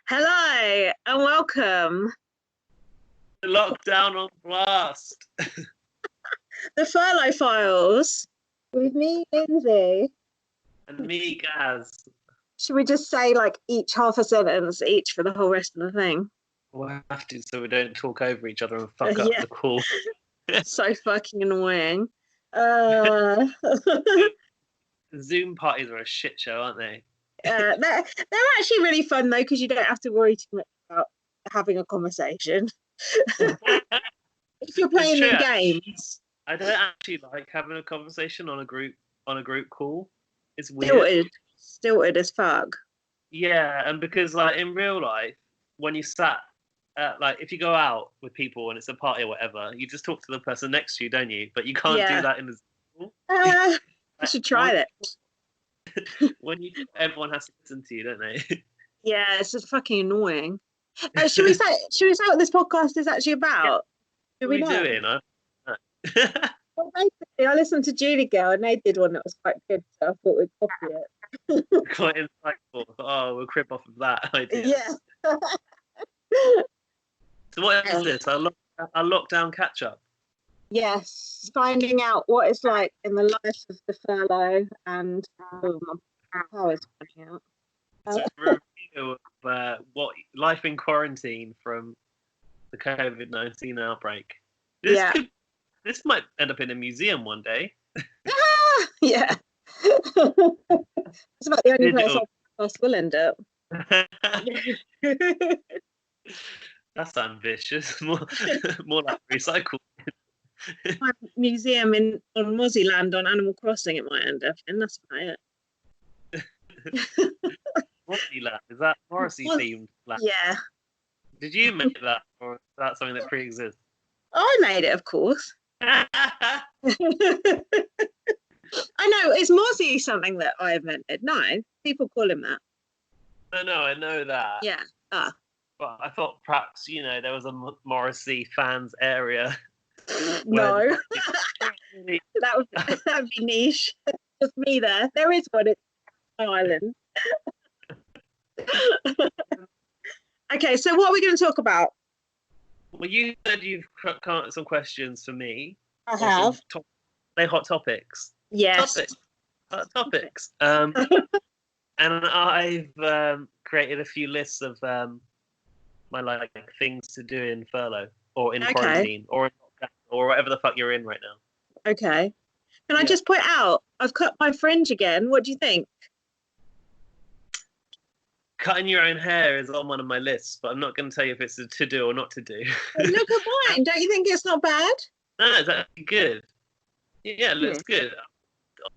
Hello and welcome. Lockdown on blast. The Furlough Files with me, Lindsay. And me, Gaz. Should we just say like each half a sentence each for the whole rest of the thing? We'll have to so we don't talk over each other and fuck up Yeah. the call. So fucking annoying. Zoom parties are a shit show, aren't they? They're actually really fun though, because you don't have to worry too much about having a conversation. If you're playing true, the games. I don't actually like having a conversation on a group call. It's weird. Stilted as fuck. Yeah, and because like in real life, when you sat like if you go out with people and it's a party or whatever, you just talk to the person next to you, don't you? But you can't do that in the Zoom. I should try that. When everyone has to listen to you, don't they? Yeah, it's just fucking annoying. Should we say what this podcast is actually about? What are we doing? Well, basically, I listened to Julie Girl and they did one that was quite good, so I thought we'd copy it. Quite insightful. Oh, we'll crib off of that idea. Yeah. So what is this? Our lockdown catch up. Yes, finding out what it's like in the life of the furlough and my power's running out. It's a review of what life in quarantine from the COVID-19 outbreak. This might end up in a museum one day. Yeah. It's about the only place I will end up. That's ambitious. More like recycle. My museum on Mozziland on Animal Crossing, it might end up in. That's about it. Mozziland, is that Morrissey themed land? Yeah. Did you make that, or is that something that pre-exists? I made it, of course. I know, is Mozzie something that I invented? No, people call him that. No, I know that. Yeah. But I thought perhaps, there was a Morrissey fans area. No. that would be niche. Just me there. There is one at Ireland. Okay, so what are we going to talk about? Well, you said you've come up with some questions for me. I have. They're hot topics. Yes. Hot topics. And I've created a few lists of my things to do in furlough or in quarantine or in lockdown or whatever the fuck you're in right now. Okay. Can I just point out, I've cut my fringe again. What do you think? Cutting your own hair is on one of my lists, but I'm not going to tell you if it's a to do or not to do. Look at mine. Don't you think it's not bad? No, it's actually good. Yeah, it looks good.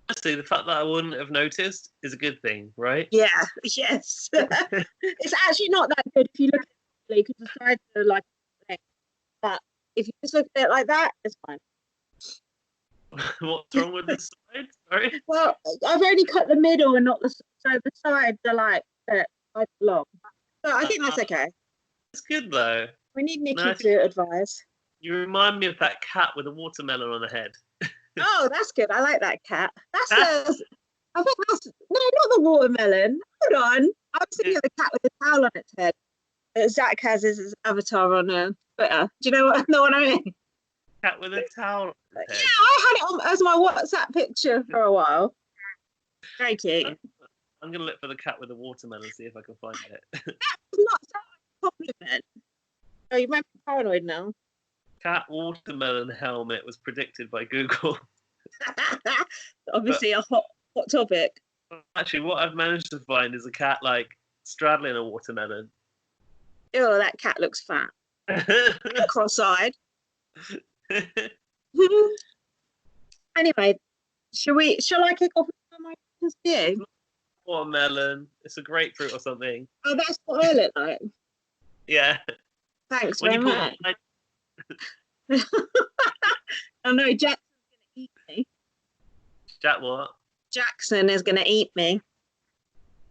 Honestly, the fact that I wouldn't have noticed is a good thing, right? Yeah, yes. It's actually not that good if you look at it because the sides are like that. But if you just look at it like that, it's fine. What's wrong with the side? Sorry? Well, I've only cut the middle and not the so the sides are like quite long. So I think that's okay. It's good though. We need Nikki to advise. You remind me of that cat with a watermelon on the head. Oh, that's good. I like that cat. I think that's not the watermelon. Hold on. I was thinking of the cat with the towel on its head. Zach has his avatar on Twitter. Do you know what I mean? Cat with a towel on its head. Yeah, I had it as my WhatsApp picture for a while. Very cute. I'm going to look for the cat with the watermelon, see if I can find it. That's not a compliment. Oh, you might be paranoid now. Cat watermelon helmet was predicted by Google. Obviously a hot topic. Actually, what I've managed to find is a cat straddling a watermelon. Oh, that cat looks fat. Cross-eyed. Anyway, shall I kick off with my view? Watermelon. It's a grapefruit or something. Oh, that's what I look like. Yeah. Thanks very much. Oh no, Jackson's going to eat me. Jack what? Jackson is going to eat me.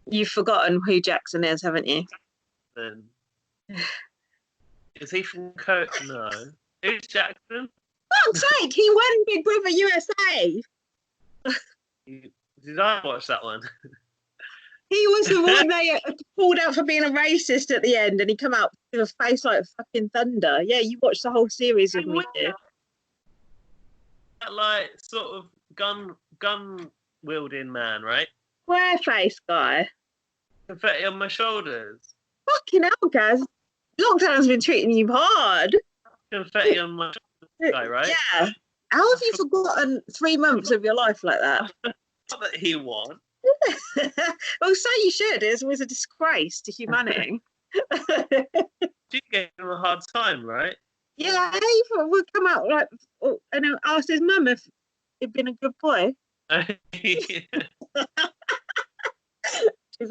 You've forgotten who Jackson is, haven't you? Jackson. Is he from Coke? No. Who's Jackson? Fuck's sake, he won Big Brother USA. Did I watch that one? He was the one they pulled out for being a racist at the end, and he come out with a face like fucking thunder. Yeah, you watched the whole series with me, dear. That, like, sort of gun wielding man, right? Square face guy. Confetti on my shoulders. Fucking hell, guys. Lockdown's been treating you hard. Confetti on my shoulders guy, right? Yeah. How have you forgotten 3 months of your life like that? Not that he won. Well, so you should. It was a disgrace to humanity. She gave him a hard time, right? Yeah, he would come out like and ask his mum if he'd been a good boy. She's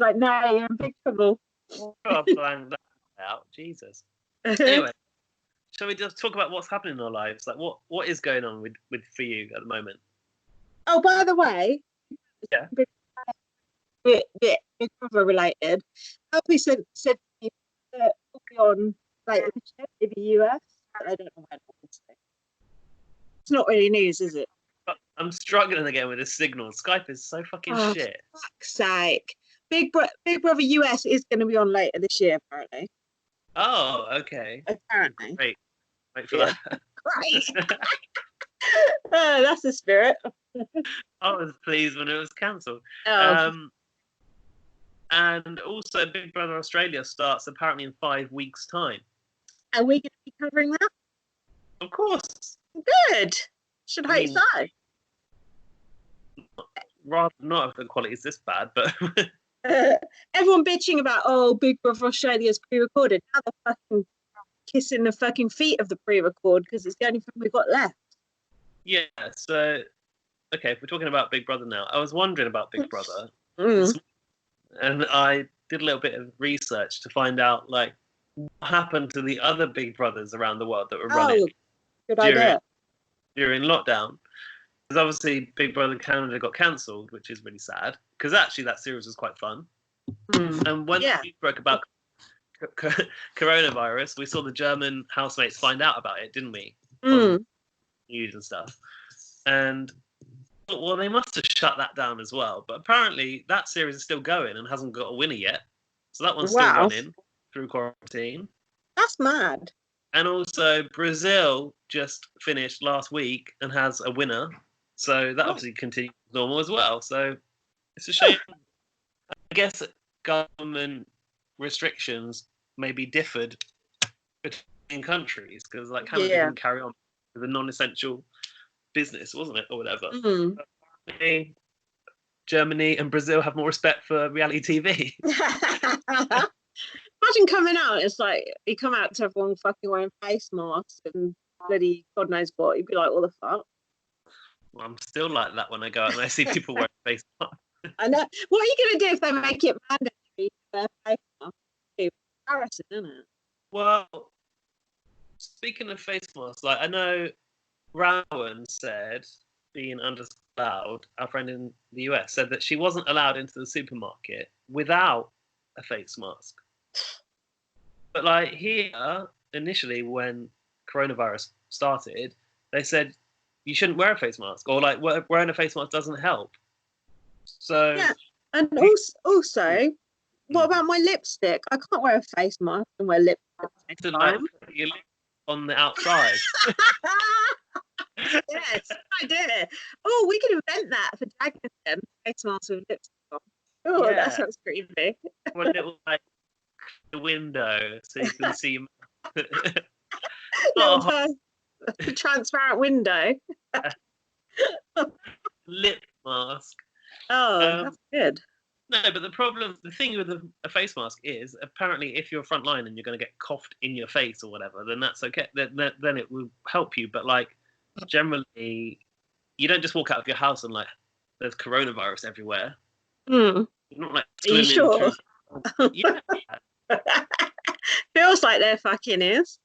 like, no, you're in big trouble. I'll blank that out. Jesus. Anyway, shall we just talk about what's happening in our lives? Like, what is going on with for you at the moment? Oh, by the way, yeah, bit Brother related. Alfie said to me that we'll be on later this year in the US. I don't know when, obviously. It's not really news, is it? I'm struggling again with this signal. Skype is so fucking shit. For fuck's sake. Big Brother US is going to be on later this year, apparently. Oh, okay. Apparently. Great. Wait for that. Great. That's the spirit. I was pleased when it was cancelled. Oh. And also, Big Brother Australia starts apparently in 5 weeks' time. Are we going to be covering that? Of course. Good. Should hope so. Rather not if the quality is this bad, but everyone bitching about Big Brother Australia's pre-recorded. Now they're fucking kissing the fucking feet of the pre-record because it's the only thing we've got left. Yeah. So, okay, if we're talking about Big Brother now, I was wondering about Big Brother, and I did a little bit of research to find out like what happened to the other Big Brothers around the world that were running during lockdown. Because obviously Big Brother Canada got cancelled, which is really sad. Because actually that series was quite fun. And when we spoke about coronavirus, we saw the German housemates find out about it, didn't we? On news and stuff. And well, they must have shut that down as well. But apparently that series is still going and hasn't got a winner yet. So that one's still running through quarantine. That's mad. And also Brazil just finished last week and has a winner. So that obviously continues normal as well. So it's a shame. I guess government restrictions maybe differed between countries because like Canada didn't carry on with a non-essential business, wasn't it, or whatever. Germany and Brazil have more respect for reality TV. Imagine coming out, it's like you come out to everyone fucking wearing face masks and bloody God knows what. You'd be like, what the fuck? Well, I'm still like that when I go out and I see people wearing face masks. I know. What are you going to do if they make it mandatory to wear face masks? It's embarrassing, isn't it? Well, speaking of face masks, like I know Rowan said, being allowed, our friend in the US, said that she wasn't allowed into the supermarket without a face mask. But like here, initially when coronavirus started, they said you shouldn't wear a face mask, or like wearing a face mask doesn't help. So yeah, and also, what about my lipstick? I can't wear a face mask and wear lipstick. To like put your lip on the outside. Yes, I did. Oh, we could invent that for Dagenham. Face mask with lipstick on. Oh, that sounds creepy. One little like the window so you can see. Transparent window. Lip mask. Oh, that's good. No, but the thing with a face mask is apparently if you're frontline and you're going to get coughed in your face or whatever, then that's okay. Then it will help you. But like generally, you don't just walk out of your house and like there's coronavirus everywhere. You're not like swimming. Are you sure? Yeah. Feels like there fucking is.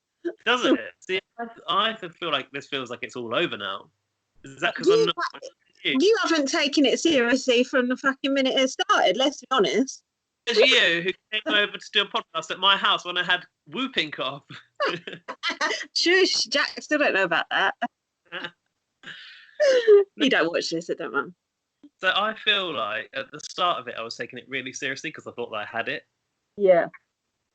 Doesn't it? See, I feel like this feels like it's all over now. Is that because I'm not? You haven't taken it seriously from the fucking minute it started, let's be honest. There's you who came over to do a podcast at my house when I had whooping cough. Shush, Jack, still don't know about that. You don't watch this, I don't mind. So I feel like at the start of it, I was taking it really seriously because I thought that I had it. Yeah.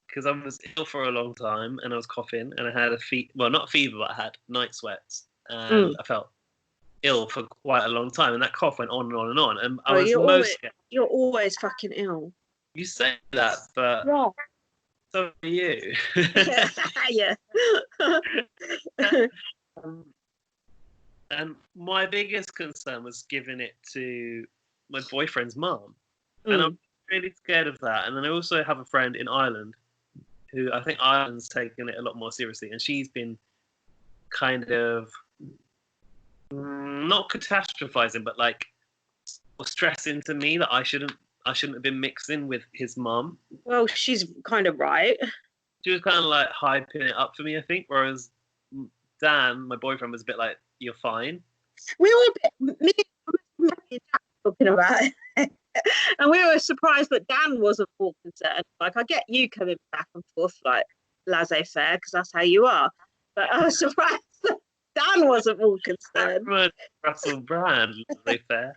Because I was ill for a long time and I was coughing and I had not a fever, but I had night sweats and I felt ill for quite a long time. And that cough went on and on and on. And I was you're always fucking ill. You say that, but so are you. Yeah. And my biggest concern was giving it to my boyfriend's mum. And I'm really scared of that. And then I also have a friend in Ireland who I think Ireland's taken it a lot more seriously. And she's been kind of not catastrophizing, but like stressing to me that I shouldn't have been mixing with his mum. Well, she's kind of right. She was kind of like hyping it up for me, I think. Whereas Dan, my boyfriend, was a bit like, "You're fine." We were me and Dan talking about it. And we were surprised that Dan wasn't more concerned. Like, I get you coming back and forth like laissez-faire because that's how you are. But I was surprised that Dan wasn't more concerned. Russell Brand, laissez-faire.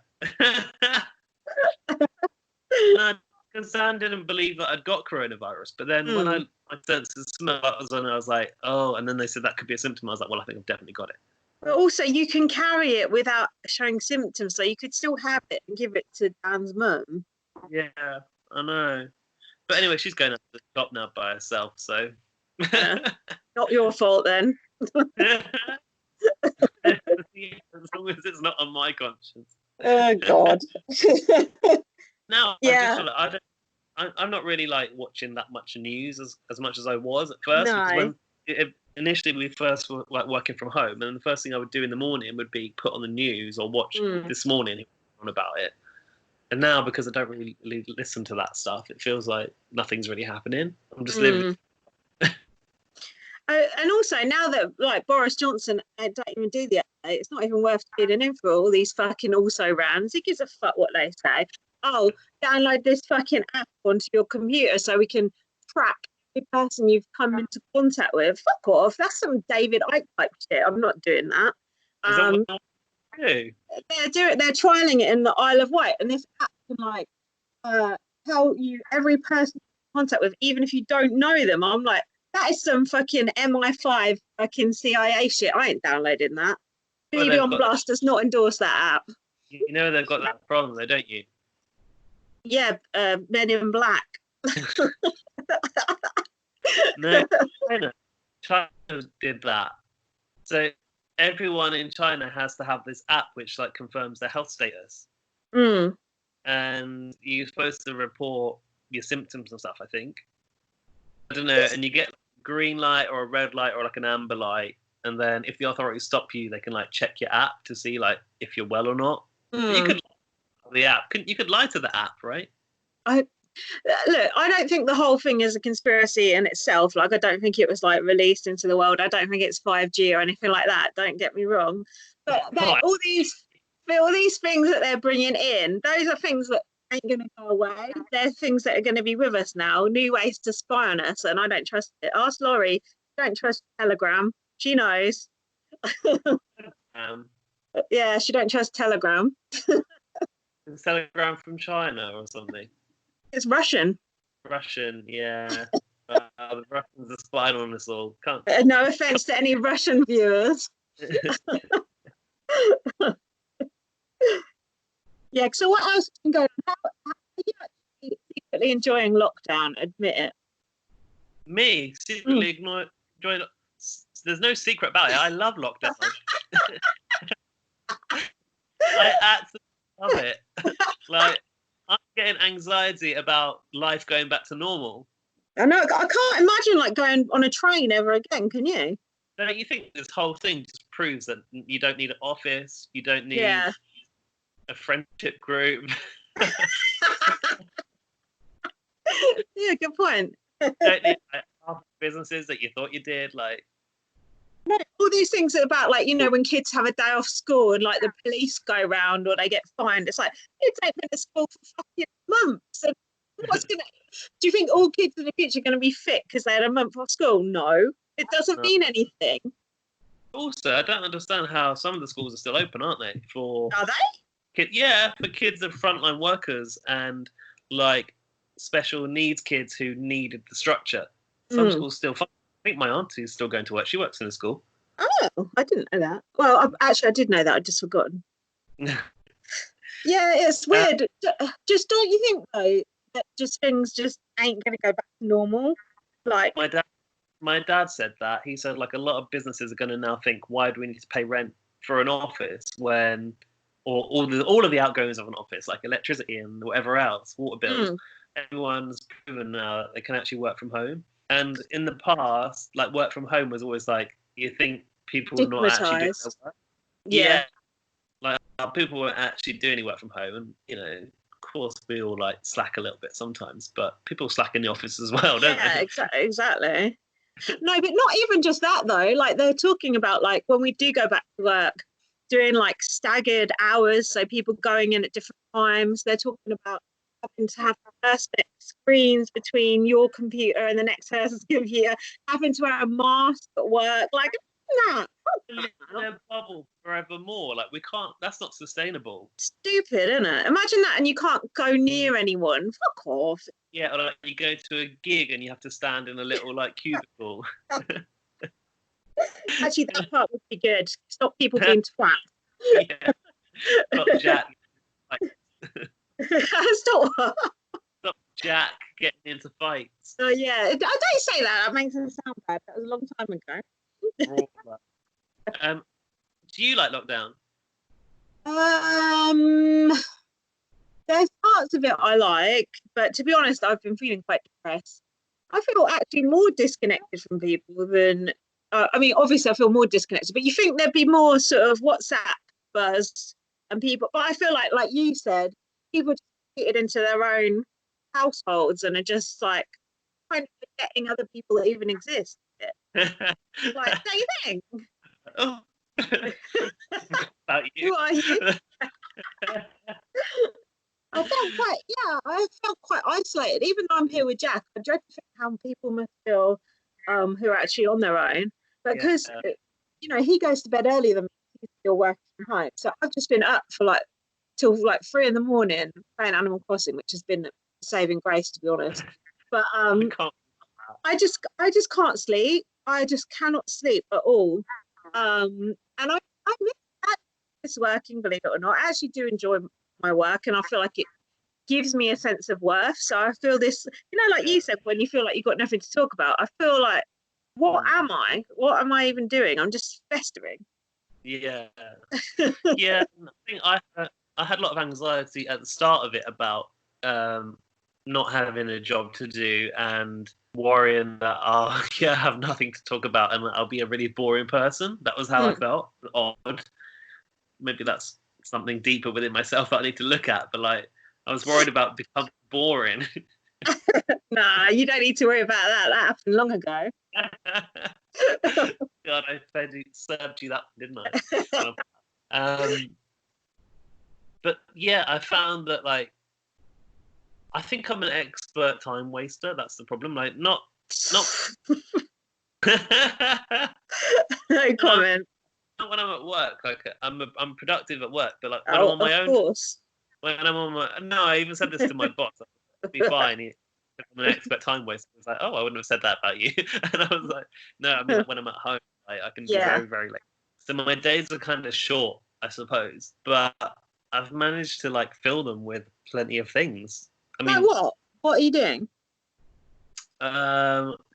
No, because Dan didn't believe that I'd got coronavirus. But then when my senses smelled, I was like, oh, and then they said that could be a symptom. I was like, well, I think I've definitely got it. But also, you can carry it without showing symptoms, so you could still have it and give it to Dan's mum. Yeah, I know. But anyway, she's going up to the shop now by herself, so... Not your fault, then. As long as it's not on my conscience. Oh, God. Now, yeah. I'm not really, like, watching that much news as much as I was at first. No. Because initially we first were like working from home, and the first thing I would do in the morning would be put on the news or watch This Morning on about it. And now, because I don't really listen to that stuff, it feels like nothing's really happening. I'm just living. And also, now that like Boris Johnson don't even do the update, it's not even worth tuning in for all these fucking also rans. He gives a fuck what they say. Oh, download this fucking app onto your computer so we can track the person you've come into contact with. Fuck off. That's some David Icke type shit. I'm not doing that. Is that what they do? They're trialing it in the Isle of Wight, and this app can like tell you every person you're in contact with, even if you don't know them. I'm like, that is some fucking MI5 fucking CIA shit. I ain't downloading that. BB on Blast does not endorse that app. You know they've got that problem though, don't you? Yeah, Men in Black. No, China did that. So everyone in China has to have this app which like confirms their health status. And you're supposed to report your symptoms and stuff, I think. I don't know, and you get a green light or a red light or like an amber light, and then if the authorities stop you, they can like check your app to see like if you're well or not. You could lie to the app. You could lie to the app, right? Look, I don't think the whole thing is a conspiracy in itself. Like, I don't think it was like released into the world. I don't think it's 5G or anything like that. Don't get me wrong. But all these things that they're bringing in, those are things that ain't going to go away. They're things that are going to be with us now. New ways to spy on us, and I don't trust it. Ask Laurie. Don't trust Telegram. She knows. Yeah, she don't trust Telegram. It's Telegram from China or something. It's Russian. Russian, yeah. The Russians are spying on us all. Can't. No offense to any Russian viewers. Yeah, so what else has been going on? How are you actually secretly enjoying lockdown? Admit it. Me? Secretly enjoying it? There's no secret about it. I love lockdown. I absolutely love it. Like, I'm getting anxiety about life going back to normal. I know. I can't imagine like going on a train ever again. Can you? Don't you think this whole thing just proves that you don't need an office, you don't need a friendship group? Yeah, good point. You don't need like, half businesses that you thought you did. Like, no, all these things are about like, you know, when kids have a day off school and like the police go round or they get fined. It's like, kids ain't been to school for fucking months. And do you think all kids in the future are going to be fit because they had a month off school? No, it doesn't mean anything. Also, I don't understand how some of the schools are still open, aren't they? Are they? For kids of frontline workers and like special needs kids who needed the structure. Some schools still. I think my auntie's still going to work. She works in a school. Oh, I didn't know that. Well, I did know that. I'd just forgotten. Yeah, it's weird. Just don't you think though that just things just ain't going to go back to normal? Like my dad said that. He said like a lot of businesses are going to now think, why do we need to pay rent for an office when, or all of the outgoings of an office, like electricity and whatever else, water bills. Everyone's proven now that they can actually work from home. And in the past, like work from home was always like you think people were not actually doing their work. Yeah. Like people weren't actually doing any work from home, and of course we all like slack a little bit sometimes, but people slack in the office as well, don't they? Yeah, exactly. No, but not even just that though. Like they're talking about like when we do go back to work, doing like staggered hours, so people going in at different times. They're talking about having to have perspex screens between your computer and the next person's computer, having to wear a mask at work. Like, nah. In a bubble forevermore. Like we can't. That's not sustainable. Stupid, isn't it? Imagine that, and you can't go near anyone. Fuck off. Yeah, or like you go to a gig and you have to stand in a little like cubicle. Actually, that part would be good. Stop people being twats. Yeah. Stop Jack. Stop Jack getting into fights. Oh yeah, I don't say that. That makes it sound bad. That was a long time ago. Do you like lockdown? There's parts of it I like, but to be honest, I've been feeling quite depressed. I feel actually more disconnected from people than. I mean, obviously, I feel more disconnected, but you think there'd be more sort of WhatsApp buzz and people. But I feel like you said, people just get into their own households and are just like kind of forgetting other people that even exist. Like, don't you think? Oh. About you. Who are you? I felt quite isolated. Even though I'm here with Jack, I dread to think how people must feel who are actually on their own. Because he goes to bed earlier than me, he's still working from home. So I've just been up for till 3 a.m. playing Animal Crossing, which has been a saving grace, to be honest. But I just can't sleep. I just cannot sleep at all. And I miss working, believe it or not. I actually do enjoy my work, and I feel like it gives me a sense of worth. So I feel this, like you said, when you feel like you've got nothing to talk about, I feel like, what am I? What am I even doing? I'm just festering. Yeah. Yeah. I think I had a lot of anxiety at the start of it about not having a job to do and worrying that I have nothing to talk about and I'll be a really boring person. That was how I felt. Odd. Maybe that's something deeper within myself that I need to look at. But I was worried about becoming boring. Nah, you don't need to worry about that. That happened long ago. God, I served you that, didn't I? But yeah, I found that I think I'm an expert time waster. That's the problem. Not. No comment. Not when I'm at work. I'm productive at work, but when I'm on my own. Of course. When I'm on my, I even said this to my boss. I'll be fine. I'm an expert time waster. I was like, oh, I wouldn't have said that about you. And I was like, no, I mean, when I'm at home, I can be very, very late. So my days are kind of short, I suppose. But I've managed to fill them with plenty of things. I mean, what? What are you doing?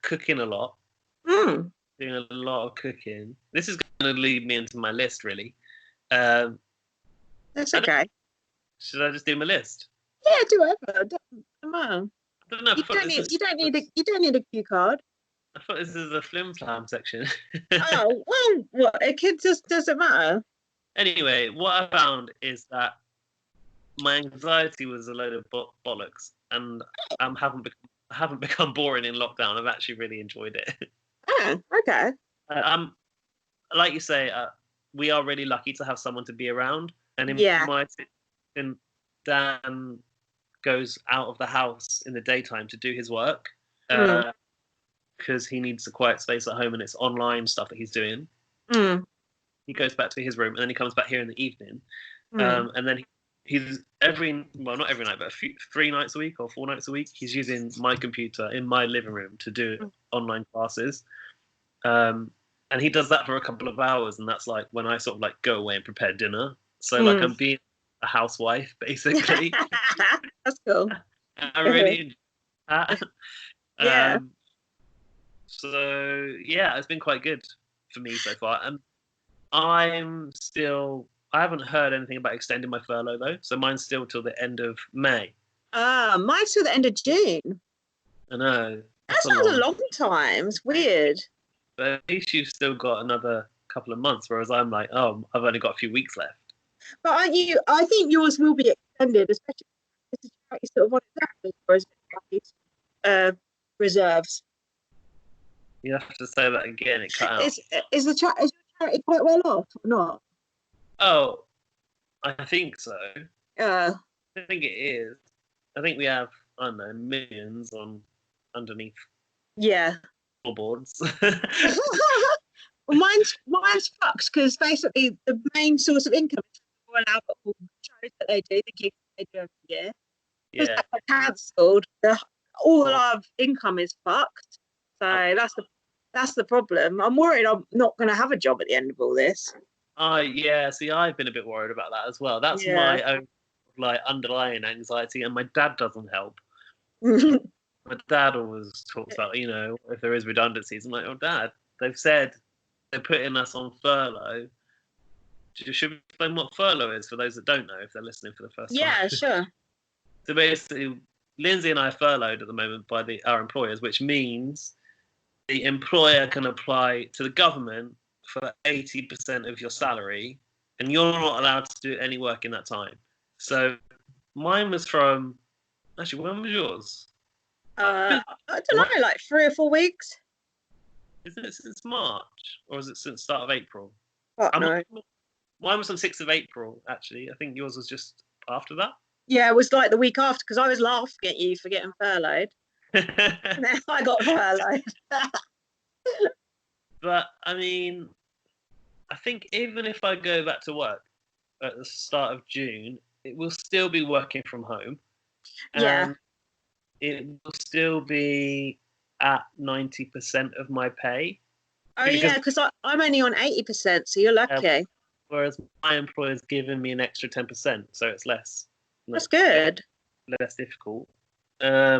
Cooking a lot. Doing a lot of cooking. This is going to lead me into my list, really. That's okay. Should I just do my list? Yeah, do whatever. Come on. I don't know. You don't need a cue card. I thought this is a flim flam section. Oh well, what? It just doesn't matter. Anyway, what I found is that my anxiety was a load of bollocks, and I haven't become boring in lockdown. I've actually really enjoyed it. Oh, okay. Like you say, we are really lucky to have someone to be around, and in Dan goes out of the house in the daytime to do his work because he needs a quiet space at home, and it's online stuff that he's doing. He goes back to his room, and then he comes back here in the evening, and then he's not every night, but 3 nights a week or 4 nights a week, he's using my computer in my living room to do online classes. And he does that for a couple of hours, and that's like when I sort of like go away and prepare dinner. So like I'm being a housewife basically. That's cool. I really enjoy that. Yeah. So yeah, it's been quite good for me so far, and I haven't heard anything about extending my furlough though, so mine's still till the end of May. Mine's till the end of June. I know. That sounds a long time. It's weird. But at least you've still got another couple of months, whereas I'm like, oh, I've only got a few weeks left. But aren't you? I think yours will be extended, especially if the charity sort of on its own, or is it like reserves? You have to say that again. It cut out. Is your charity quite well off or not? Oh, I think so. I think it is. I think we have, I don't know, millions underneath. Yeah. Boards. Well, mine's fucked because basically the main source of income is Royal Albert Hall shows that they do, the gigs they do every year. Because that got cancelled, all our income is fucked. So that's the problem. I'm worried I'm not going to have a job at the end of all this. Yeah. See, I've been a bit worried about that as well. That's my own like underlying anxiety, and my dad doesn't help. My dad always talks about, if there is redundancies. I'm like, oh, Dad, they've said they're putting us on furlough. Should we explain what furlough is for those that don't know if they're listening for the first time? Yeah, sure. So basically, Lindsay and I are furloughed at the moment by our employers, which means the employer can apply to the government for 80% of your salary, and you're not allowed to do any work in that time. So mine was from, actually, when was yours? I don't know, like 3 or 4 weeks. Is it since March, or is it since start of April? No. Mine was on 6th of April, actually. I think yours was just after that. Yeah, it was like the week after, because I was laughing at you for getting furloughed. And then I got furloughed. But, I mean, I think even if I go back to work at the start of June, it will still be working from home. Yeah. It will still be at 90% of my pay. Oh, because I'm only on 80%, so you're lucky. Whereas my employer's given me an extra 10%, so it's less. That's good. Less difficult. I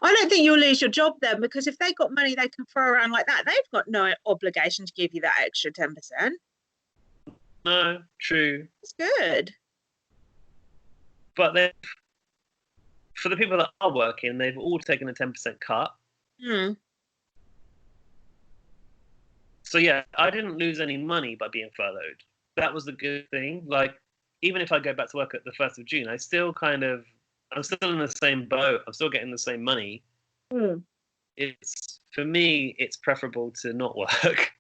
don't think you'll lose your job then, because if they've got money they can throw around like that, they've got no obligation to give you that extra 10%. No, true. It's good. But then, for the people that are working, they've all taken a 10% cut. So yeah, I didn't lose any money by being furloughed. That was the good thing. Like, even if I go back to work at the 1st of June, I'm still in the same boat. I'm still getting the same money. For me, it's preferable to not work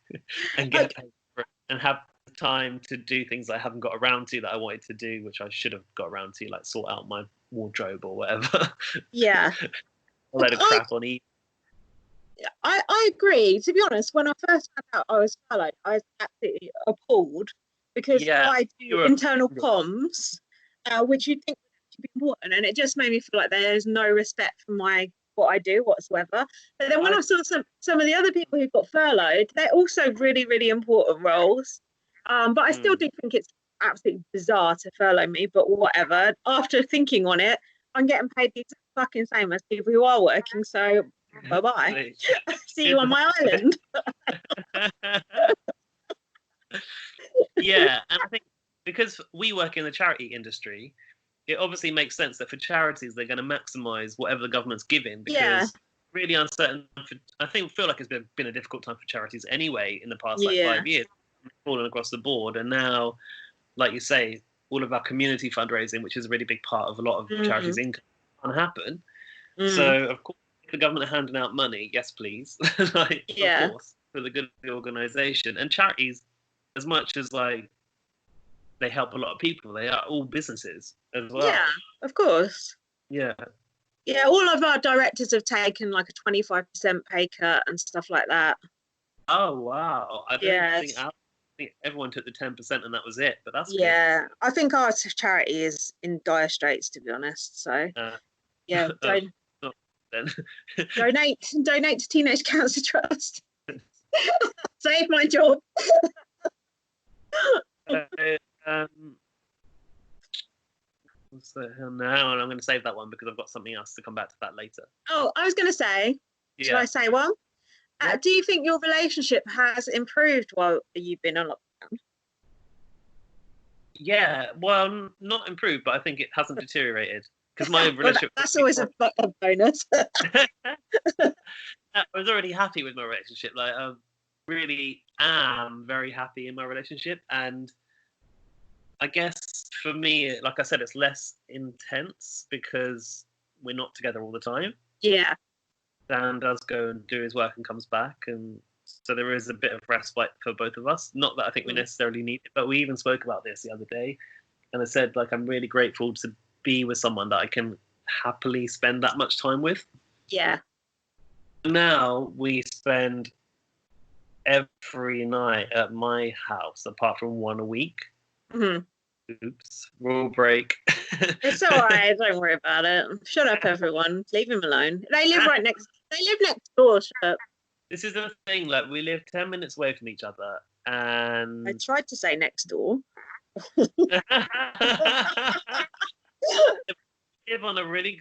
and get paid for it and have time to do things I haven't got around to that I wanted to do, which I should have got around to, like sort out my wardrobe or whatever. Yeah. A load of crap on eBay. I agree. To be honest, when I first found out I was furloughed, I was absolutely appalled because I do internal comms, which you'd think would be important, and it just made me feel like there's no respect for what I do whatsoever. But then when I saw some of the other people who got furloughed, they're also really, really important roles. But I still do think it's absolutely bizarre to furlough me, but whatever. After thinking on it, I'm getting paid the exact fucking same as people who are working, so bye-bye. See you on my island. Yeah, and I think because we work in the charity industry, it obviously makes sense that for charities they're going to maximise whatever the government's giving, because really uncertain. I feel like it's been a difficult time for charities anyway in the past 5 years, falling across the board, and now, like you say, all of our community fundraising, which is a really big part of a lot of charities' income, can't happen. So of course, if the government are handing out money, yes please, of course, for the good of the organisation. And charities, as much as like they help a lot of people, they are all businesses as well. Yeah, of course. Yeah, all of our directors have taken like a 25% pay cut and stuff like that. Oh wow! I didn't think think everyone took the 10% and that was it. But that's yeah. I think our charity is in dire straits, to be honest. So yeah, then. donate to Teenage Cancer Trust. Save my job. So, no, I'm going to save that one because I've got something else to come back to that later. Oh, I was going to say, should I say one? Yeah. Do you think your relationship has improved while you've been on lockdown? Yeah, well, not improved, but I think it hasn't deteriorated because my relationship. That's always a bonus. I was already happy with my relationship. Like, I really am very happy in my relationship, and I guess for me, like I said, it's less intense because we're not together all the time. Yeah. Dan does go and do his work and comes back, and so there is a bit of respite for both of us. Not that I think we necessarily need it, but we even spoke about this the other day, and I said, like, I'm really grateful to be with someone that I can happily spend that much time with. Yeah. Now we spend every night at my house, apart from one a week. Mm-hmm. Oops, rule break. It's all right. Don't worry about it. Shut up, everyone. Leave him alone. They live next door. Shut up. This is the thing. Like, we live 10 minutes away from each other, and I tried to say next door. We live on a really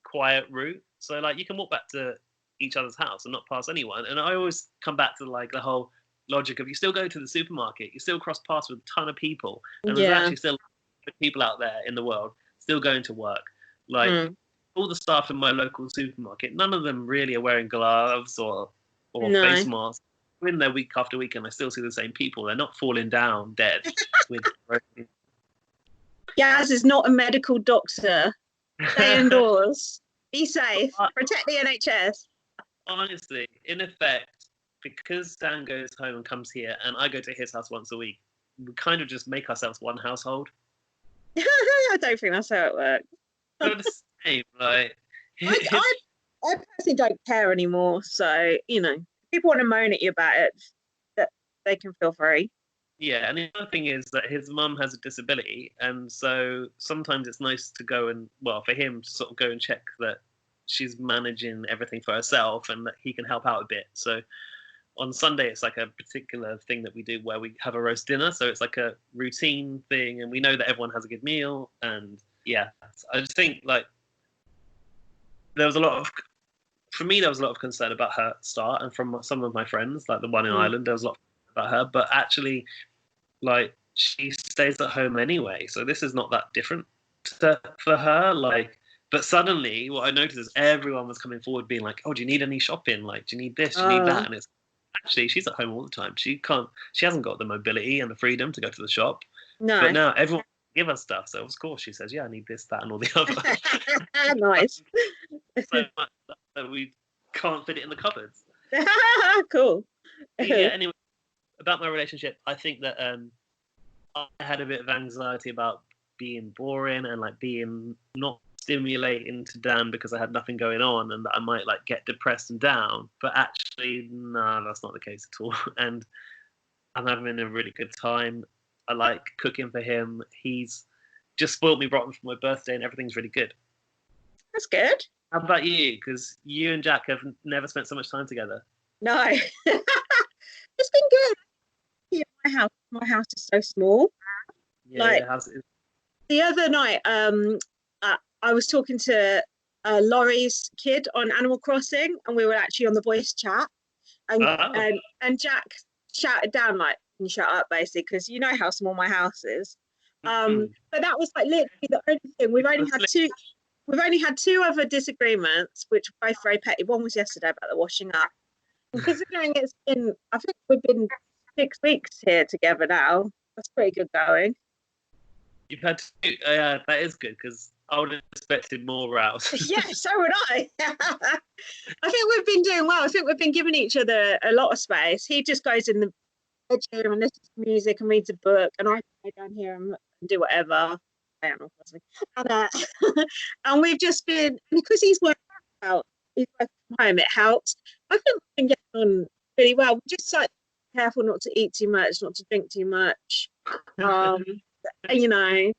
quiet route, so like you can walk back to each other's house and not pass anyone. And I always come back to like the whole logic of you still go to the supermarket, you still cross paths with a ton of people, and there's actually still people out there in the world still going to work. Like all the staff in my local supermarket, none of them really are wearing gloves or face masks. I'm in there week after week, and I still see the same people. They're not falling down dead. Gaz is not a medical doctor. Stay indoors. Be safe. Protect the NHS. Honestly, in effect, because Dan goes home and comes here, and I go to his house once a week, we kind of just make ourselves one household. I don't think that's how it works. We're the same. Like, I personally don't care anymore. So, you know, if people want to moan at you about it, that they can feel free. Yeah, and the other thing is that his mum has a disability, and so sometimes it's nice to go and, well, for him to sort of go and check that she's managing everything for herself and that he can help out a bit. So on Sunday, it's like a particular thing that we do where we have a roast dinner. So it's like a routine thing, and we know that everyone has a good meal. And yeah, I just think like there was a lot of concern about her start, and from some of my friends, like the one in Ireland, there was a lot about her, but actually, like, she stays at home anyway, so this is not that different for her. Like, but suddenly what I noticed is everyone was coming forward being like, oh, do you need any shopping? Like, do you need this? Do you need that? And it's actually, she's at home all the time. She hasn't got the mobility and the freedom to go to the shop. No. But now everyone give us stuff, so of course she says, yeah, I need this, that, and all the other. Nice. So much that we can't fit it in the cupboards. Cool. Yeah, anyway, about my relationship, I think that I had a bit of anxiety about being boring and like being not stimulating to Dan because I had nothing going on, and that I might like get depressed and down. But actually, no, that's not the case at all. And I'm having a really good time. I like cooking for him. He's just spoiled me rotten for my birthday, and everything's really good. That's good. How about you? Because you and Jack have never spent so much time together. No. It's been good. Yeah, my house is so small. Yeah, like, the other night, I was talking to Laurie's kid on Animal Crossing, and we were actually on the voice chat, and Jack shouted down like, "Can you shut up?" basically, because you know how small my house is. But that was like literally the only thing. We've only had two other disagreements, which were both very petty. One was yesterday about the washing up. And considering it's been, I think we've been 6 weeks here together now. That's pretty good going. You've had two, that is good, because I would have expected more rows. Yeah, so would I. I think we've been doing well. I think we've been giving each other a lot of space. He just goes in the bedroom and listens to music and reads a book, and I go down here and do whatever. And we've just been, because he's working out, he's working from home, it helps. I think we've been getting on really well. We just like careful not to eat too much, not to drink too much. You know,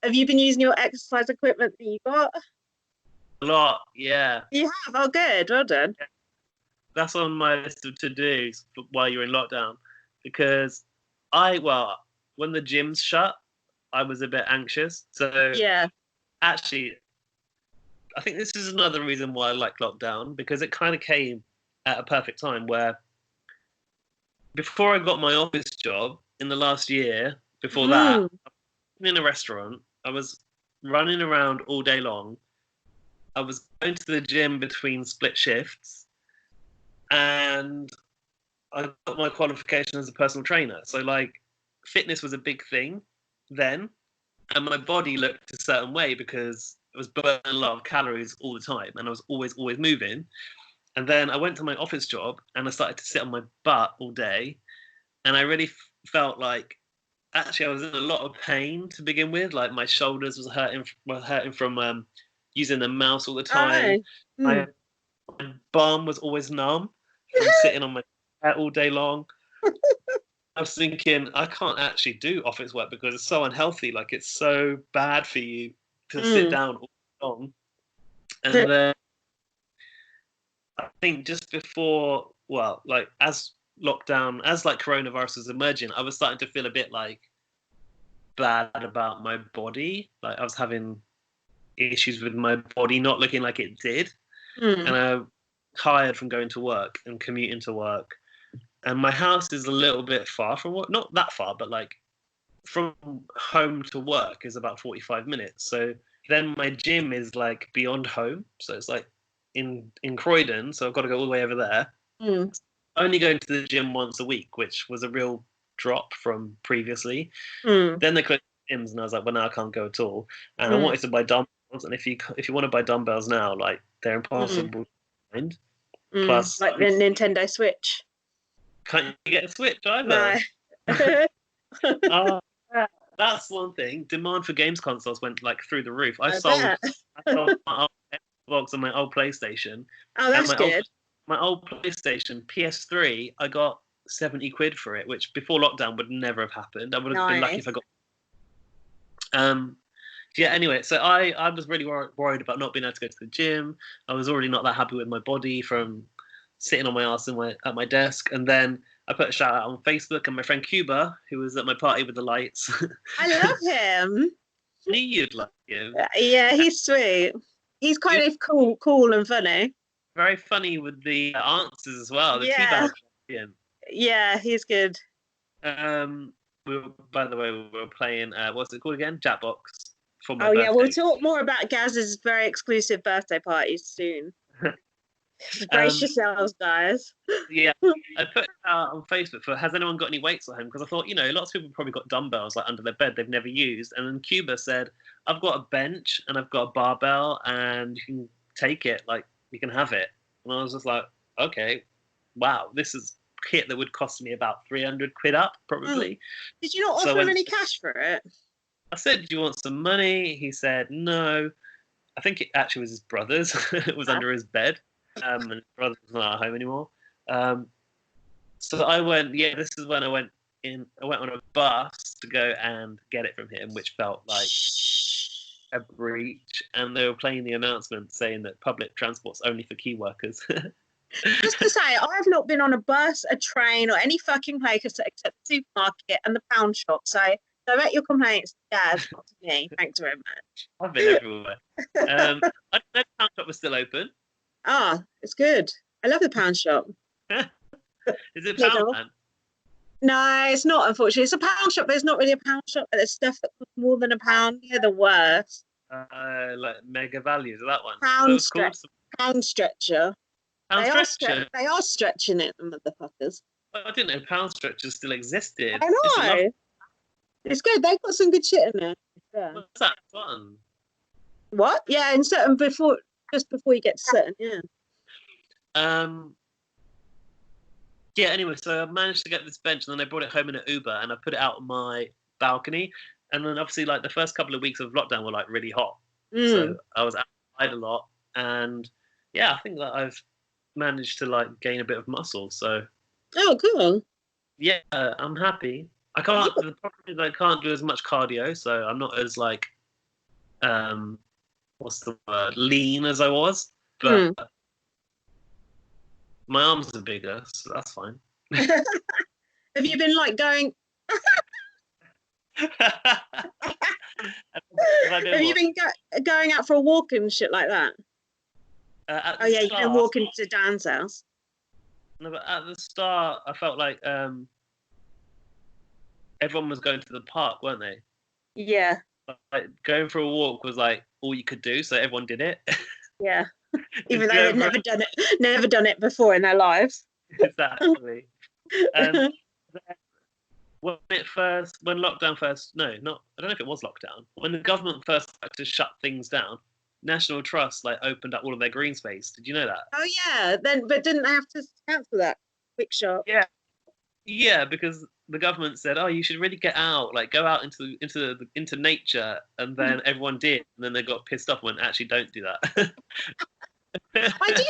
have you been using your exercise equipment that you got? A lot, yeah. You have? Oh, good. Well done. That's on my list of to-dos while you're in lockdown, because when the gyms shut, I was a bit anxious. So yeah, actually, I think this is another reason why I like lockdown, because it kind of came at a perfect time where before I got my office job in the last year, before that, I was in a restaurant. I was running around all day long. I was going to the gym between split shifts, and I got my qualification as a personal trainer. So like fitness was a big thing then, and my body looked a certain way because I was burning a lot of calories all the time, and I was always moving. And then I went to my office job, and I started to sit on my butt all day, and I really felt like actually I was in a lot of pain to begin with. Like my shoulders were hurting from using the mouse all the time. My bum was always numb from sitting on my chair all day long. I was thinking, I can't actually do office work because it's so unhealthy. Like, it's so bad for you to sit down all day long. And then I think just before, as coronavirus was emerging, I was starting to feel a bit like bad about my body. Like, I was having issues with my body not looking like it did. And I tired from going to work and commuting to work. And my house is a little bit far from work, not that far, but like from home to work is about 45 minutes. So then my gym is like beyond home. So it's like in Croydon. So I've got to go all the way over there. Only going to the gym once a week, which was a real drop from previously. Then they closed gyms, and I was like, well, now I can't go at all. And I wanted to buy dumbbells. And if you want to buy dumbbells now, like they're impossible to find. Plus, like the Nintendo Switch. Can't you get a Switch either? No. That's one thing. Demand for games consoles went like through the roof. I sold my old Xbox and my old PlayStation. Oh, that's good. My old PlayStation PS3, I got 70 quid for it, which before lockdown would never have happened. I would have been lucky if I got. Yeah. Anyway, so I was really worried about not being able to go to the gym. I was already not that happy with my body from sitting on my ass at my desk, and then I put a shout out on Facebook, and my friend Cuba, who was at my party with the lights. I love him. I knew you'd like him. Yeah, he's sweet. He's kind of cool and funny. Very funny with the answers as well. The yeah. teabag. Yeah, he's good. By the way, we were playing. What's it called again? Jackbox. For my birthday. We'll talk more about Gaz's very exclusive birthday parties soon. Brace yourselves, guys. Yeah, I put out on Facebook for, has anyone got any weights at home? Because I thought, lots of people probably got dumbbells like under their bed they've never used. And then Cuba said, I've got a bench and I've got a barbell and you can take it, like you can have it. And I was just like, okay, wow, this is kit that would cost me about 300 quid up, probably. Did you not offer him any cash for it? I said, do you want some money? He said, no. I think it actually was his brother's. It was under his bed. And his brother's not at home anymore. So I went, this is when I went on a bus to go and get it from him, which felt like a breach. And they were playing the announcement saying that public transport's only for key workers. Just to say, I've not been on a bus, a train, or any fucking place except the supermarket and the pound shop. So direct your complaints to Gaz, not to me. Thanks very much. I've been everywhere. I didn't know the pound shop was still open. It's good. I love the pound shop. Is it Poundland? No, it's not, unfortunately. It's a pound shop, but it's not really a pound shop. There's stuff that costs more than a pound. They're the worst. Like Mega Values, or that one? Pound Stretcher. They are stretching it, the motherfuckers. I didn't know Pound Stretcher still existed. I know. It's good. They've got some good shit in there. Yeah. What's that one? What? Yeah, in certain just before you get to certain, yeah, anyway, so I managed to get this bench, and then I brought it home in an Uber, and I put it out on my balcony. And then obviously, like, the first couple of weeks of lockdown were like really hot, so I was outside a lot, and yeah, I think that I've managed to like gain a bit of muscle. So cool. Yeah, I'm happy. I can't. The problem is I can't do as much cardio, so I'm not as like what's the word, lean as I was. But Mm. my arms are bigger, so that's fine. Have you been like going? Have you been going out for a walk and shit like that? Oh yeah, you've been walking to Dan's house. No, but at the start, I felt like everyone was going to the park, weren't they? Yeah. Like going for a walk was like all you could do, so everyone did it. Yeah. Even though they've never done it before in their lives. Exactly. When lockdown first, no, not, I don't know if it was lockdown. When the government first started to shut things down, National Trust like opened up all of their green space. Did you know that? Oh yeah, but didn't they have to cancel that quick shop? Yeah, because the government said, "Oh, you should really get out, like go out into nature," and then everyone did, and then they got pissed off and went, "Actually, don't do that." I do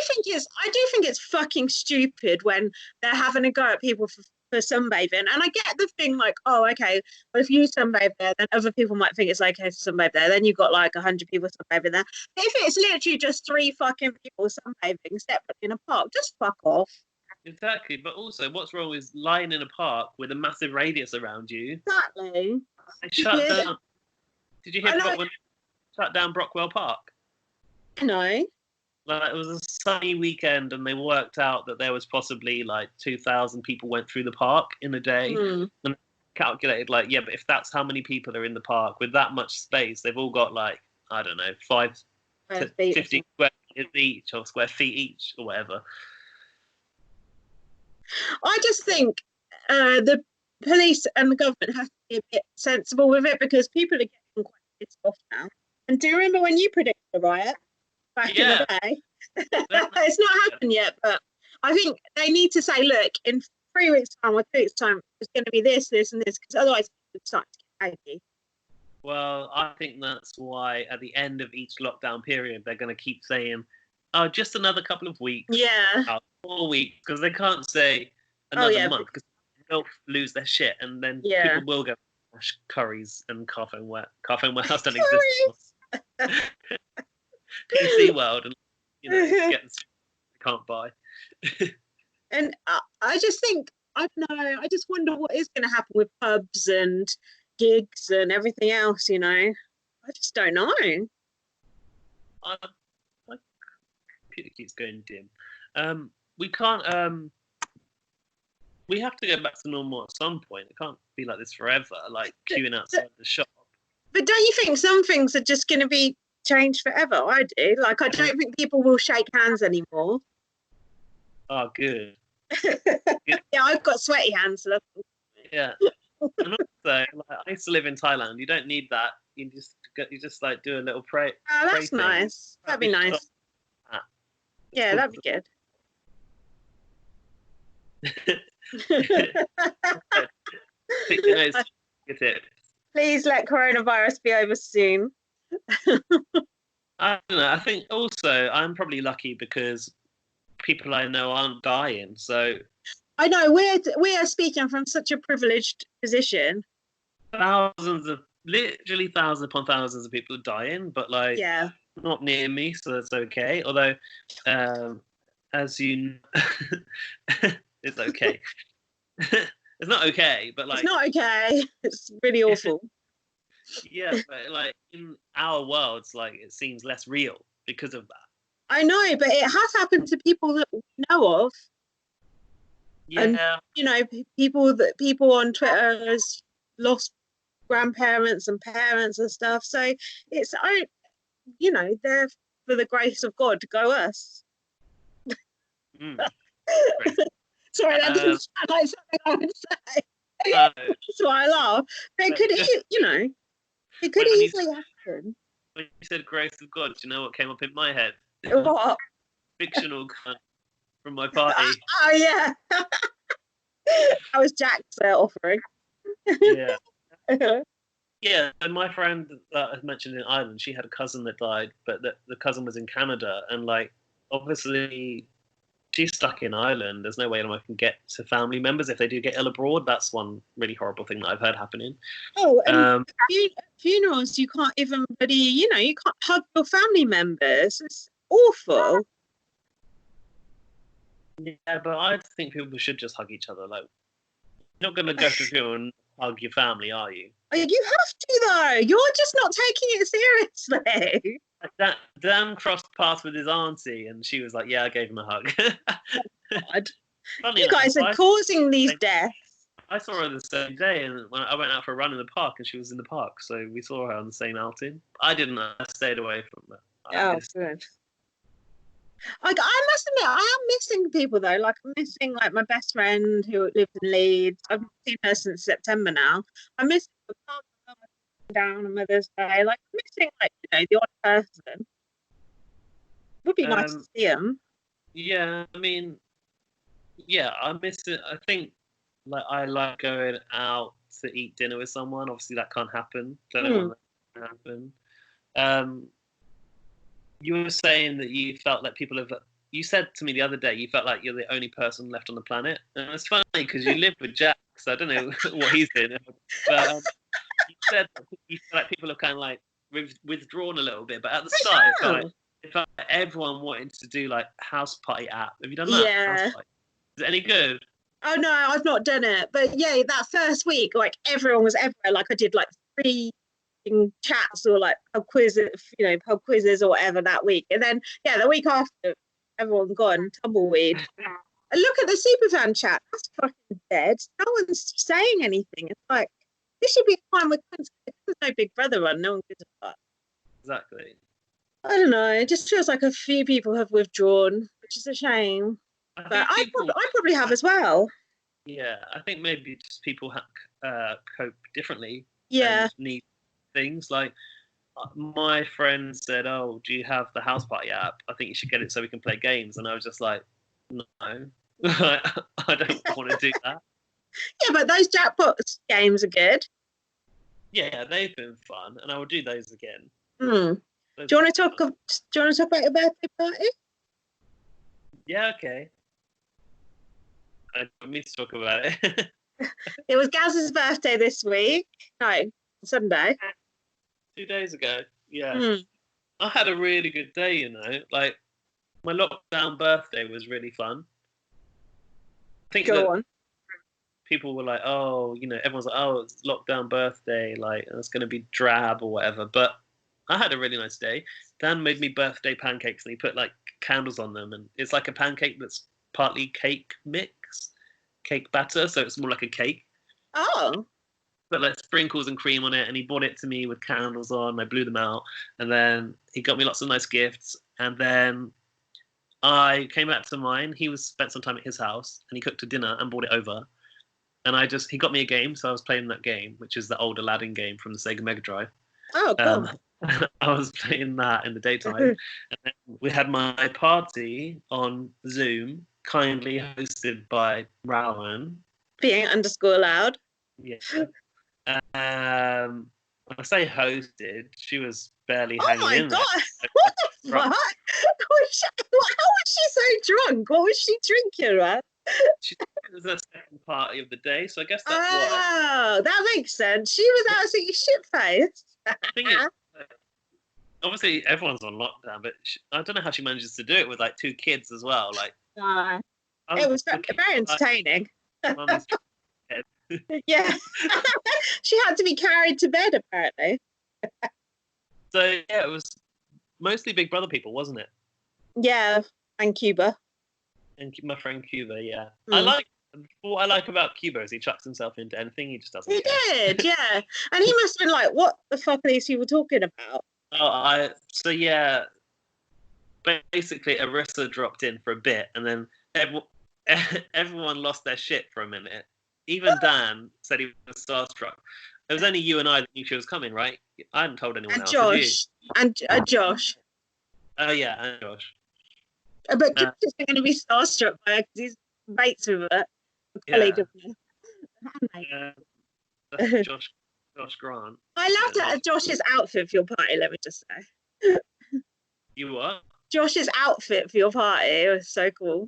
think it's fucking stupid when they're having a go at people for sunbathing. And I get the thing like, oh, okay, well, if you sunbathe there, then other people might think it's okay to sunbathe there. Then you've got like 100 people sunbathing there. But if it's literally just 3 fucking people sunbathing separately in a park, just fuck off. Exactly, but also, what's wrong with lying in a park with a massive radius around you? Exactly. They shut down. Did you hear about when they shut down Brockwell Park? No. Like it was a sunny weekend, and they worked out that there was possibly like 2,000 people went through the park in a day, and calculated like, yeah, but if that's how many people are in the park with that much space, they've all got like, I don't know, 5 to 50 square meters each or square feet each or whatever. I just think the police and the government have to be a bit sensible with it because people are getting quite pissed off now. And do you remember when you predicted the riot back in the day? It's not happened yet, but I think they need to say, look, in 3 weeks' time or 2 weeks' time, it's going to be this, this, and this, because otherwise it's starting to get aggy. Well, I think that's why at the end of each lockdown period, they're going to keep saying, oh, just another couple of weeks. Yeah. 4 weeks, because they can't say another month, because they'll lose their shit, and then people will go Curry's and Carphone Warehouse don't exist anymore. PC World, and can't buy. And I just think, I don't know, I just wonder what is going to happen with pubs and gigs and everything else, you know. I just don't know. My computer keeps going dim. We can't. We have to go back to normal at some point. It can't be like this forever, like queuing outside the shop. But don't you think some things are just going to be changed forever? I do. Like, I don't think people will shake hands anymore. Oh, good. Yeah, I've got sweaty hands. So yeah. And also, like, I used to live in Thailand. You don't need that. You just like do a little pray. Oh, that's nice. That'd be nice. Yeah, that'd be good. Please let coronavirus be over soon. I don't know. I think also I'm probably lucky because people I know aren't dying. So I know we are speaking from such a privileged position. Literally thousands upon thousands of people are dying, but like not near me, so that's okay. Although, as you, it's okay. It's not okay, but like it's not okay. It's really awful. Yeah, but like in our worlds, like it seems less real because of that. I know, but it has happened to people that we know of. Yeah. And you know, people on Twitter has lost grandparents and parents and stuff. So it's you know, they're for the grace of God, go us. Sorry, that doesn't sound like something I would say. That's why I laugh. But it could, you know, it could easily happen. When you said grace of God, do you know what came up in my head? What? Fictional cunt from my party. Oh yeah. That was Jack's offering. Yeah. Yeah, and my friend that I mentioned in Ireland, she had a cousin that died, but the cousin was in Canada, and like obviously she's stuck in Ireland. There's no way I can get to family members if they do get ill abroad. That's one really horrible thing that I've heard happening. Oh, and funerals, you can't even really, you can't hug your family members. It's awful. Yeah, but I think people should just hug each other. Like, you're not going to go to a funeral and hug your family, are you? You have to, though. You're just not taking it seriously. Dan crossed paths with his auntie, and she was like, "Yeah, I gave him a hug." You guys are causing these deaths. I saw her the same day, and when I went out for a run in the park, and she was in the park, so we saw her on the same outing. I didn't. I stayed away from her. Oh, good. Like, I must admit, I am missing people though. Like, I'm missing like my best friend who lived in Leeds. I've seen her since September now. I'm missing the partner down on Mother's Day. Like, I'm missing like the odd person. Would be nice to see them. Yeah, I mean, yeah, I miss it. I think like I like going out to eat dinner with someone. Obviously, that can't happen. Don't know when that can happen. You were saying that you felt like people have. You said to me the other day you felt like you're the only person left on the planet, and it's funny because you live with Jack, so I don't know what he's doing. But you said you feel like people have kind of like withdrawn a little bit, but at the start it felt like everyone wanted to do like house party app. Have you done that? Yeah. Is it any good? Oh no, I've not done it, but yeah, that first week, like everyone was everywhere. Like I did like 3 chats or like pub quizzes or whatever that week, and then the week after, everyone gone tumbleweed. And look at the superfan chat; that's fucking dead. No one's saying anything. It's like this should be fine with there's no Big Brother on. No one gives a fuck. Exactly. I don't know. It just feels like a few people have withdrawn, which is a shame. But I probably have as well. Yeah, I think maybe just people cope differently. Yeah. And need things like my friend said, "Oh, do you have the house party app? I think you should get it so we can play games." And I was just like, "No, I don't want to do that." Yeah, but those jackpot games are good. Yeah, they've been fun, and I will do those again. Do you want to talk about your birthday party? Yeah, okay. I don't need to talk about it. It was Gaz's birthday this week. No, Sunday. 2 days ago. Yeah. I had a really good day, Like, my lockdown birthday was really fun. I think people were like, oh, everyone's like, oh, it's lockdown birthday, like, and it's going to be drab or whatever. But I had a really nice day. Dan made me birthday pancakes, and he put, like, candles on them. And it's like a pancake that's partly cake batter, so it's more like a cake. Oh. Put like sprinkles and cream on it, and he brought it to me with candles on. I blew them out, and then he got me lots of nice gifts. And then I came back to mine. He spent some time at his house, and he cooked a dinner and brought it over. And he got me a game, so I was playing that game, which is the old Aladdin game from the Sega Mega Drive. Oh, cool. I was playing that in the daytime, and then we had my party on Zoom, kindly hosted by Rowan. Being _allowed. Yeah. I say hosted. She was barely hanging in there. Oh my god! What the fuck? How was she so drunk? What was she drinking, man? It was the second party of the day, so I guess that's why. Oh, that makes sense. She was absolutely shit-faced. I think obviously everyone's on lockdown, but I don't know how she manages to do it with like 2 kids as well. Like, it was very entertaining. Yeah. She had to be carried to bed, apparently. So, yeah, it was mostly Big Brother people, wasn't it? Yeah, and Cuba. And my friend Cuba, yeah. What I like about Cuba is he chucks himself into anything. He just doesn't care. He did, yeah. And he must have been like, what the fuck are these people talking about? So, yeah, basically Arissa dropped in for a bit, and then everyone lost their shit for a minute. Even Dan said he was starstruck. It was only you and I that knew she was coming, right? I hadn't told anyone else. Josh. And Josh. Oh, yeah, and Josh. But Josh is going to be starstruck by her because he's mates with her. Colleague of her. That's Josh Grant. I loved Josh's outfit for your party, let me just say. You what? Josh's outfit for your party. It was so cool.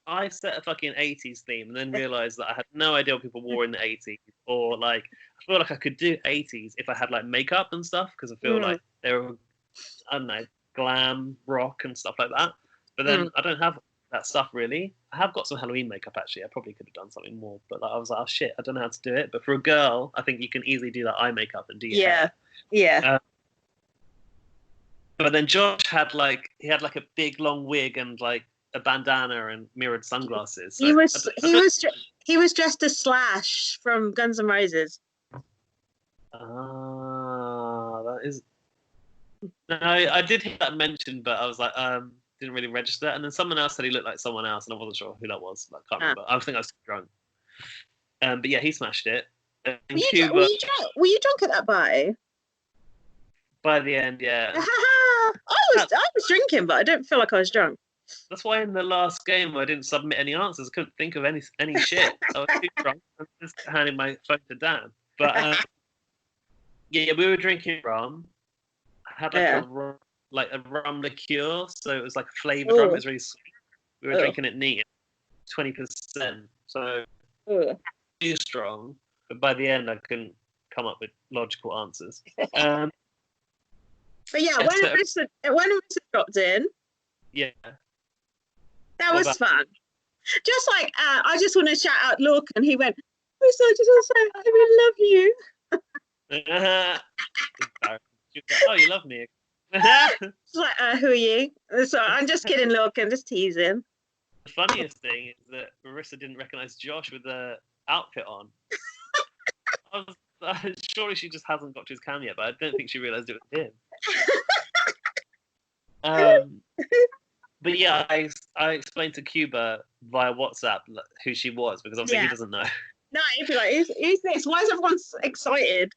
I set a fucking 80s theme and then realized that I had no idea what people wore in the 80s. Or like, I feel like I could do 80s if I had like makeup and stuff, because I feel like they were, I don't know, glam, rock and stuff like that. But then I don't have that stuff really. I have got some Halloween makeup actually. I probably could have done something more, but like, I was like, oh shit, I don't know how to do it. But for a girl, I think you can easily do that eye makeup and do your hair. Yeah. But then Josh had like a big long wig and like a bandana and mirrored sunglasses. So he was dressed as Slash from Guns N' Roses. That is. No, I did hear that mentioned, but I was like, didn't really register. And then someone else said he looked like someone else, and I wasn't sure who that was. Like, can't remember. I think I was drunk. But yeah, he smashed it. Were you drunk at that party? By the end, yeah. I was drinking, but I don't feel like I was drunk. That's why in the last game I didn't submit any answers. I couldn't think of any shit. I was too drunk. I was just handing my phone to Dan. But yeah, we were drinking rum. I had like a rum liqueur, so it was like a flavoured rum. It was really sweet. We were drinking it neat, 20%. So too strong. But by the end, I couldn't come up with logical answers. But yeah, when Arissa dropped in, yeah, that was fun. Just like I just want to shout out Lorcan. He went, Arissa, I just want to say I really love you. Oh, you love me. It's like, who are you? So I'm just kidding, Lorcan, just teasing. The funniest thing is that Marissa didn't recognise Josh with the outfit on. Surely she just hasn't got to his cam yet, but I don't think she realised it was him. But yeah, I explained to Cuba via WhatsApp who she was, because obviously he doesn't know. No, he'd be like, who's this? Why is everyone so excited?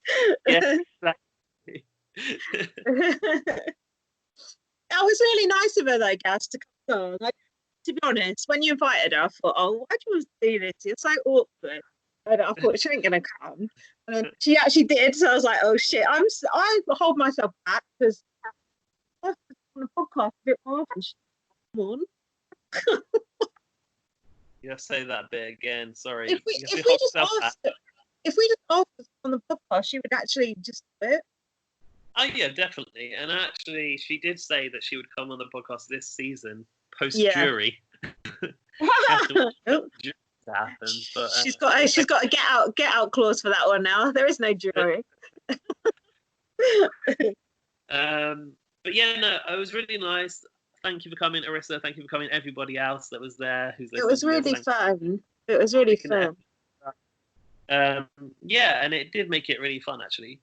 Yeah, exactly. That was really nice of her though, Gaz, to come on. Like, to be honest, when you invited her, I thought, oh, why do you want to do this? It's so awkward. And I thought she ain't gonna come, and then she actually did. So I was like, "Oh shit!" I hold myself back because on the podcast a bit more. Come on. You have to say that bit again. Sorry. If we just asked her on the podcast, she would actually just do it. Oh yeah, definitely. And actually, she did say that she would come on the podcast this season post jury. Happen, but she's got a get out clause for that one now. There is no jury. But yeah, no, it was really nice. Thank you for coming, Arissa. Thank you for coming, everybody else that was there. It was really fun. It was really fun. Yeah, and it did make it really fun actually.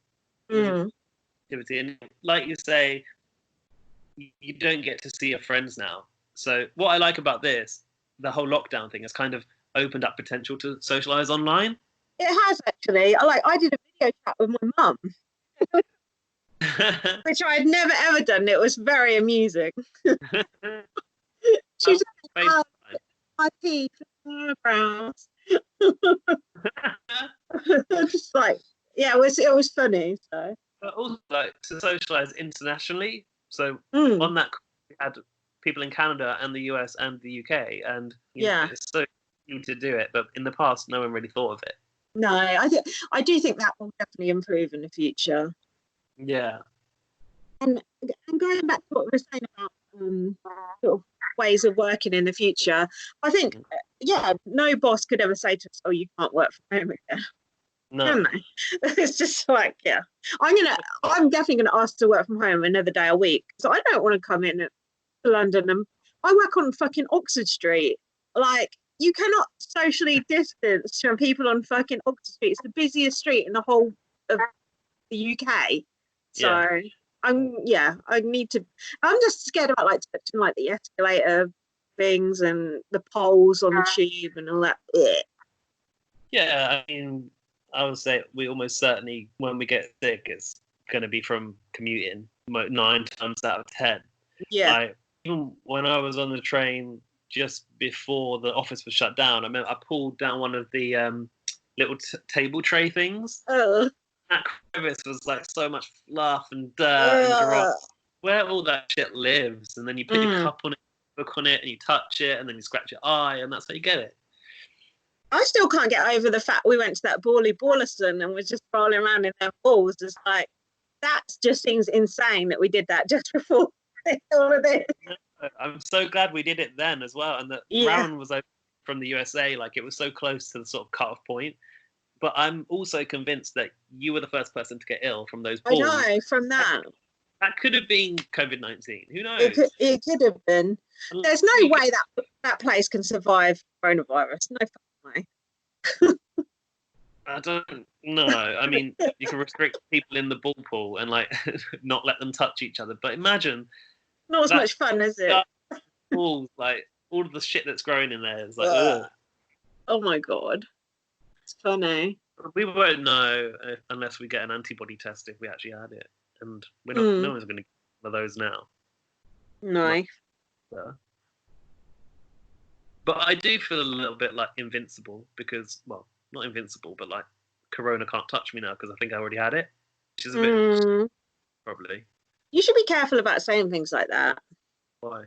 Activity, and like you say, you don't get to see your friends now. So what I like about this, the whole lockdown thing, has kind of opened up potential to socialize online. It has actually. I did a video chat with my mum, which I had never ever done. It was very amusing. She's my teeth, eyebrows. Just like, yeah, it was funny. So, but also like to socialize internationally. So on that, we had people in Canada and the US and the UK, and it's so easy to do it. But in the past, no one really thought of it. No, I do think that will definitely improve in the future. Yeah. And going back to what we were saying about sort of ways of working in the future, I think, no boss could ever say to us, "Oh, you can't work from home again." No. Can they? It's just like, I'm definitely gonna ask to work from home another day a week. So I don't want to come in to London, and I work on fucking Oxford Street. Like, you cannot socially distance from people on fucking Oxford Street. It's the busiest street in the whole of the UK. So I need to. I'm just scared about like touching like the escalator things and the poles on the tube and all that. Yeah, I mean, I would say we almost certainly, when we get sick, it's going to be from commuting 9 times out of 10. Yeah. Like, even when I was on the train just before the office was shut down, I remember I pulled down one of the little table tray things. Oh. That crevice was like so much fluff and dirt and grass. Where all that shit lives, and then you put your cup on it, book on it, and you touch it, and then you scratch your eye, and that's how you get it. I still can't get over the fact we went to that Balliston and we're just rolling around in their halls. It's like, that just seems insane that we did that just before all of this. I'm so glad we did it then as well, and that Rowan was from the USA. Like, it was so close to the sort of cut-off point. But I'm also convinced that you were the first person to get ill from those balls. I know, from that. That could have been COVID-19. Who knows? It could have been. There's no way that place can survive coronavirus. No fucking way. I don't know. I mean, you can restrict people in the ball pool and like not let them touch each other. But imagine, not as much fun, is it? Balls, like all of the shit that's growing in there is like, ugh. Oh my god, it's funny. We won't know unless we get an antibody test if we actually had it, and we're not. No one's going to get one of those now. No. But I do feel a little bit like invincible because, well, not invincible, but like Corona can't touch me now because I think I already had it, which is a bit probably. You should be careful about saying things like that. Why?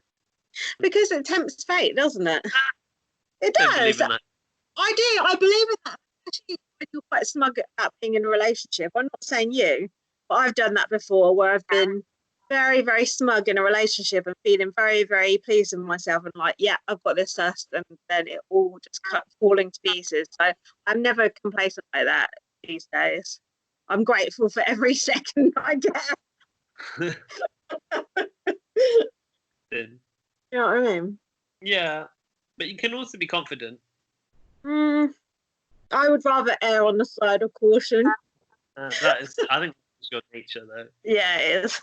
Because it tempts fate, doesn't it? It does. I do. I believe in that. Actually, I feel quite smug about being in a relationship. I'm not saying you, but I've done that before where I've been very, very smug in a relationship and feeling very, very pleased with myself and like, yeah, I've got this dust, and then it all just falling to pieces. So I'm never complacent like that these days. I'm grateful for every second I get. You know what I mean? Yeah, but you can also be confident. I would rather err on the side of caution. That is, I think it's your nature, though. Yeah, it is.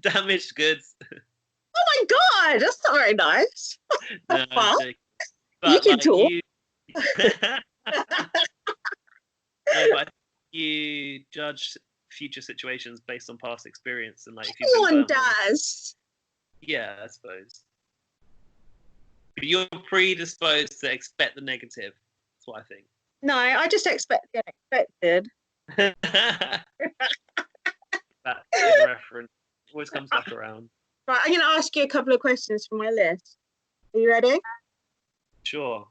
Damaged goods. Oh my god, that's not very nice. No, but you can talk. But you judge future situations based on past experience, and like if everyone does. Yeah, I suppose. But you're predisposed to expect the negative. That's what I think. No, I just expect the unexpected. That reference always comes back around. Right, I'm going to ask you a couple of questions from my list. Are you ready? Sure.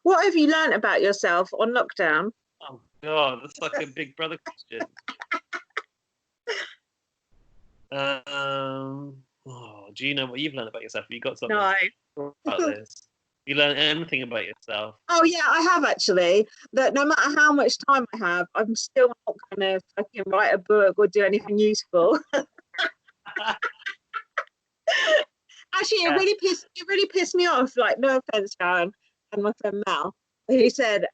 What have you learnt about yourself on lockdown? Oh God, that's like a Big Brother question. Do you know what you've learned about yourself? Have you got something No. about this? You learn anything about yourself? Oh yeah, I have actually. That no matter how much time I have, I'm still not going to fucking write a book or do anything useful. Actually, it really pissed me off. Like, no offense, Karen, and my friend Mel, who said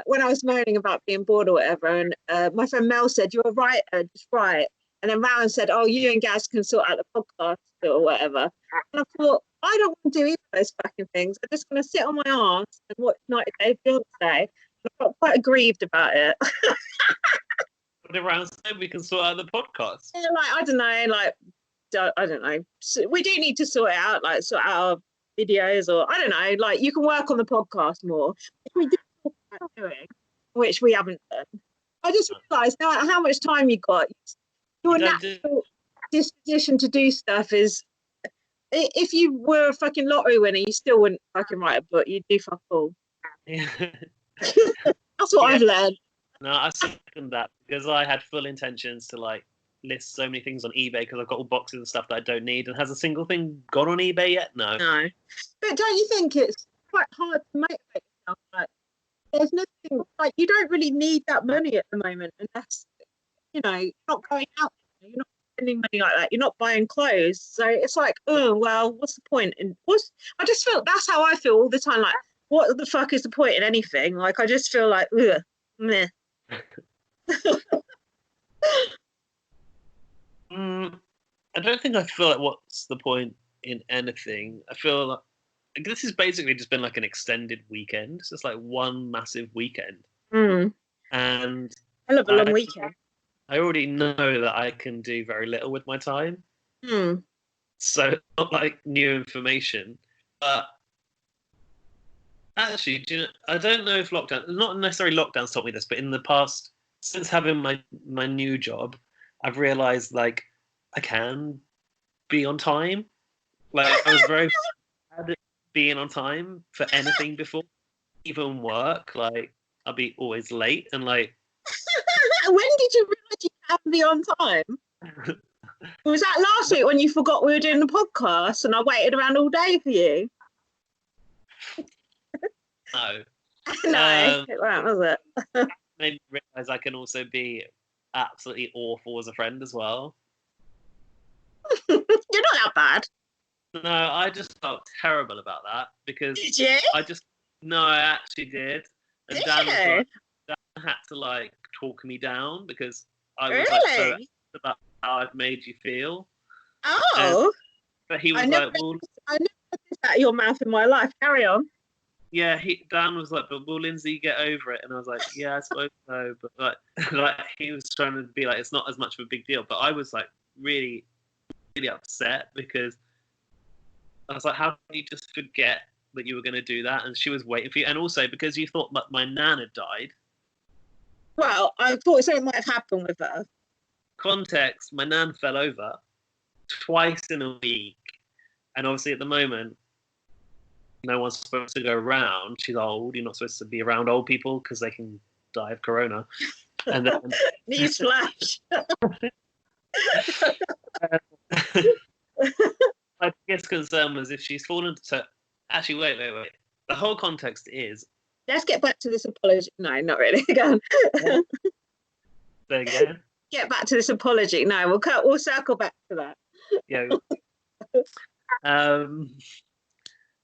when I was moaning about being bored or whatever, and my friend Mel said, "You're a writer, just write." And then Rowan said, "Oh, you and Gaz can sort out the podcast or whatever." And I thought, I don't want to do either of those fucking things. I'm just going to sit on my arse and watch 90 Day Fiancé. I got quite aggrieved about it. What did Rowan say? We can sort out the podcast. Yeah, like, I don't know. So we do need to sort it out, like sort out our videos, or I don't know. Like, you can work on the podcast more. If we do talk about doing, which we haven't done. I just realised now how much time you got. Your natural disposition to do stuff is, if you were a fucking lottery winner, you still wouldn't fucking write a book. You'd do fuck all. Yeah. That's what I've learned. No, I second that, because I had full intentions to like list so many things on eBay because I've got all boxes of stuff that I don't need. And has a single thing gone on eBay yet? No. No. But don't you think it's quite hard to motivate yourself? Like, there's nothing, like, you don't really need that money at the moment unless, you know, you're not going out, you're not spending money like that, you're not buying clothes. So it's like, oh, well, what's the point? And I just feel, that's how I feel all the time. Like, what the fuck is the point in anything? Like, I just feel like, ugh, meh. I don't think I feel like what's the point in anything. I feel like this has basically just been like an extended weekend. It's just like one massive weekend. And I love a long weekend. I already know that I can do very little with my time. So it's not like new information. But actually, do you know, I don't know if lockdown, not necessarily lockdowns taught me this, but in the past, since having my new job, I've realised like I can be on time. Like I was very bad at being on time for anything before, even work. Like I'd be always late and like. When did you realise you had to be on time? Was that last week when you forgot we were doing the podcast and I waited around all day for you? No. No, it wasn't, was it? Made me realise I can also be absolutely awful as a friend as well. You're not that bad. No, I just felt terrible about that because Did you? No, I actually did. And Did Dan, you? Dan had to like talk me down because I was Really? like so upset about how I've made you feel. Oh. But he was I like, well, never did that your mouth in my life. Carry on. yeah, Dan was like, but will Lindsay get over it? And I was like, yeah, I suppose so. But like he was trying to be like, it's not as much of a big deal. But I was like really, really upset because I was like, how can you just forget that you were going to do that? And she was waiting for you. And also because you thought that my nan had died. Well, I thought something might have happened with her. Context, my nan fell over twice in a week. And obviously at the moment, no one's supposed to go around. She's old. You're not supposed to be around old people because they can die of corona. And then Newsflash. My biggest concern was if she's fallen. So actually, wait. The whole context is. Let's get back to this apology. No, not really. Go on. There you go. Get back to this apology. No, we'll circle back to that. Yeah.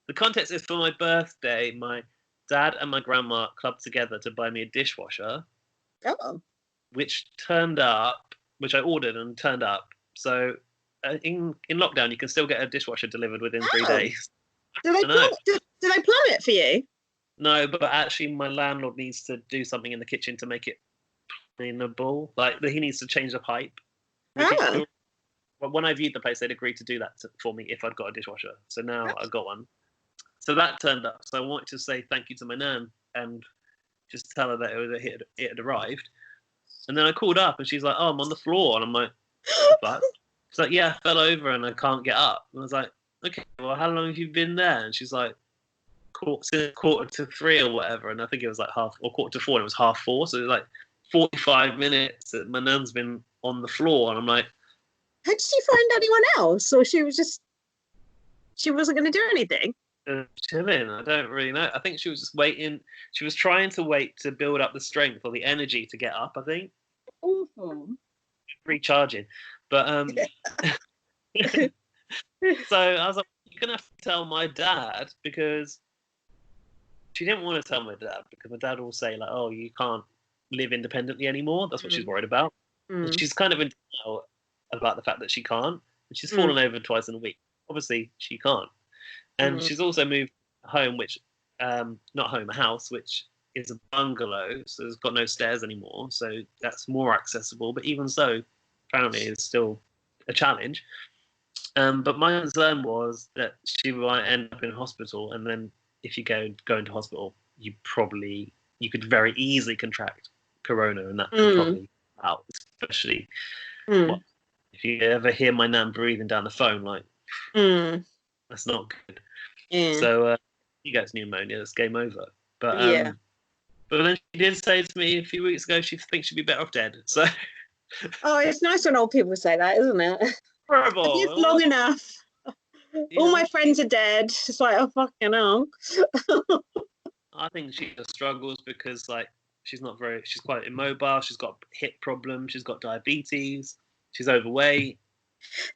The context is for my birthday. My dad and my grandma clubbed together to buy me a dishwasher. Oh. Which I ordered and turned up. So in lockdown, you can still get a dishwasher delivered within 3 days. Do they plumb it for you? No, but actually, my landlord needs to do something in the kitchen to make it cleanable. Like he needs to change the pipe. Oh. Well, when I viewed the place, they'd agreed to do that for me if I'd got a dishwasher. So now I've got one. So that turned up. So I wanted to say thank you to my nan and just tell her that it had arrived. And then I called up and she's like, "Oh, I'm on the floor." And I'm like, "What?" She's like, "Yeah, I fell over and I can't get up." And I was like, "Okay, well, how long have you been there?" And she's like, quarter to 3 or whatever. And I think it was like quarter to 4 and it was 4:30. So it was like 45 minutes that my nan's been on the floor. And I'm like, had she find anyone else? Or she wasn't going to do anything? Chilling. I don't really know. I think she was just waiting. She was trying to wait to build up the strength or the energy to get up, I think. Awful. Recharging. But so I was like, you're gonna have to tell my dad, because she didn't want to tell my dad because my dad will say like, "Oh, you can't live independently anymore." That's what she's worried about. And she's kind of in denial about the fact that she can't. And she's fallen over twice in a week. Obviously, she can't. And she's also moved home, a house, which is a bungalow, so it's got no stairs anymore. So that's more accessible. But even so, apparently, it's still a challenge. But my concern was that she might end up in hospital, and then if you go into hospital, you could very easily contract corona, and that could probably out, especially if you ever hear my nan breathing down the phone, like that's not good. Yeah. So he gets pneumonia, it's game over. But but then she did say to me a few weeks ago she thinks she'd be better off dead. So it's nice when old people say that, isn't it? Horrible. I've lived long enough. Yeah. All my friends are dead. It's like, oh fucking hell. I think she just struggles because like she's quite immobile, she's got hip problems, she's got diabetes, she's overweight.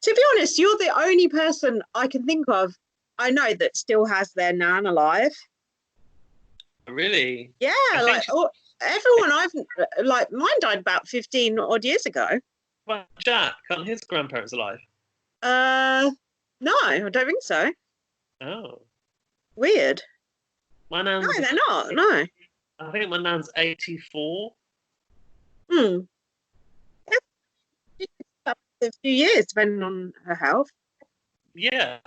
To be honest, you're the only person I can think of I know that still has their nan alive. Really? Yeah, everyone mine died about 15 odd years ago. Well, Jack, aren't his grandparents alive? No, I don't think so. Oh. Weird. My nan's... No, they're not, no. I think my nan's 84. A few years, depending on her health. Yeah.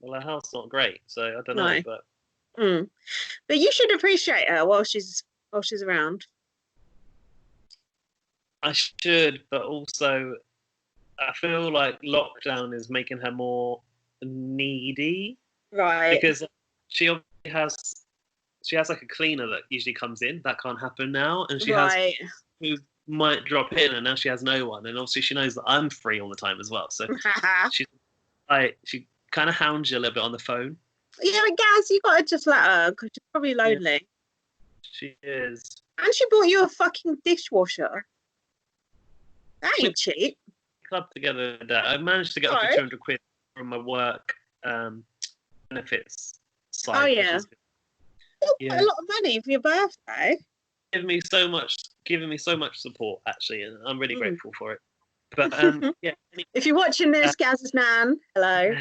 Well, her health's not great, so I don't know, but... But you should appreciate her while she's around. I should, but also I feel like lockdown is making her more needy Right. because she obviously has like a cleaner that usually comes in. That can't happen now, and she has Right. who might drop in, and now she has no one. And obviously, she knows that I'm free all the time as well. So she kind of hounds you a little bit on the phone. Yeah, but Gaz, you gotta just let her because she's probably lonely. Yeah, she is. And she bought you a fucking dishwasher. That ain't cheap. Club together that I managed to get up to 200 quid from my work benefits side. Oh yeah. Yeah. A lot of money for your birthday. Giving me so much support actually, and I'm really grateful for it. But yeah. Anyway, if you're watching this, Gaz's nan, hello.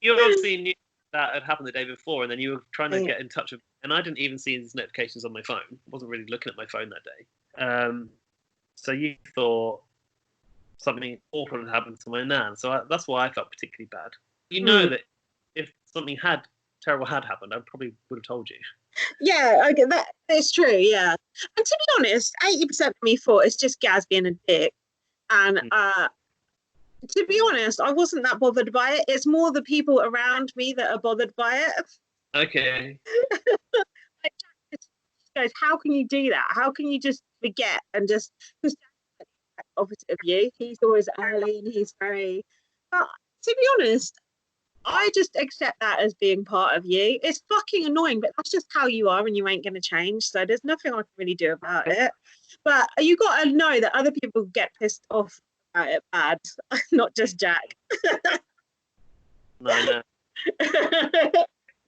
You obviously knew that had happened the day before, and then you were trying to get in touch with me, and I didn't even see these notifications on my phone. I wasn't really looking at my phone that day. So you thought something awful had happened to my nan. So that's why I felt particularly bad. You know that if something terrible had happened, I probably would have told you. Yeah, okay, that is true. Yeah, and to be honest, 80% of me thought it's just Gaz being a dick, and to be honest, I wasn't that bothered by it. It's more the people around me that are bothered by it. Okay. Like, Jack goes, how can you do that? How can you just forget and just? Because opposite of you, he's always early and he's very. But to be honest, I just accept that as being part of you. It's fucking annoying, but that's just how you are and you ain't going to change. So there's nothing I can really do about it. But you got to know that other people get pissed off about it bad, not just Jack. No.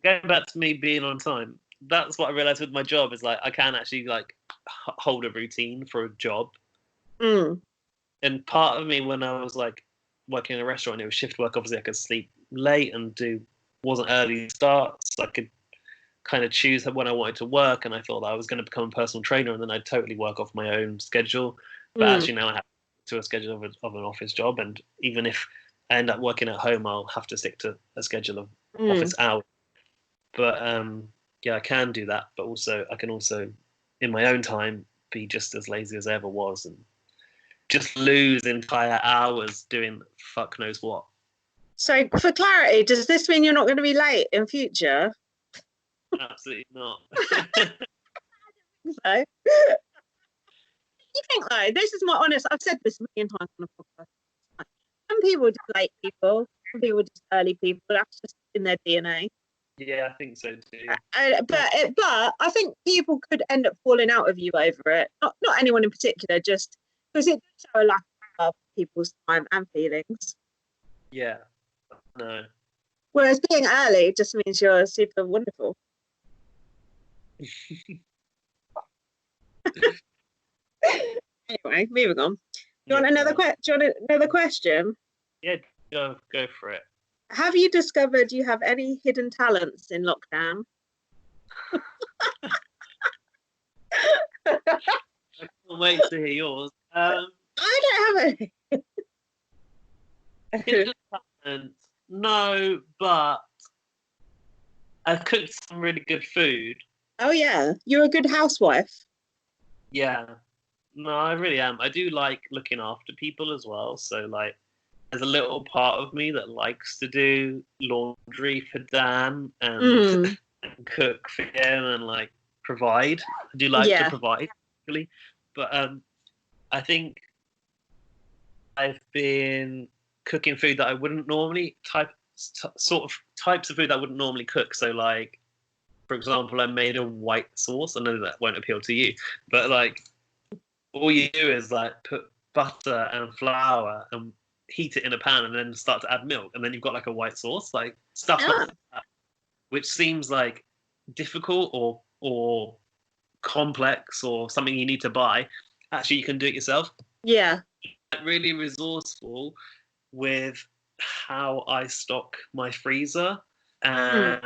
Going back to me being on time, that's what I realised with my job is like I can actually like hold a routine for a job. And part of me when I was like working in a restaurant, it was shift work. Obviously, I could sleep late and wasn't early starts. I could kind of choose when I wanted to work, and I thought that I was going to become a personal trainer, and then I'd totally work off my own schedule. But actually, now I have to a schedule of an office job, and even if I end up working at home, I'll have to stick to a schedule of office hours. But yeah, I can do that. But also, I can also, in my own time, be just as lazy as I ever was, and just lose entire hours doing fuck knows what. So, for clarity, does this mean you're not going to be late in future? Absolutely not. So, you think though? This is my honest. I've said this a million times on the podcast. Some people are just late people. Some people are just early people. That's just in their DNA. Yeah, I think so too. But I think people could end up falling out of you over it. Not anyone in particular, just because it does show a lack of people's time and feelings. Yeah. No. Whereas being early just means you're super wonderful. Anyway, moving on. Do you want another question? Yeah, go for it. Have you discovered you have any hidden talents in lockdown? I can't wait to hear yours. I don't have any. Hidden talents, no, but I've cooked some really good food. Oh yeah, you're a good housewife. Yeah, no, I really am. I do like looking after people as well. So like, there's a little part of me that likes to do laundry for Dan and cook for him and like provide. I do like to provide, really, but I think I've been cooking food that I wouldn't normally types of food that I wouldn't normally cook. So like, for example, I made a white sauce. I know that won't appeal to you, but like, all you do is like put butter and flour and heat it in a pan and then start to add milk, and then you've got like a white sauce, like stuff like that, which seems like difficult or complex or something you need to buy. Actually, you can do it yourself. Yeah. Really resourceful with how I stock my freezer and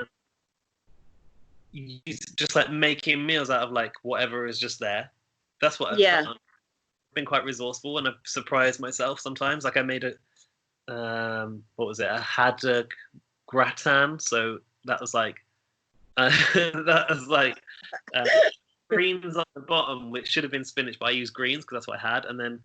just like making meals out of like whatever is just there. That's what I've done. I've been quite resourceful and I've surprised myself sometimes. Like I made a a haddock gratin. So that was like greens on the bottom, which should have been spinach, but I used greens because that's what I had. And then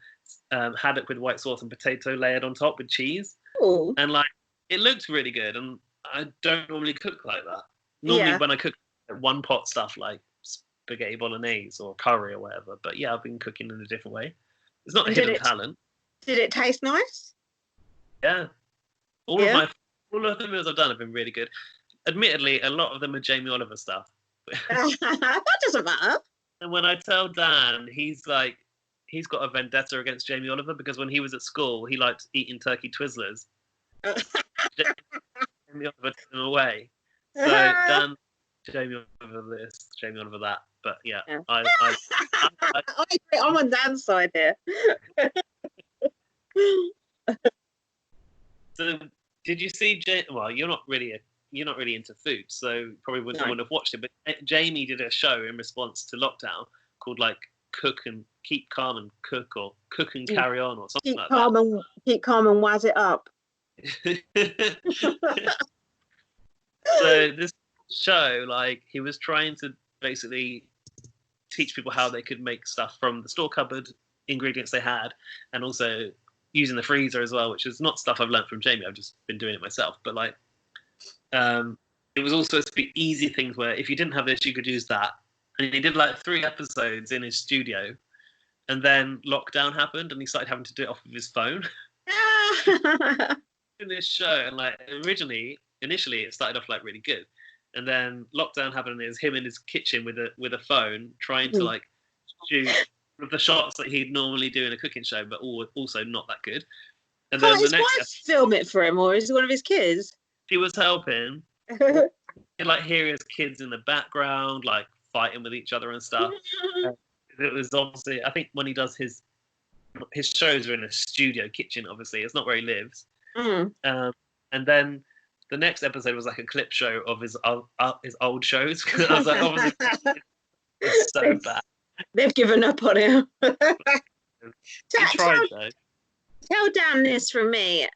haddock with white sauce and potato layered on top with cheese. Oh, And like it looked really good. And I don't normally cook like that. Normally when I cook one pot stuff like spaghetti bolognese or curry or whatever. But yeah, I've been cooking in a different way. It's not a hidden talent. Did it taste nice? Yeah. All of the meals I've done have been really good. Admittedly, a lot of them are Jamie Oliver stuff. That doesn't matter. And when I tell Dan, he's got a vendetta against Jamie Oliver because when he was at school, he liked eating turkey Twizzlers. Jamie Oliver took them away. So Dan, Jamie Oliver this, Jamie Oliver that. But yeah. I agree. I'm on Dan's side here. So did you see? Well, you're not really into food, so you probably wouldn't have watched it. But Jamie did a show in response to lockdown called like "Cook and Keep Calm and Cook" or "Cook and Carry On" or something like that. Keep calm and waz it up. So this show, like, he was trying to basically teach people how they could make stuff from the store cupboard ingredients they had, and also using the freezer as well, which is not stuff I've learned from Jamie. I've just been doing it myself. But like, it was also supposed to be easy things where if you didn't have this, you could use that. And he did like 3 episodes in his studio, and then lockdown happened, and he started having to do it off of his phone. In this show, and like initially, it started off like really good, and then lockdown happened, and it was him in his kitchen with a phone trying to like shoot the shots that he'd normally do in a cooking show, but also not that good. And then his wife film it for him, or is it one of his kids? She was helping. You'd like hear his kids in the background, like fighting with each other and stuff. It was obviously, I think when he does his shows are in a studio kitchen. Obviously, it's not where he lives. And then the next episode was like a clip show of his old shows. I was like, obviously, it's so bad. They've given up on him. Tell Dan this from me.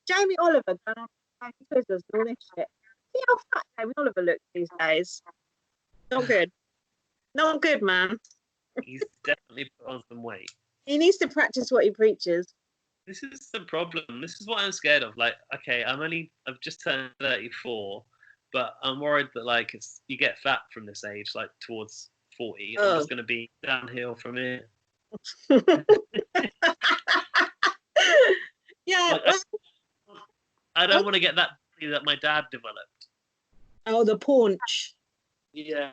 Jamie Oliver done on Twizzlers and all this shit. See how fat Jamie Oliver looks these days. Not good. Not good, man. He's definitely put on some weight. He needs to practice what he preaches. This is the problem. This is what I'm scared of. Like, okay, I've just turned 34, but I'm worried that like you get fat from this age, like towards 40. I'm just going to be downhill from here. Yeah. Like, I don't want to get that body that my dad developed. Oh, the paunch. Yeah.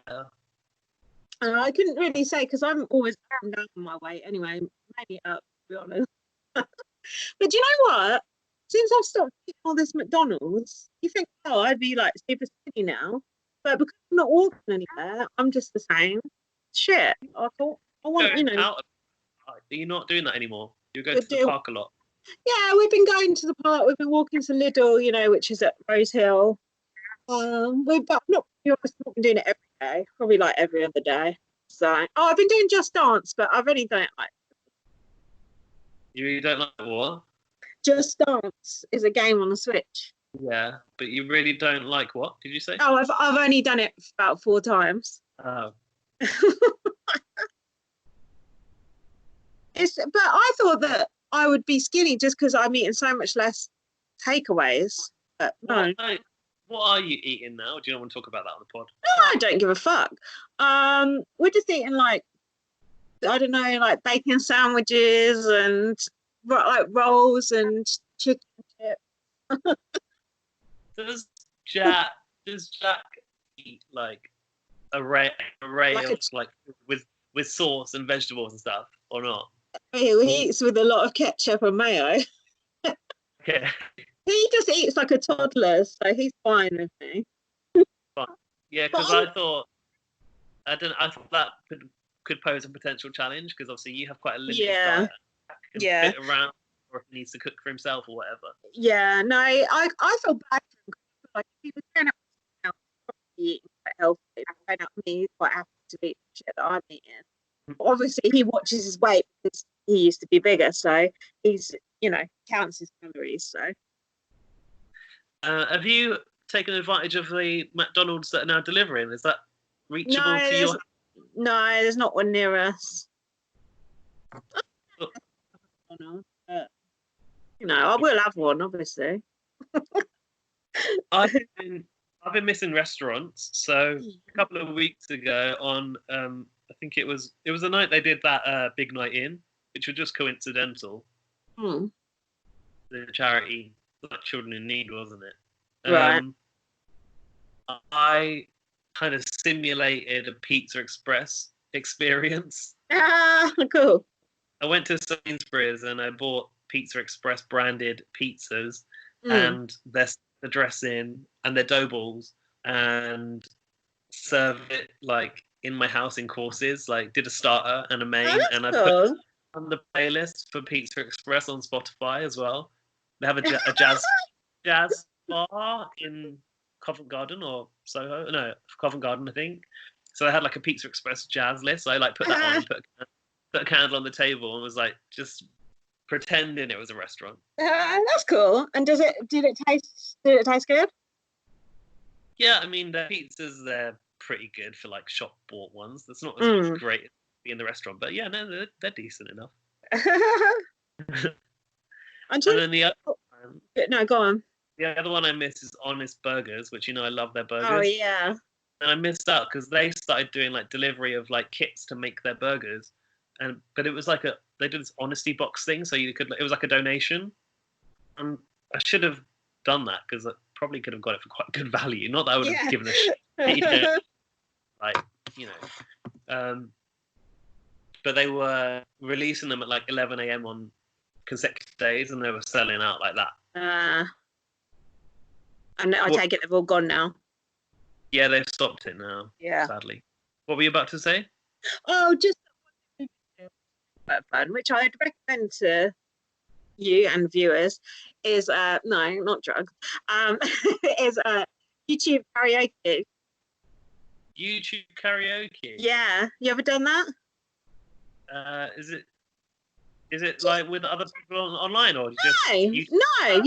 I couldn't really say because I'm always down on my weight anyway, maybe up, to be honest. But you know what? Since I've stopped eating all this McDonald's, you think, oh, I'd be like super skinny now. But because I'm not walking anywhere, I'm just the same. Shit. I thought, I want, Are you not doing that anymore? You go to the park a lot. Yeah, we've been going to the park. We've been walking to Lidl, which is at Rose Hill. We've not been doing it every day, probably like every other day. So, I've been doing Just Dance, but I've only done it like. You don't like what? Just Dance is a game on the Switch. Yeah, but you really don't like what? Did you say? Oh, I've only done it about 4 times. Oh. But I thought that I would be skinny just because I'm eating so much less takeaways. But no. What are you eating now? Do you not want to talk about that on the pod? No, I don't give a fuck. We're just eating like, I don't know, like bacon sandwiches and like rolls and chicken chips. Does Jack eat like array like of like with sauce and vegetables and stuff or not? He eats with a lot of ketchup and mayo. Okay. He just eats like a toddler, so he's fine with me. Fine. Yeah, because I thought that could pose a potential challenge because obviously you have quite a limited diet. Yeah. Fit around, or if he needs to cook for himself or whatever. Yeah, no, I feel bad for him. Like if he was going out to probably eating quite healthy. If he went out to me, he's quite happy to eat the shit that I'm eating. Obviously, he watches his weight because he used to be bigger, so he's counts his calories. So. Have you taken advantage of the McDonald's that are now delivering? Is that reachable to you? No, there's not one near us. McDonald's, but I will have one, obviously. I've been missing restaurants. So a couple of weeks ago, on I think it was the night they did that big night in, which was just coincidental. Hmm. The charity, like Children in Need, wasn't it? Right. I kind of simulated a Pizza Express experience. Ah, cool. I went to Sainsbury's and I bought Pizza Express branded pizzas and their dressing and their dough balls, and serve it like in my house in courses. Like, did a starter and a main, and I put on the playlist for Pizza Express on Spotify as well. They have a jazz bar in Covent Garden or Soho. No, Covent Garden, I think. So I had like a Pizza Express jazz list. So I like put that on, put a candle on the table, and was like just pretending it was a restaurant. That's cool. And did it taste good? Yeah, I mean, the pizzas, they're pretty good for like shop bought ones. That's not as great as in the restaurant, but yeah, no, they're decent enough. And then the other one, no, go on. The other one I miss is Honest Burgers, which I love their burgers. Oh yeah. And I missed out because they started doing like delivery of like kits to make their burgers, but it was like they did this honesty box thing, so it was like a donation, and I should have done that because I probably could have got it for quite good value. Not that I would have given a shit, like but they were releasing them at like 11 a.m. on consecutive days, and they were selling out like that. And I take it they've all gone now. Yeah, they've stopped it now. Yeah. Sadly. What were you about to say? Oh, just fun, which I'd recommend to you and viewers is no, not drugs. Is YouTube karaoke. YouTube karaoke. Yeah, you ever done that? Is it like with other people online, or you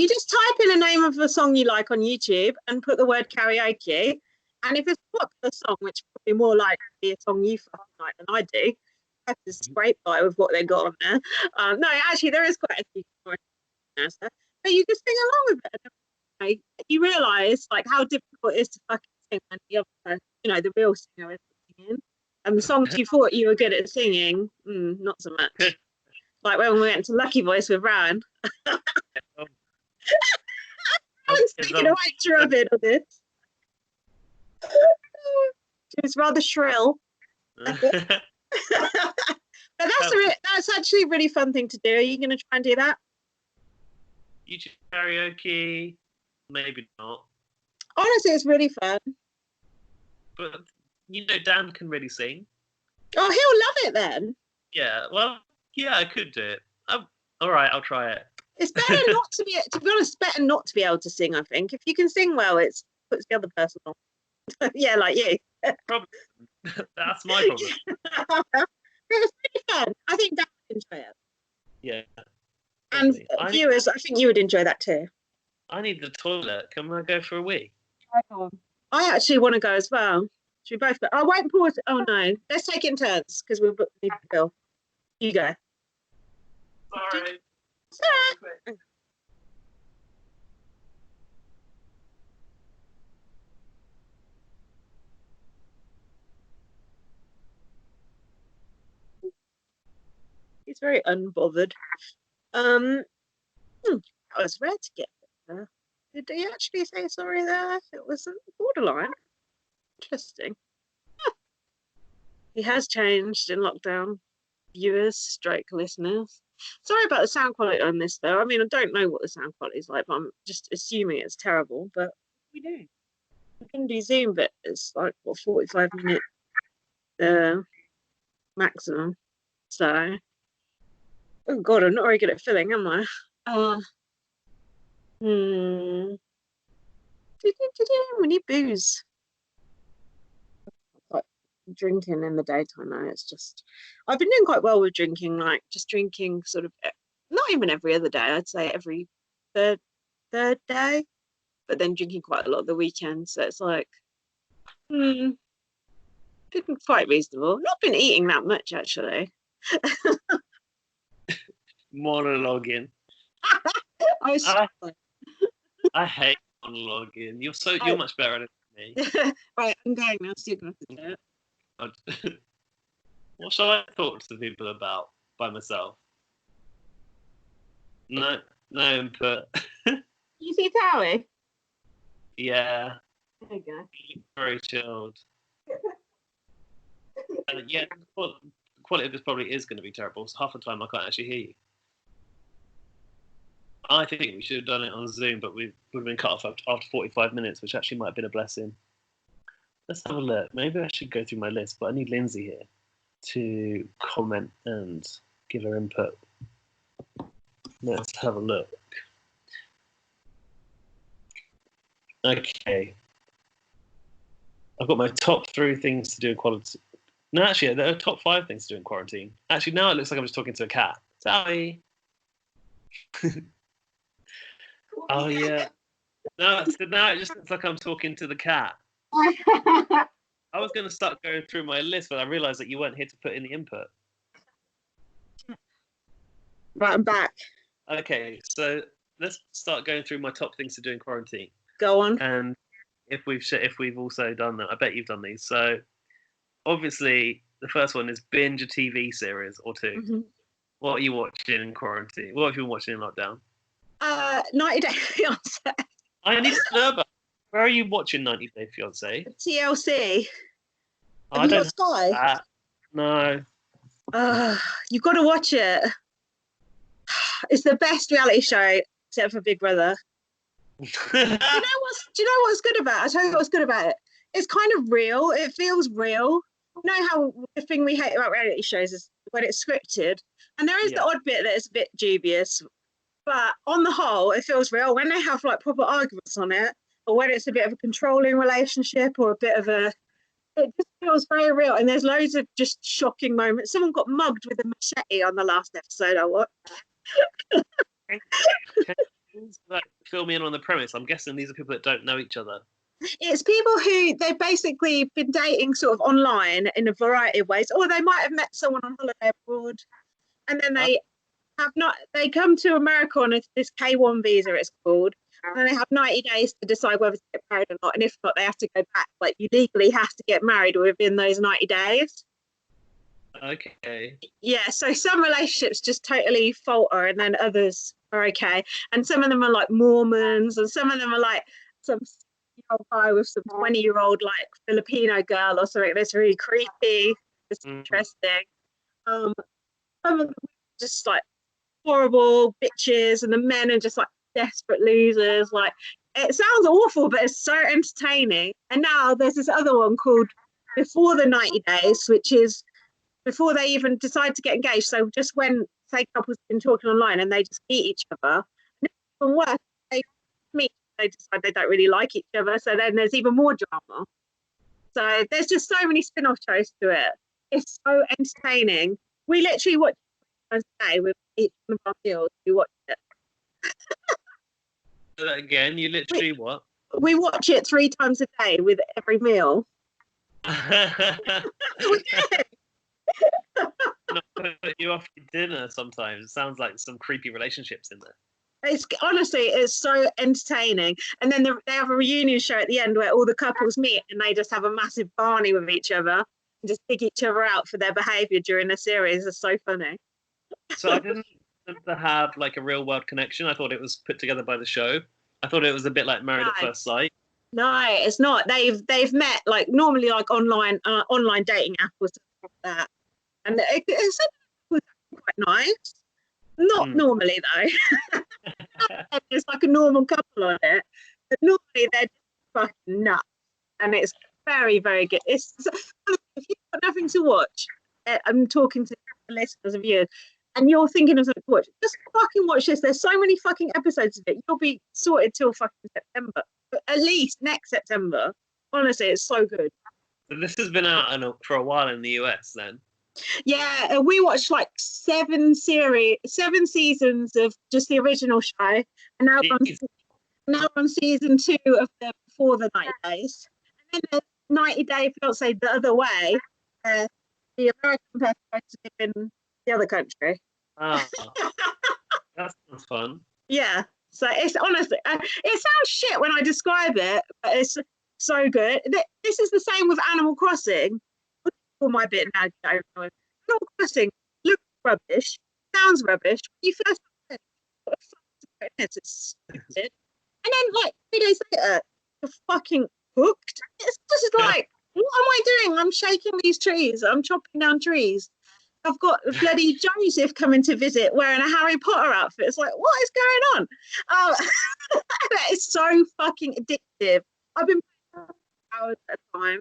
just type in a name of a song you like on YouTube and put the word karaoke, and if it's a popular song, which is probably more likely to be a song you fucking like than I do, that's a scrape by with what they got on there. No, actually, there is quite a few songs, but you can sing along with it. You realise like how difficult it is to fucking sing when the other, the real singer is singing, and the songs you thought you were good at singing, not so much. Like when we went to Lucky Voice with Rowan. Rowan's taking a white drubbing on this. It was rather shrill. But that's actually a really fun thing to do. Are you going to try and do that? YouTube karaoke, maybe not. Honestly, it's really fun. But Dan can really sing. Oh, he'll love it then. Yeah, well, yeah, I could do it. All right, I'll try it. It's better not to be honest, it's better not to be able to sing, I think. If you can sing well, it puts the other person on. Yeah, like you. Problem. That's my problem. It was pretty fun. I think Dan would enjoy it. Yeah. And viewers, I think you would enjoy that too. I need the toilet. Can I go for a wee? I actually want to go as well. Should we both go? I won't pause it. Oh no. Let's take it in turns because we'll need to go. You go. Sorry. He's very unbothered. I was rare to get there. Did he actually say sorry there? It was borderline. Interesting. He has changed in lockdown. Viewers, stroke listeners. Sorry about the sound quality on this, though. I mean, I don't know what the sound quality is like, but I'm just assuming it's terrible. But we do. We can do Zoom, but it's like, 45 minutes maximum. So, oh God, I'm not very good at filling, am I? We need booze. Drinking in the daytime now, it's just I've been doing quite well with drinking, like just drinking sort of not even every other day, I'd say every third day, but then drinking quite a lot of the weekends, so it's like been quite reasonable. Not been eating that much actually. monologuing. I hate monologuing. You're much better at it than me. Right, I'm going now. So you're going to do it. What shall I talk to people about by myself? No input. You see Towie? Yeah. There you go. Very chilled. Yeah, the quality of this probably is going to be terrible. So half the time I can't actually hear you. I think we should have done it on Zoom, but we would have been cut off after 45 minutes, which actually might have been a blessing. Let's have a look. Maybe I should go through my list, but I need Lindsay here to comment and give her input. Let's have a look. Okay. I've got my top 3 things to do in quarantine. No, actually, there are top 5 things to do in quarantine. Actually, now it looks like I'm just talking to a cat. Sorry. Oh, yeah. No, now it just looks like I'm talking to the cat. I was going to start going through my list, but I realised that you weren't here to put in the input. Right, I'm back. Okay, so let's start going through my top things to do in quarantine. Go on. And if we've also done them, I bet you've done these. So obviously, the first one is binge a TV series or 2. Mm-hmm. What are you watching in quarantine? What have you been watching in lockdown? 90 Day Fiancé. I need to know about. Where are you watching 90 Day Fiancé? TLC. Have you got Sky? No. You've got to watch it. It's the best reality show except for Big Brother. Do you know what's good about it? I'll tell you what's good about it. It's kind of real. It feels real. You know how the thing we hate about reality shows is when it's scripted. And there is the odd bit that is a bit dubious. But on the whole, it feels real. When they have like proper arguments on it, or when it's a bit of a controlling relationship or a bit of a... It just feels very real. And there's loads of just shocking moments. Someone got mugged with a machete on the last episode I watched. Like, fill me in on the premise. I'm guessing these are people that don't know each other. It's people who they've basically been dating sort of online in a variety of ways, or they might have met someone on holiday abroad, and then they come to America on this K1 visa, it's called, and they have 90 days to decide whether to get married or not, and if not, they have to go back. Like, you legally have to get married within those 90 days. Okay. Yeah, so some relationships just totally falter, and then others are okay. And some of them are like Mormons, and some of them are like some guy with some 20-year-old like Filipino girl or something that's really creepy. It's interesting. Some of them are just like horrible bitches, and the men are just like desperate losers. Like, it sounds awful, but it's so entertaining. And now there's this other one called Before the 90 Days, which is before they even decide to get engaged. So just when, say, couples have been talking online and they just meet each other, and it's even worse, they meet, they decide they don't really like each other. So then there's even more drama. So there's just so many spin-off shows to it. It's so entertaining. We literally watch it a day with each one of our meals. We watch it. So that again, you literally what? We watch it 3 times a day with every meal. We do. Not put you off your dinner sometimes. It sounds like some creepy relationships in there. It's so entertaining. And then they have a reunion show at the end where all the couples meet and they just have a massive Barney with each other and just pick each other out for their behaviour during the series. It's so funny. So I didn't have like a real world connection. I thought it was put together by the show. I thought it was a bit like Married at First Sight. No, it's not. They've met like normally like online dating apps or something like that. And it's quite nice. Not normally though. It's like a normal couple on it. But normally they're just fucking nuts. And it's very, very good. If you've got nothing to watch, I'm talking to the listeners of you, and you're thinking of something to watch, just fucking watch this. There's so many fucking episodes of it. You'll be sorted till fucking September. But at least next September. Honestly, it's so good. But this has been out for a while in the US then. Yeah, we watched like 7 seasons of just the original show, and now we're on season 2 of the Before the 90 Days, and then there's 90 Day Fiancé the other way. The American person goes to live in the other country. Oh. That sounds fun. Yeah. So it's honestly, it sounds shit when I describe it, but it's so good. This is the same with Animal Crossing. For my bit now, Animal Crossing looks rubbish, sounds rubbish. When you first it's stupid. And then like 3 days later, you're fucking hooked. It's just like, what am I doing? I'm shaking these trees. I'm chopping down trees. I've got bloody Joseph coming to visit wearing a Harry Potter outfit. It's like, what is going on? That is so fucking addictive. I've been playing 4 hours at a time.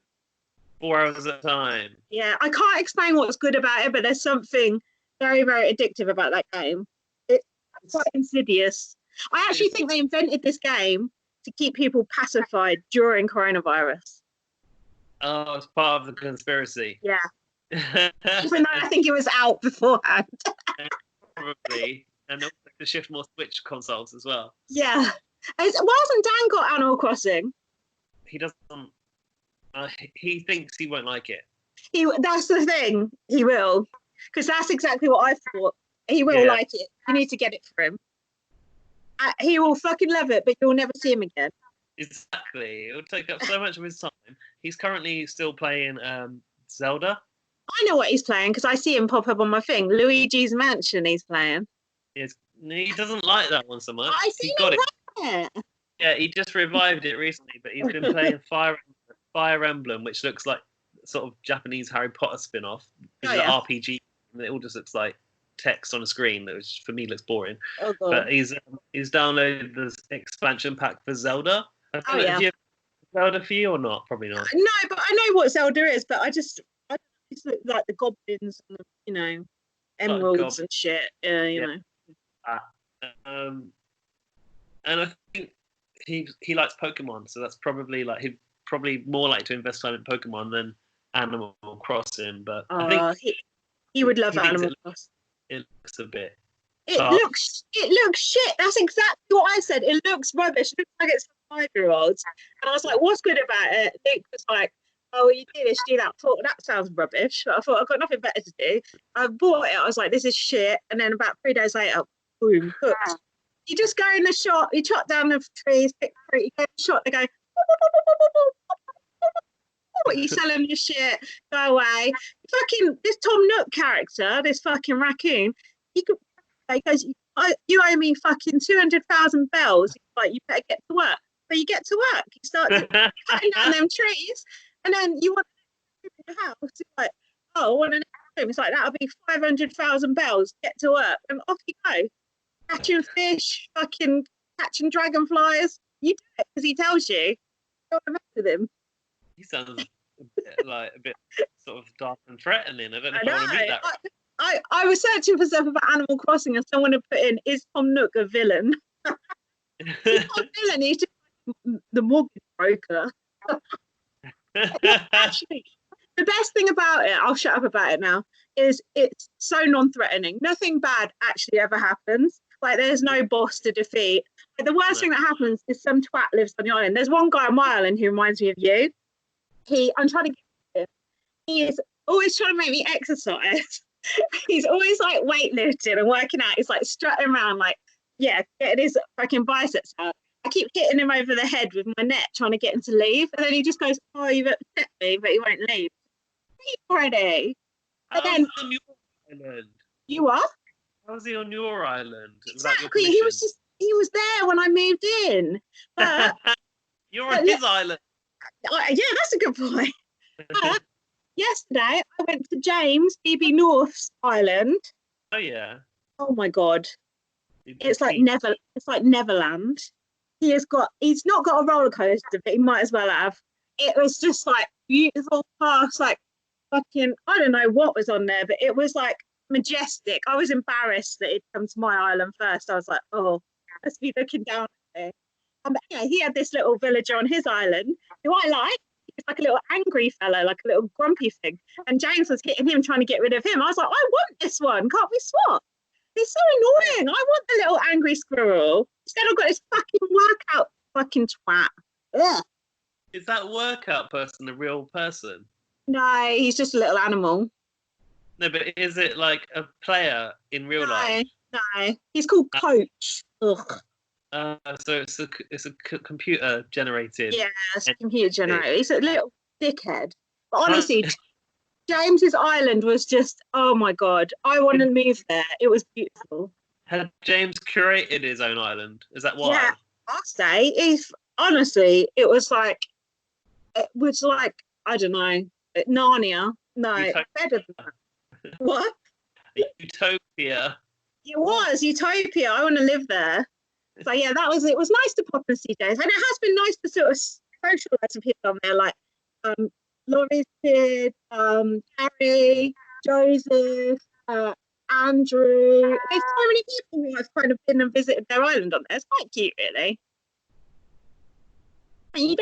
4 hours at a time. Yeah, I can't explain what's good about it, but there's something very, very addictive about that game. It's quite insidious. I actually think they invented this game to keep people pacified during coronavirus. Oh, it's part of the conspiracy. Yeah. Even though I think it was out beforehand. Probably. And also to shift more Switch consoles as well. Yeah. Why hasn't Dan got Animal Crossing? He doesn't. He thinks he won't like it. That's the thing. He will. Because that's exactly what I thought. He will like it. You need to get it for him. He will fucking love it, but you'll never see him again. Exactly. It will take up so much of his time. He's currently still playing Zelda. I know what he's playing because I see him pop up on my thing. Luigi's Mansion he's playing. He doesn't like that one so much. I see it. Yeah, he just revived it recently, but he's been playing Fire Emblem, which looks like sort of Japanese Harry Potter spin-off. It's an RPG, and it all just looks like text on a screen, which for me looks boring. Oh, God. But he's downloaded the expansion pack for Zelda. Oh, yeah. Have you Zelda for you or not? Probably not. No, but I know what Zelda is, but I just look like the goblins and the, emeralds and shit. You know. And I think he likes Pokemon, so that's probably like he'd probably more like to invest time in Pokemon than Animal Crossing. But I think he would love Animal Crossing. It looks a bit. It looks shit. That's exactly what I said. It looks rubbish. It looks like it's for 5-year-olds. And I was like, what's good about it? Luke was like, oh, you do this, do that. I thought, that sounds rubbish. I thought, I've got nothing better to do. I bought it. I was like, this is shit. And then about 3 days later, boom, hooked. You just go in the shop, you chop down the trees, pick fruit, you go in the shop, they go, what are you selling this shit? Go away. Fucking, this Tom Nook character, this fucking raccoon, he goes, you owe me fucking 200,000 bells. Like, you better get to work. So you get to work. You start cutting down them trees, and then you want to the house. It's like, oh, I want an room. It's like, that'll be 500,000 bells. Get to work. And off you go. Catching fish, fucking catching dragonflies. You do it because he tells you. You don't mess with him. He sounds a bit sort of dark and threatening. I don't know if I want to read that. I was searching for stuff about Animal Crossing and someone had put in, is Tom Nook a villain? He's not a villain, he's just the mortgage broker. Actually, the best thing about it, I'll shut up about it now, is it's so non-threatening. Nothing bad actually ever happens. Like, there's no boss to defeat. Like, the worst thing that happens is some twat lives on the island. There's one guy on my island who reminds me of you. I'm trying to get him. He is always trying to make me exercise. He's always like weightlifting and working out. He's like strutting around, like, yeah, getting his fucking biceps out. I keep hitting him over the head with my net, trying to get him to leave. And then he just goes, oh, you've upset me, but he won't leave. Leave already. And then, on your island? You are? How was he on your island? Exactly. He was there when I moved in. But you're on his island. Yeah, that's a good point. But yesterday, I went to James BB North's island. Oh yeah. Oh my God. It's like Neverland. He's not got a roller coaster, but he might as well have. It was just like beautiful past, like fucking, I don't know what was on there, but it was like majestic. I was embarrassed that he'd come to my island first. I was like, oh, let's be looking down at me. But yeah, he had this little villager on his island who I like. He's like a little angry fellow, like a little grumpy thing. And James was hitting him, trying to get rid of him. I was like, I want this one. Can't we swap? He's so annoying. I want the little angry squirrel. Instead, I've got this fucking workout fucking twat. Ugh. Is that workout person a real person? No, he's just a little animal. No, but is it like a player in real life? No, he's called Coach. Ugh. So it's a computer generated. Yeah, it's a computer generator. He's a little dickhead. But honestly, James's Island was just, oh my God, I want to move there. It was beautiful. Had James curated his own island? Is that why? Yeah, I'll say. Honestly, it was like, I don't know, Narnia. No, Utopia. better than that. What? Utopia. It was Utopia. I want to live there. So yeah, it was nice to pop and see James. And it has been nice to sort of socialise with people on there, like Laurie's kid, Harry, Joseph, Andrew. There's so many people who have kind of been and visited their island on there. It's quite cute, really. And you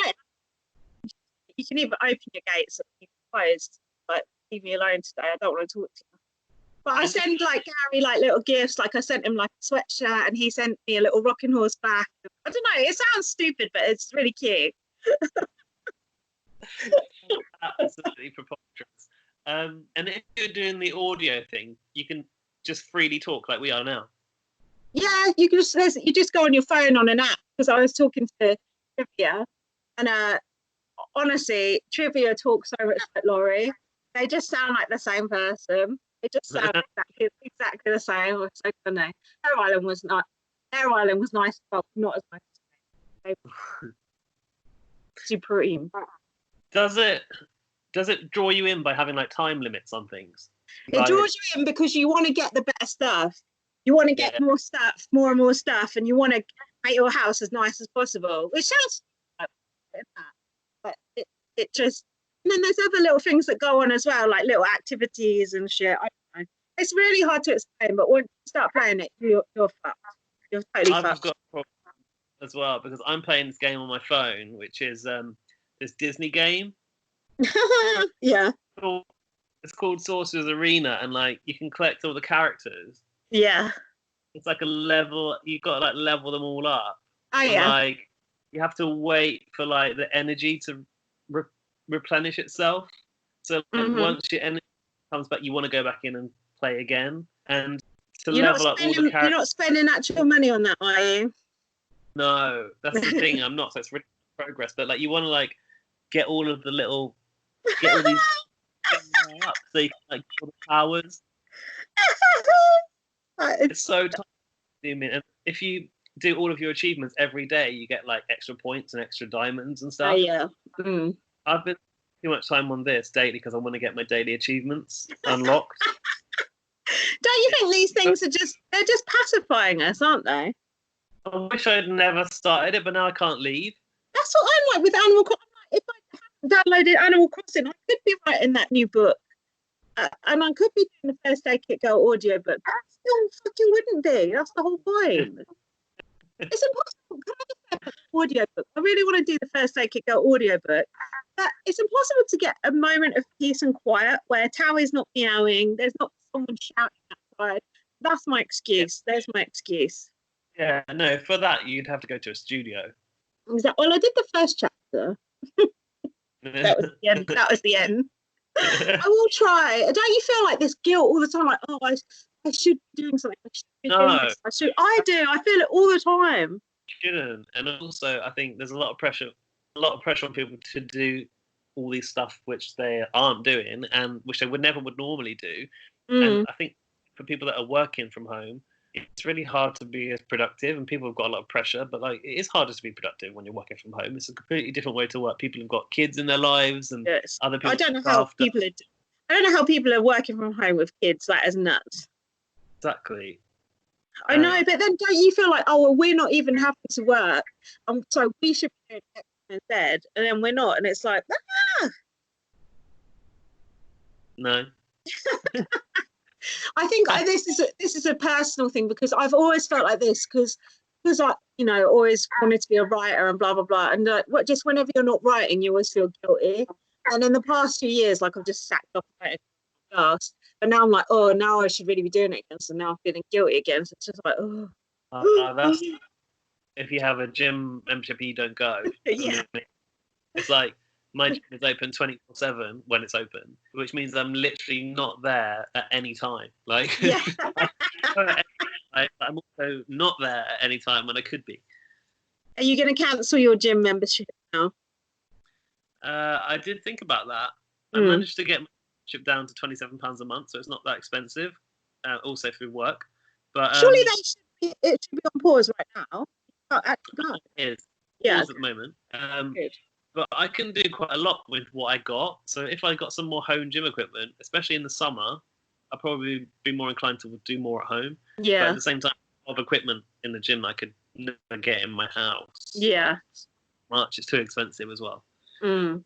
can either open your gates or you can close, like, leave me alone today. I don't want to talk to you. But I send like Gary like little gifts. Like I sent him like a sweatshirt, and he sent me a little rocking horse back. I don't know. It sounds stupid, but it's really cute. Absolutely preposterous. And if you're doing the audio thing, you can just freely talk like we are now. Yeah, you just go on your phone on an app, because I was talking to Trivia, and honestly, Trivia talks so much like Laurie. They just sound like the same person. They just sound exactly the same. It was so funny. Their island was nice, but not as nice as Supreme. Does it draw you in by having like time limits on things? It draws you in because you want to get the better stuff. You want to get more stuff, more and more stuff, and you want to make your house as nice as possible. Which sounds like that, but it just. And then there's other little things that go on as well, like little activities and shit. I don't know. It's really hard to explain, but once you start playing it, you're fucked. You're totally fucked. I've got a problem as well, because I'm playing this game on my phone, which is this Disney game. Yeah. It's called Sorcerer's Arena, and like you can collect all the characters. Yeah. It's like a level. You got to like level them all up. Oh yeah. Like you have to wait for like the energy to replenish itself. So once your energy comes back, you want to go back in and play again. And to level up all the characters. You're not spending actual money on that, are you? No, that's the thing. I'm not. So it's really progress, but like you want to like get all of the little, get all these things up so you can like get all the powers. It's so tough. And if you do all of your achievements every day, you get like extra points and extra diamonds and stuff. Oh yeah. Mm. I've been too much time on this daily because I want to get my daily achievements unlocked. Don't you think these things they're just pacifying us, aren't they? I wish I'd never started it, but now I can't leave. That's what I'm like with Animal Crossing. If I hadn't downloaded Animal Crossing, I could be writing that new book. And I could be doing the First Aid Kit Girl audio book. I still fucking wouldn't be. That's the whole point. It's impossible. Can I just say audio book? I really want to do the First Aid Kit Girl audio book. But it's impossible to get a moment of peace and quiet where Towie's not meowing. There's not someone shouting outside. That's my excuse. There's my excuse. Yeah, no, for that you'd have to go to a studio. Well, I did the first chapter. That was the end. That was the end. I will try. Don't you feel like this guilt all the time? Like, oh, I should be doing something. I should be doing this. I do. I feel it all the time. You shouldn't. And also, I think there's a lot of pressure on people to do all these stuff which they aren't doing and which they would normally do. And I think for people that are working from home, it's really hard to be as productive, and people have got a lot of pressure, but like it is harder to be productive when you're working from home. It's a completely different way to work. People have got kids in their lives and other people. I don't know how people are working from home with kids. That is nuts. Exactly. I know, but then don't you feel like, oh, well, we're not even having to work, so we should be doing X instead, and then we're not, and it's like, No. I think this is a personal thing, because I've always felt like this because I always wanted to be a writer and blah blah blah, and just whenever you're not writing you always feel guilty, and in the past few years like I've just sacked off writing fast, but now I'm like, oh, now I should really be doing it again, so now I'm feeling guilty again, so it's just like, oh. That's if you have a gym membership you don't go. Yeah. It's like my gym is open 24/7 when it's open, which means I'm literally not there at any time. Like, I'm also not there at any time when I could be. Are you going to cancel your gym membership now? I did think about that. I Mm. managed to get my membership down to £27 a month, so it's not that expensive. Also through work, but Surely it should be on pause right now. Oh, actually, no. it is Yeah. pause at the moment. Good. But I can do quite a lot with what I got. So if I got some more home gym equipment, especially in the summer, I'll probably be more inclined to do more at home. But Yeah. at the same time, of equipment in the gym I could never get in my house. Yeah. Much it's too expensive as well. Mm.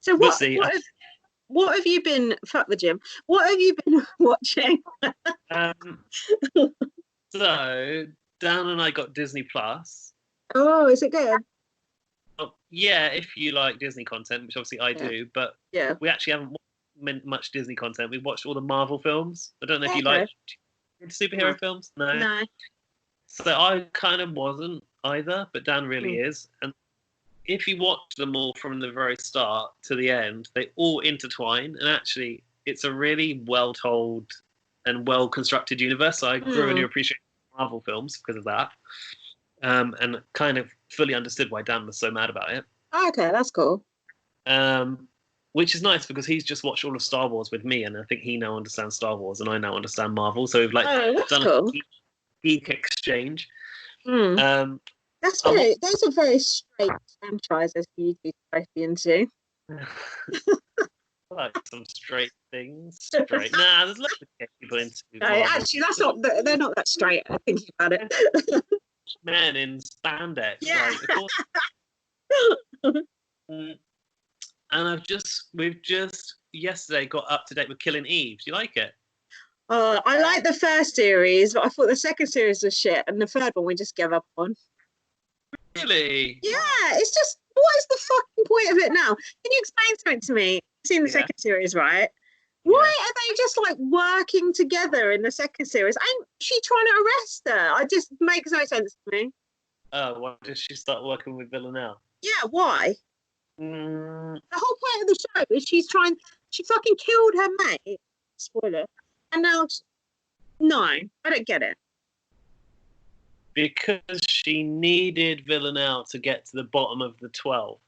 So We'll see. what have you been? Fuck the gym. What have you been watching? So Dan and I got Disney Plus. Oh, is it good? Oh, yeah, if you like Disney content, which obviously I do, but Yeah. we actually haven't watched much Disney content. We watched all the Marvel films. I don't know if you Okay. like superhero films. No. So I kind of wasn't either, but Dan really is. And if you watch them all from the very start to the end, they all intertwine. And actually, it's a really well told and well constructed universe. So I grew to appreciate Marvel films because of that. And kind of fully understood why Dan was so mad about it. Okay, that's cool. Which is nice because he's just watched all of Star Wars with me, and I think he now understands Star Wars, and I now understand Marvel. So we've done cool. a geek exchange. That's very. Those are very straight franchises for you to both be into. Like some straight things. Straight. Nah, there's lots of people into. No, actually, that's not. They're not that straight. I'm thinking about it. Men in spandex. Yeah. And we've just yesterday got up to date with Killing Eve. Do you like it? I like the first series, but I thought the second series was shit, and the third one we just gave up on. Really? Yeah, it's just, what is the fucking point of it now? Can you explain something to me? You've seen the second series, right? Why are they just like working together in the second series? Ain't she trying to arrest her? It just makes no sense to me. Oh, why did she start working with Villanelle? Yeah, why? The whole point of the show is she fucking killed her mate. Spoiler. And now, no, I don't get it. Because she needed Villanelle to get to the bottom of the 12.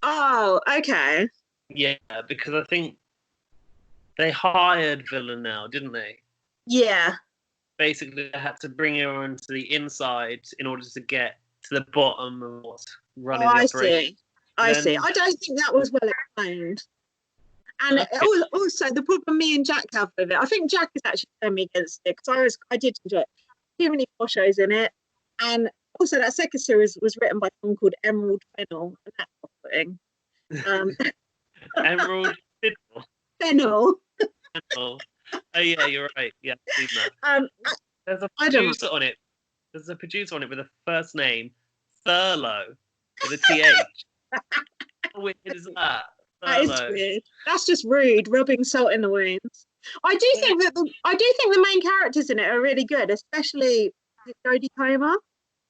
Oh, okay. Yeah, because I think they hired Villanelle, didn't they? Yeah. Basically, they had to bring her onto the inside in order to get to the bottom of what's running the operation. I see. I don't think that was well explained. And also, the problem me and Jack have with it, I think Jack is actually turned me against it because I did enjoy it. Too many poshos in it. And also, that second series was written by someone called Emerald Fennell, and that's off-putting. Emerald Fennell. Oh, yeah, you're right. Yeah, I've seen that. There's a producer on it. There's a producer on it with a first name, Thurlow, with a TH. How weird is that? That is weird. That's just rude, rubbing salt in the wounds. I do think the main characters in it are really good, especially Jodie Comer.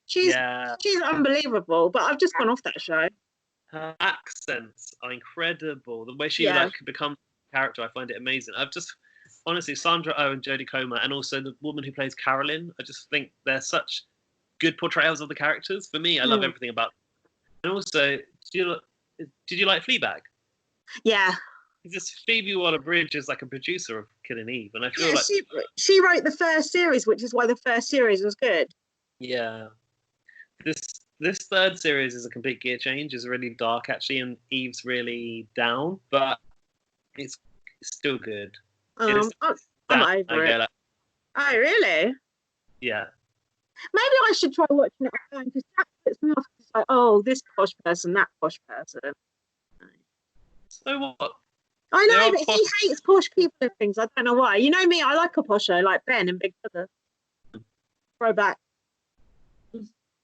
She's unbelievable, but I've just gone off that show. Her accents are incredible. The way she becomes a character, I find it amazing. Honestly, Sandra Oh and Jodie Comer, and also the woman who plays Carolyn, I just think they're such good portrayals of the characters. For me, I love everything about them. And also, did you like Fleabag? Yeah. This Phoebe Waller-Bridge is like a producer of Killing Eve, and I feel like she wrote the first series, which is why the first series was good. Yeah, this third series is a complete gear change. It's really dark actually, and Eve's really down, but it's still good. I'm over it. Oh, really? Yeah. Maybe I should try watching it again because that puts me off. It's like, oh, this posh person, that posh person. So what? I know, but he hates posh people and things. I don't know why. You know me, I like a posh show like Ben and Big Brother. Throwback.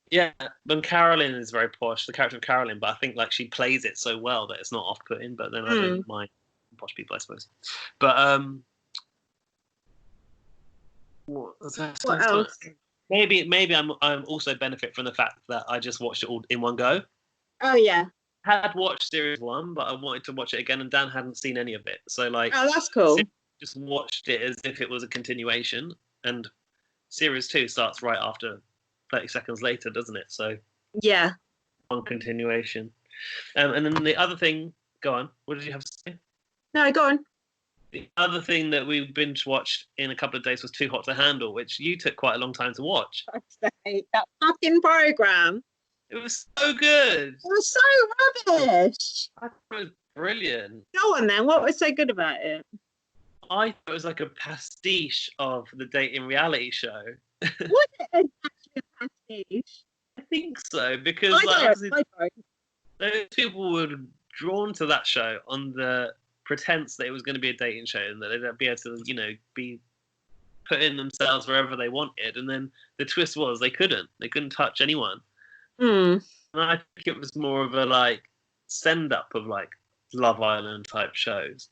Yeah, but Carolyn is very posh, the character of Carolyn, but I think like she plays it so well that it's not off-putting, but then I don't mind posh people, I suppose. But what else? Maybe I'm also benefit from the fact that I just watched it all in one go. Oh yeah. I had watched series 1, but I wanted to watch it again, and Dan hadn't seen any of it, so like. Oh, that's cool. Just watched it as if it was a continuation, and series 2 starts right after 30 seconds later, doesn't it? So yeah. on continuation. And then the other thing, go on. What did you have to say? No, go on. The other thing that we binge watched in a couple of days was Too Hot to Handle, which you took quite a long time to watch. That fucking program. It was so good. It was so rubbish. I thought it was brilliant. Go on then. What was so good about it? I thought it was like a pastiche of the dating reality show. Was it actually a pastiche? I think so, because I don't. those people were drawn to that show on the pretense that it was going to be a dating show and that they'd be able to, be putting themselves wherever they wanted. And then the twist was they couldn't touch anyone. Mm. And I think it was more of a send up of Love Island type shows.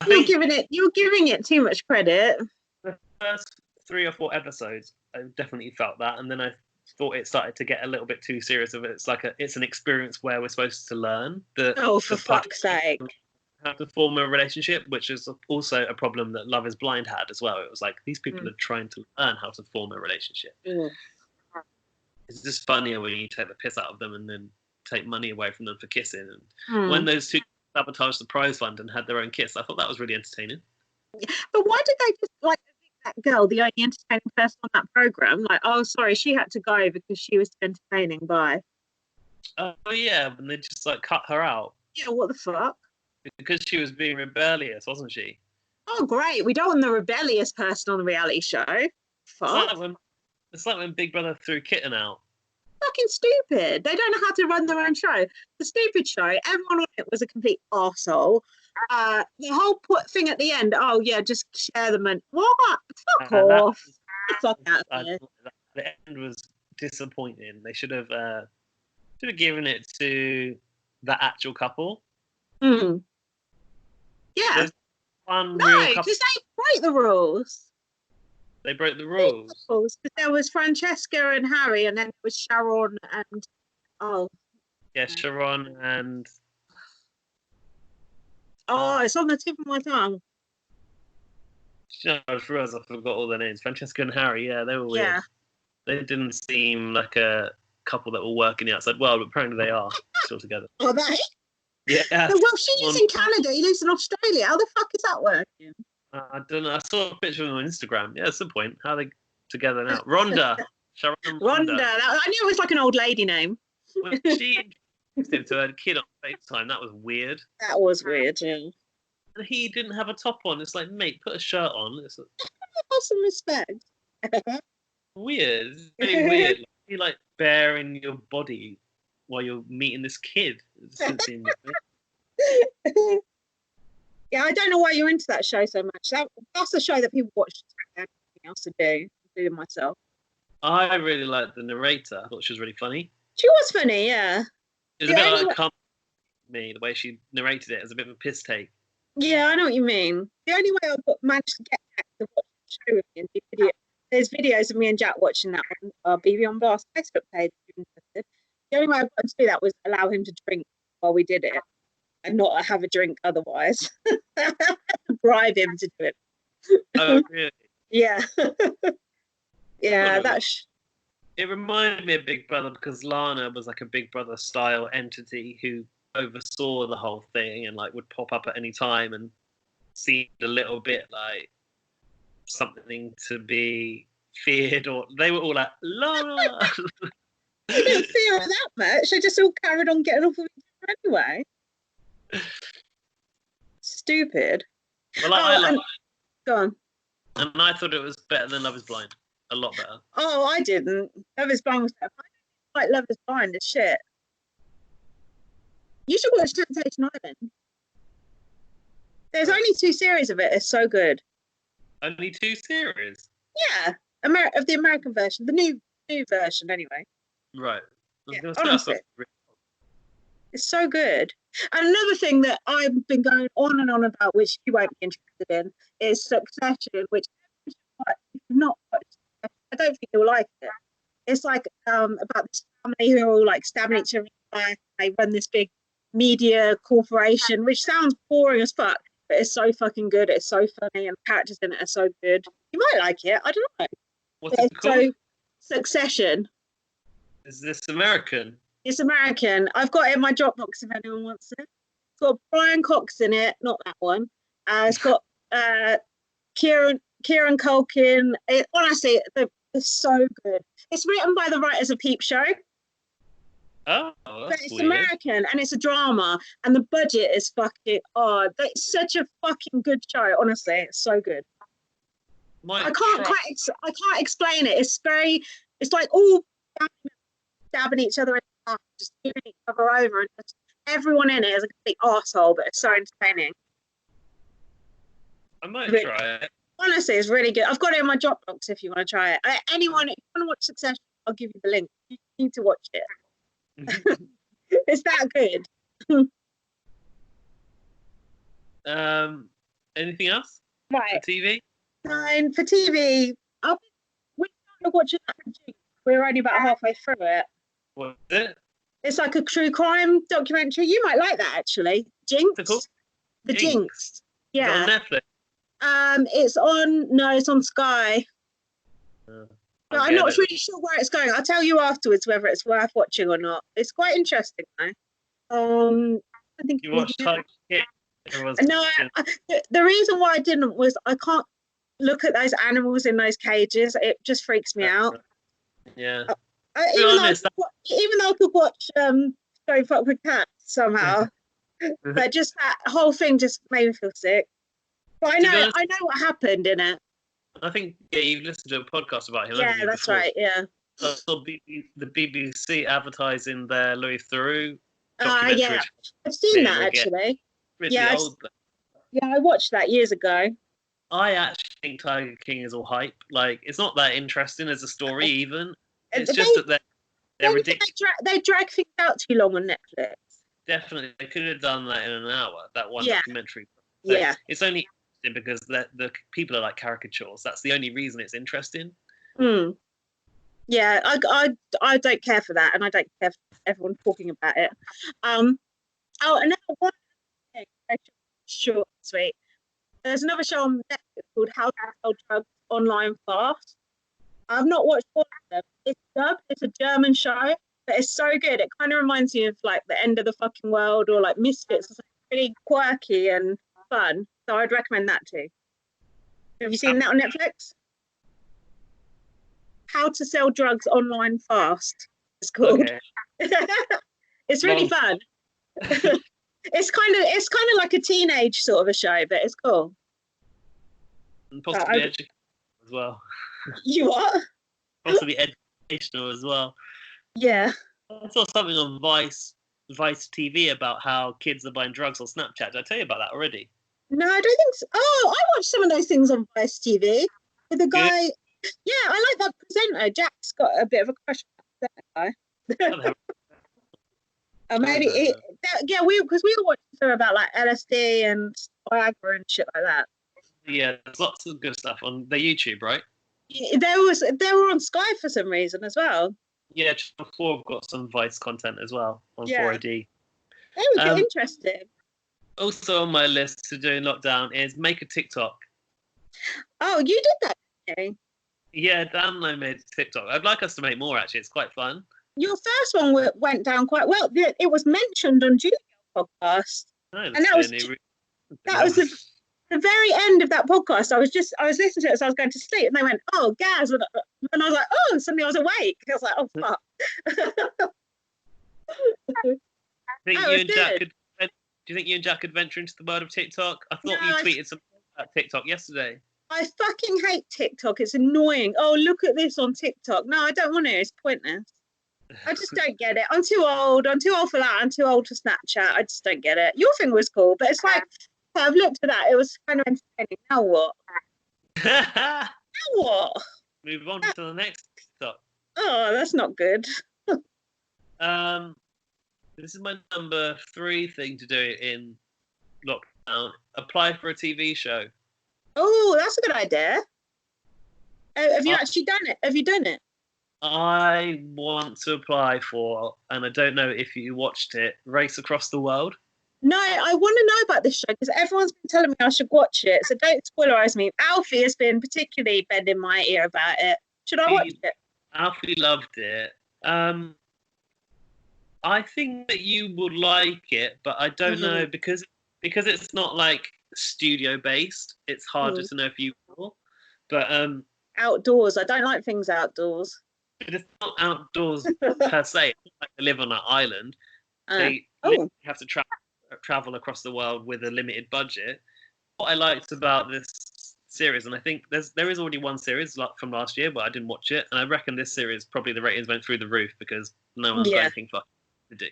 You're giving it too much credit. The first 3 or 4 episodes, I definitely felt that, and then I thought it started to get a little bit too serious. Of it. It's an experience where we're supposed to learn. For fuck's sake! How to form a relationship, which is also a problem that Love Is Blind had as well. It was like these people are trying to learn how to form a relationship. Mm. It's just funnier when you take the piss out of them and then take money away from them for kissing. And when those two sabotaged the prize fund and had their own kiss, I thought that was really entertaining. But why did they just make that girl the only entertaining person on that program? Oh, sorry, she had to go because she was entertaining. Bye. Oh yeah, and they just cut her out. Yeah, what the fuck? Because she was being rebellious, wasn't she? Oh great, we don't want the rebellious person on the reality show. Fuck. It's like when Big Brother threw Kitten out. Fucking stupid. They don't know how to run their own show. The stupid show, everyone on it was a complete arsehole. The whole thing at the end, oh yeah, just share them and what? Fuck off. Fuck out of here. The end was disappointing. They should have given it to the actual couple. Mm. Yeah. No, because they break the rules. They broke the rules. Because there was Francesca and Harry, and then it was Sharon and Sharon and it's on the tip of my tongue. I just realised I forgot all their names. Francesca and Harry, yeah, they were weird. Yeah. They didn't seem like a couple that were working the outside world, but apparently they are still together. Are they? Yeah. Well, she lives in Canada. He lives in Australia. How the fuck is that working? I don't know. I saw a picture of them on Instagram. Yeah, that's the point. How are they together now? Rhonda. Sharon Rhonda. I knew it was like an old lady name. When she introduced him to her kid on FaceTime, that was weird. That was weird, yeah. And he didn't have a top on. It's like, mate, put a shirt on. It's have some respect. Weird. It's really weird. You're baring your body while you're meeting this kid. It doesn't seem Yeah, I don't know why you're into that show so much. That's a show that people watch to have anything else to do, including myself. I really liked the narrator. I thought she was really funny. She was funny, yeah. It was a bit like me, the way she narrated it as a bit of a piss take. Yeah, I know what you mean. The only way I managed to get Jack to watch the show with me and do video, there's videos of me and Jack watching that on our BB on Blast Facebook page. The only way I got to do that was allow him to drink while we did it and not have a drink otherwise. Bribe him to do it. Oh, really? Yeah. Yeah, It reminded me of Big Brother because Lana was like a Big Brother style entity who oversaw the whole thing and would pop up at any time and seemed a little bit like something to be feared, or they were all like Lana. They didn't fear it that much. They just all carried on getting off of each other anyway. Stupid. Well, go on. And I thought it was better than Love Is Blind. A lot better. Oh, I didn't. Love Is Blind was better. I don't like Love Is Blind as shit. You should watch Temptation Island. There's only 2 series of it. It's so good. Only 2 series? Yeah. Of the American version. The new version, anyway. Right. Yeah, honestly. It's so good. And another thing that I've been going on and on about, which you won't be interested in, is Succession, which not. I don't think you'll like it. It's about this family who are all stabbing each other in the back. They run this big media corporation, which sounds boring as fuck, but it's so fucking good. It's so funny, and the characters in it are so good. You might like it. I don't know. What's it called? So, Succession. Is this American? It's American. I've got it in my Dropbox if anyone wants it. It's got Brian Cox in it, not that one. It's got Kieran Culkin. Honestly, it's so good. It's written by the writers of Peep Show. Oh, But that's it's weird. American and it's a drama, and the budget is fucking it's such a fucking good show. Honestly, it's so good. I can't explain it. It's like all stabbing each other in the back, just giving each other over, and just, everyone in it is a complete arsehole, but it's so entertaining. I might Really. try it. Honestly, it's really good. I've got it in my Dropbox if you want to try it. Anyone, if you want to watch Succession, I'll give you the link. You need to watch it. It's that good. Anything else Right. for TV? And for TV, we're watching that for Jinx. We're only about halfway through it. What is it? It's like a true crime documentary. You might like that, actually. Jinx. What's it called? The Jinx. Is Yeah. it on Netflix? It's on Sky. But I'm not really sure where it's going. I'll tell you afterwards whether it's worth watching or not. It's quite interesting, though. I think You watched Tiger King? No, the reason why I didn't was I can't look at those animals in those cages. It just freaks me out. Yeah. Even though I could watch Don't Fuck with Cats somehow, but just that whole thing just made me feel sick. But I know what happened in it. I think you've listened to a podcast about him. Yeah, haven't you, that's before? right. Yeah. I saw the BBC advertising their Louis Theroux documentary. Yeah, I've seen that actually. Really Yeah, old. Yeah, I watched that years ago. I actually think Tiger King is all hype. Like, it's not that interesting as a story, even. It's just that they're ridiculous. They drag things out too long on Netflix. Definitely, they could have done that in an hour. That one documentary. Yeah. It's only interesting because the people are like caricatures. That's the only reason it's interesting. Yeah, I don't care for that, and I don't care for everyone talking about it. Another one thing, short, sweet. There's another show on Netflix called How to Sell Drugs Online Fast. I've not watched all of them. It's dubbed. It's a German show, but it's so good. It kind of reminds me of like The End of the Fucking World or like Misfits. It's really quirky and fun. So I'd recommend that too. Have you seen that on Netflix? How to Sell Drugs Online Fast. It's called. Okay. It's really fun. It's kind of like a teenage sort of a show, but it's cool. And possibly educational as well. You what? Possibly educational as well. Yeah. I saw something on Vice TV about how kids are buying drugs on Snapchat. Did I tell you about that already? No, I don't think so. Oh, I watched some of those things on Vice TV with the guy. Good. Yeah, I like that presenter. Jack's got a bit of a crush on that guy. Maybe we were watching something about like LSD and Viagra and shit like that. Yeah, there's lots of good stuff on their YouTube, right? Yeah, they were on Sky for some reason as well. Yeah, Channel 4 have got some Vice content as well on 4AD. It was interesting. Also on my list to do in lockdown is make a TikTok. Oh, you did that, didn't you? Yeah, Dan and I made a TikTok. I'd like us to make more, actually. It's quite fun. Your first one went down quite well. It was mentioned on Julia's podcast. And that was the very end of that podcast. I was listening to it as I was going to sleep, and they went, "Oh, Gaz," and I was like, "Oh," and suddenly I was awake. I was like, "Oh, fuck." Do you think you and Jack could venture into the world of TikTok? I thought you tweeted something about TikTok yesterday. I fucking hate TikTok. It's annoying. Oh, look at this on TikTok. No, I don't want to. It's pointless. I just don't get it. I'm too old. I'm too old for that. I'm too old for Snapchat. I just don't get it. Your thing was cool, but it's like, I've looked at that. It was kind of entertaining. Now what? Now what? Move on to the next TikTok. Oh, that's not good. This is my number 3 thing to do in lockdown. Apply for a TV show. Oh, that's a good idea. Have you actually done it? Have you done it? I want to apply for, and I don't know if you watched it, Race Across the World. No, I want to know about this show because everyone's been telling me I should watch it. So don't spoilerize me. Alfie has been particularly bending my ear about it. Should I watch it? Alfie loved it. I think that you would like it, but I don't know because it's not like studio based. It's harder to know if you will. But outdoors. I don't like things outdoors. But it's not outdoors per se. It's not like they live on an island. They have to travel across the world with a limited budget. What I liked about this series, and I think there is already one series from last year, but I didn't watch it, and I reckon this series probably the ratings went through the roof because no one's got anything fucking to do.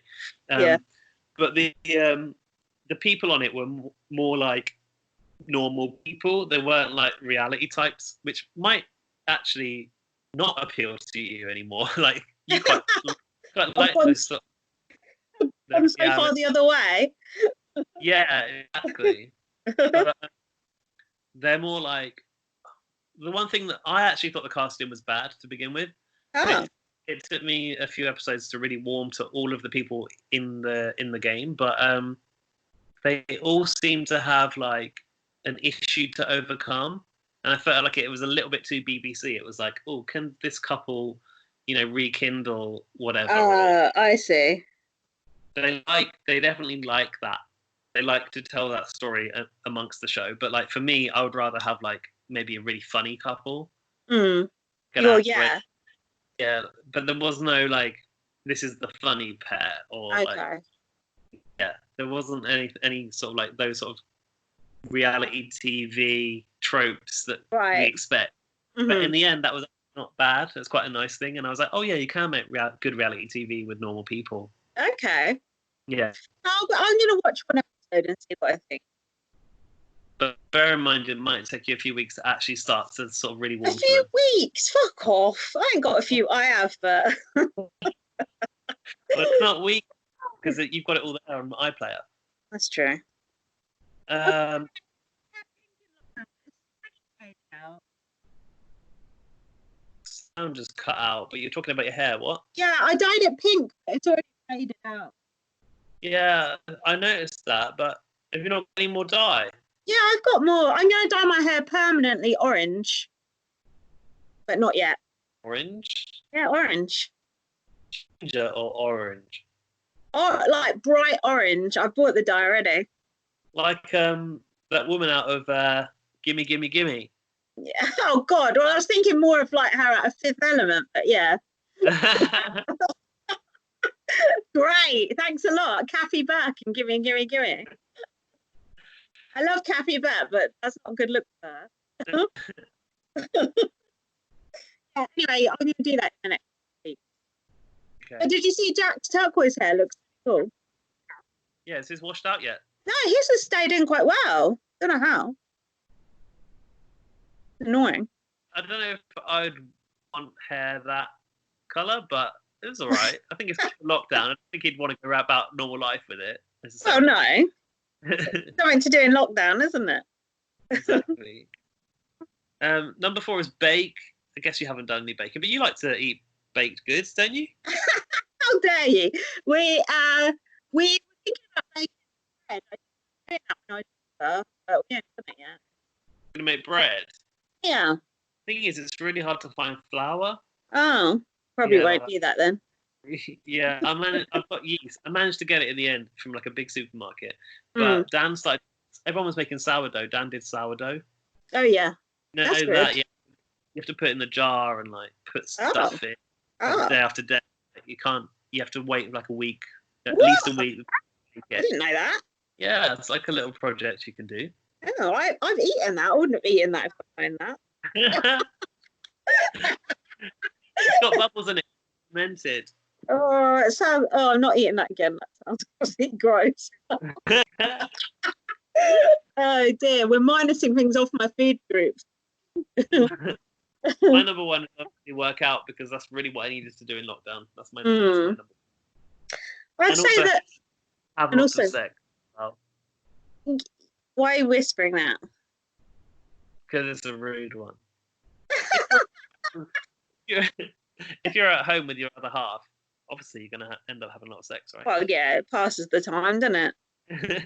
But the people on it were more like normal people. They weren't like reality types, which might actually not appeal to you anymore. Like you quite like those sort of, I'm so far the other way. Yeah, exactly. But, they're more like the one thing that I actually thought the casting was bad to begin with. It took me a few episodes to really warm to all of the people in the game, but they all seem to have like an issue to overcome, and I felt like it was a little bit too BBC. It was like, oh, can this couple, rekindle whatever? I see. They definitely like that. They like to tell that story amongst the show, but like for me, I would rather have like maybe a really funny couple. Well, yeah. Yeah, but there was no like this is the funny pair or like there wasn't any sort of like those sort of reality TV tropes that we expect. But in the end, that was not bad. It's quite a nice thing, and I was like, oh yeah, you can make good reality TV with normal people. Okay. Yeah. I'm gonna watch one episode and see what I think. But bear in mind, it might take you a few weeks to actually start to sort of really warm. A few weeks? Fuck off! I ain't got a few. I have, but. Well, it's not weeks because you've got it all there on iPlayer. That's true. Sound just cut out, but you're talking about your hair. What? Yeah, I dyed it pink. But it's already faded out. Yeah, I noticed that, but have you not got any more dye? Yeah, I've got more. I'm going to dye my hair permanently orange, but not yet. Orange? Yeah, orange. Ginger or orange? Or like bright orange. I bought the dye already. Like that woman out of Gimme Gimme Gimme. Yeah. Oh God. Well, I was thinking more of like her out of Fifth Element, but yeah. Great. Thanks a lot, Kathy Burke and Gimme Gimme Gimme. I love Kathy Burke, but that's not a good look for her. Anyway, I'm going to do that in the next week. Okay. But did you see Jack's turquoise hair? Looks cool. Yeah, is his washed out yet? No, his has stayed in quite well. Don't know how. Annoying. I don't know if I'd want hair that colour, but it was all right. I think it's lockdown. I think he'd want to go about normal life with it. Oh, no. Something to do in lockdown, isn't it? Exactly. Number 4 is bake. I guess you haven't done any baking, but you like to eat baked goods, don't you? How dare you? We were thinking about making bread. I don't know, but we haven't done it yet. Gonna make bread? Yeah. The thing is, it's really hard to find flour. Oh, probably won't be that then. Yeah, I've got yeast. I managed to get it in the end from like a big supermarket. But Dan started. Everyone was making sourdough. Dan did sourdough. Oh yeah. That's good. Yeah. You have to put it in the jar and like put stuff in. Day after day. You can't. You have to wait like a week, at least a week. I didn't know that. Yeah, it's like a little project you can do. Oh, I've eaten that. I wouldn't have eaten that if I found that. It's got bubbles in it. Fermented. Oh, it sounds. Oh, I'm not eating that again. That sounds gross. Oh dear, we're minusing things off my food groups. My number 1 is obviously work out because that's really what I needed to do in lockdown. That's my number 1. I'd say that. Have lots of sex. Well, why are you whispering that? Because it's a rude one. If you're at home with your other half, obviously you're going to end up having a lot of sex, right? Well, yeah, it passes the time, doesn't it?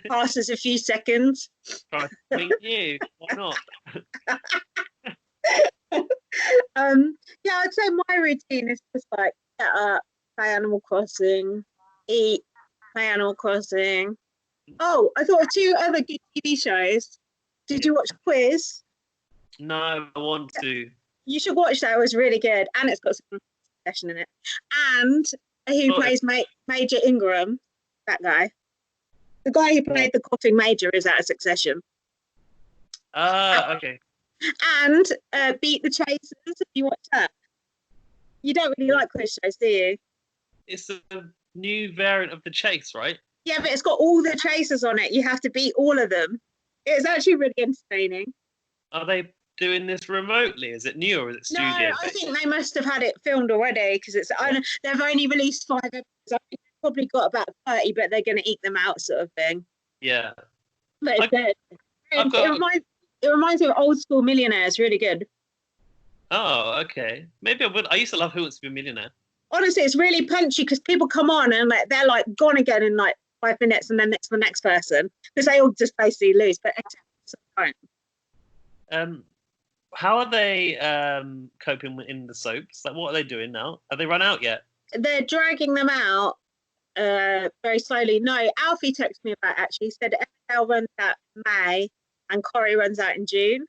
Passes a few seconds. I mean, you, why not? Yeah, I'd say my routine is just like get up, play Animal Crossing, eat, play Animal Crossing. Oh, I thought of two other good TV shows. Did you watch Quiz? No, I want to. You should watch that. It was really good, and it's got some session in it. And who Oh, plays Major Ingram? That guy. The guy who played the coughing Major is out of Succession. Okay. And Beat the Chasers. Have you watched that? You don't really like quiz shows, do you? It's a new variant of The Chase, right? Yeah, but it's got all the chasers on it. You have to beat all of them. It's actually really entertaining. Are they doing this remotely? Is it new or is it studio? No, I think they must have had it filmed already because they've only released 5 episodes. I think they've probably got about 30, but they're going to eat them out, sort of thing. Yeah. But it's good. It reminds me of Old School Millionaires. Really good. Oh, okay. Maybe I would. I used to love Who Wants to Be a Millionaire. Honestly, it's really punchy because people come on and they're like gone again in like 5 minutes, and then it's the next person because they all just basically lose. But how are they coping in the soaps? Like, what are they doing now? Have they run out yet? They're dragging them out very slowly. No, Alfie texted me about it, actually. He said Emmerdale runs out in May and Corrie runs out in June.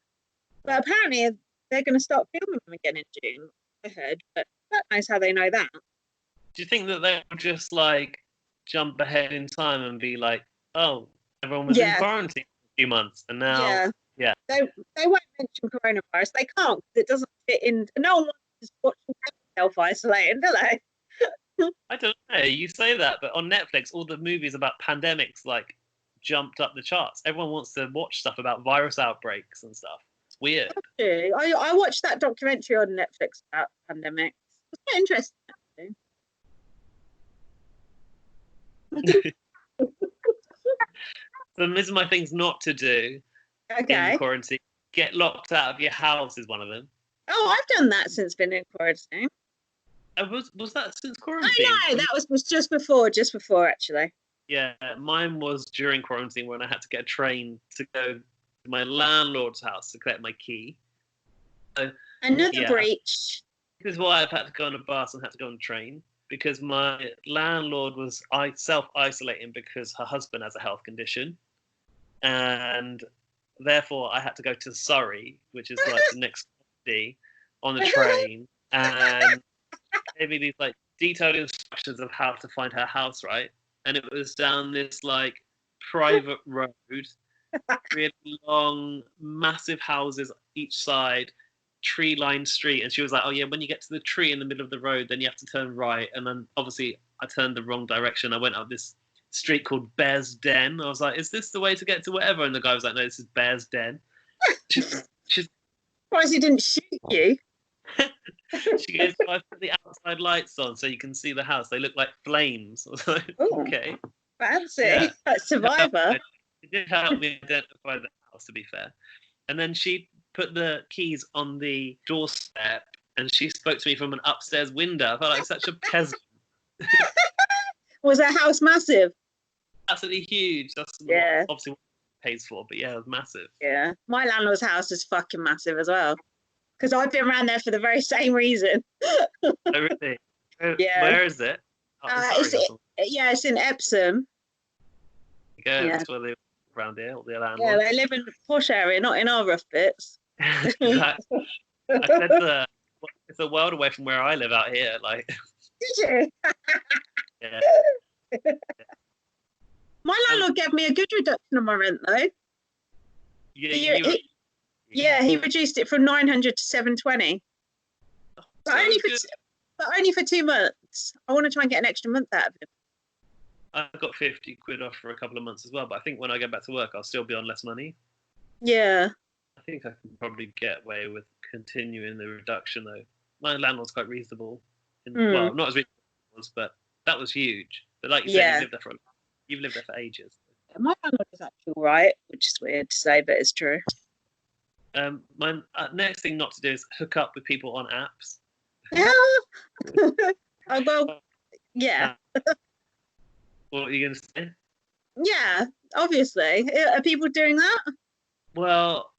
But apparently they're going to start filming them again in June, I heard. But that knows how they know that. Do you think that they'll just like jump ahead in time and be like, oh, everyone was in quarantine for a few months and now they won't mention coronavirus. They can't because it doesn't fit in. No one wants to watch self-isolating, do they? I don't know. You say that, but on Netflix, all the movies about pandemics like jumped up the charts. Everyone wants to watch stuff about virus outbreaks and stuff. It's weird. I watched that documentary on Netflix about pandemics. It's quite interesting. So these are my things not to do in quarantine. Get locked out of your house is one of them. Oh, I've done that since being in quarantine. Was that since quarantine? No, that was just before actually. Yeah, mine was during quarantine when I had to get a train to go to my landlord's house to collect my key. So, another breach. This is why I've had to go on a bus and had to go on a train, because my landlord was self-isolating because her husband has a health condition. And therefore I had to go to Surrey, which is like the next city, on the train. And gave me these like detailed instructions of how to find her house, right? And it was down this like private road, really long, massive houses each side, tree-lined street. And she was like, oh yeah, when you get to the tree in the middle of the road, then you have to turn right. And then obviously I turned the wrong direction. I went up this street called Bear's Den. I was like, is this the way to get to whatever? And the guy was like, no, this is Bear's Den. She's Why he didn't shoot you? She goes, I put the outside lights on so you can see the house. They look like flames. I was like, okay. Fancy. Yeah. That's Survivor. It did help me identify the house, to be fair. And then she put the keys on the doorstep and she spoke to me from an upstairs window. I felt like such a peasant. Was that house massive? Absolutely huge. That's obviously what it pays for, but yeah, it was massive. Yeah. My landlord's house is fucking massive as well. Because I've been around there for the very same reason. Oh, really? Yeah. Where is it? It's in Epsom. That's where they live around here, all the landlords. Yeah, they live in the posh area, not in our rough bits. I said it's a world away from where I live out here. Like, did you? Yeah. My landlord gave me a good reduction on my rent, though. He reduced it from 900 to 720. But only for 2 months. I want to try and get an extra month out of him. I got 50 quid off for a couple of months as well, but I think when I get back to work, I'll still be on less money. Yeah. I think I can probably get away with continuing the reduction, though. My landlord's quite reasonable. Well, not as reasonable as it was, but that was huge. But like you said, you've lived there for ages. My landlord is actually all right, which is weird to say, but it's true. My next thing not to do is hook up with people on apps. Yeah. What are you going to say? Yeah, obviously. Are people doing that? Well,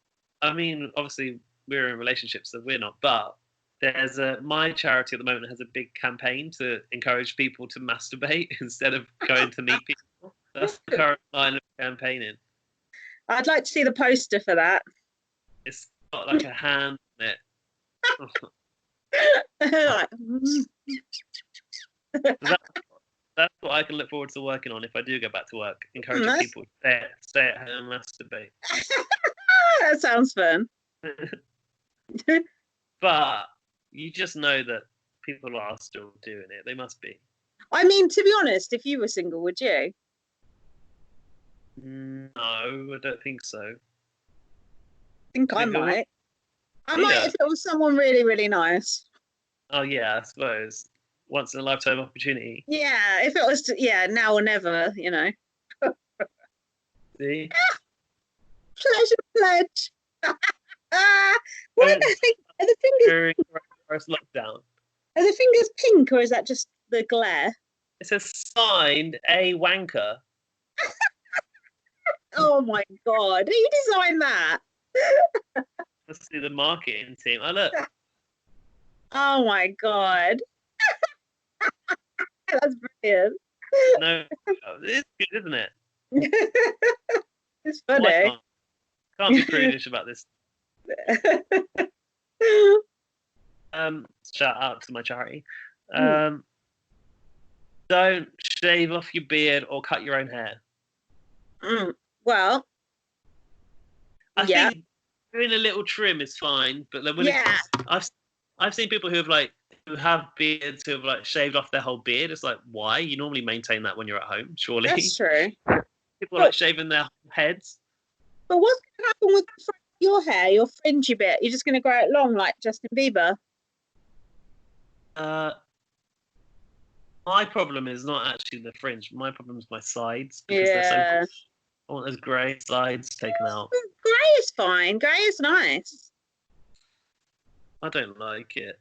I mean, obviously, we're in relationships, so we're not. But there's my charity at the moment has a big campaign to encourage people to masturbate instead of going to meet people. That's the current line of campaigning. I'd like to see the poster for that. It's got like a hand on it. That's what I can look forward to working on if I do go back to work, encouraging people to stay at home and masturbate. That sounds fun. But you just know that people are still doing it. They must be. I mean, to be honest, if you were single, would you? No, I don't think so. I think I might. I might if it was someone really, really nice. Oh, yeah, I suppose. Once in a lifetime opportunity. Yeah, if it was, now or never, you know. See? Pleasure pledge. What are the fingers? First lockdown. Are the fingers pink or is that just the glare? It says signed a wanker. Oh my God! Who designed that? Let's see the marketing team. Oh look. Oh my God. That's brilliant. No, it's good, isn't it? It's funny. Can't be prudish about this. Shout out to my charity. Don't shave off your beard or cut your own hair. Well, I think doing a little trim is fine, but then I've seen people who have beards who have like shaved off their whole beard. It's like, why? You normally maintain that when you're at home, surely. That's true. People are like shaving their heads. But what's going to happen with your hair, your fringy bit? You're just going to grow it long like Justin Bieber? My problem is not actually the fringe. My problem is my sides because they're so. I want those grey sides taken out. Grey is fine. Grey is nice. I don't like it.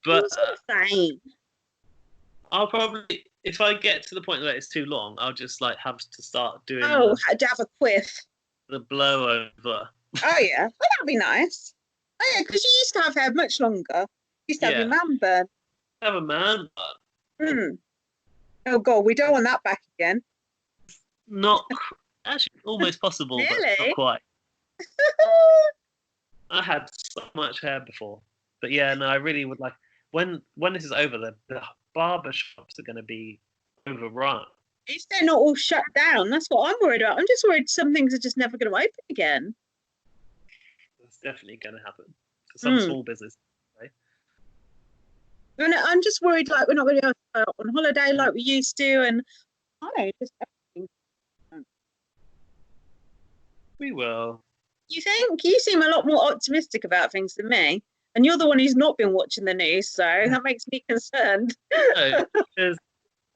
But I'll probably, if I get to the point that it's too long, I'll just like have to start doing. Oh, to have a quiff. The blowover. Oh yeah, well, that'd be nice. Oh yeah, because you used to have hair much longer. You used to have your man bun. Have a man bun. Oh God, we don't want that back again. Not actually, almost possible, really? But not quite. I had so much hair before, but yeah, no, I really would like when this is over, the barber shops are going to be overrun. If they're not all shut down, that's what I'm worried about. I'm just worried some things are just never going to open again. That's definitely going to happen for some small business. Right? And I'm just worried, like we're not going to be able to go on holiday like we used to, and I don't know, just everything. We will. You think? You seem a lot more optimistic about things than me. And you're the one who's not been watching the news, so that makes me concerned. No,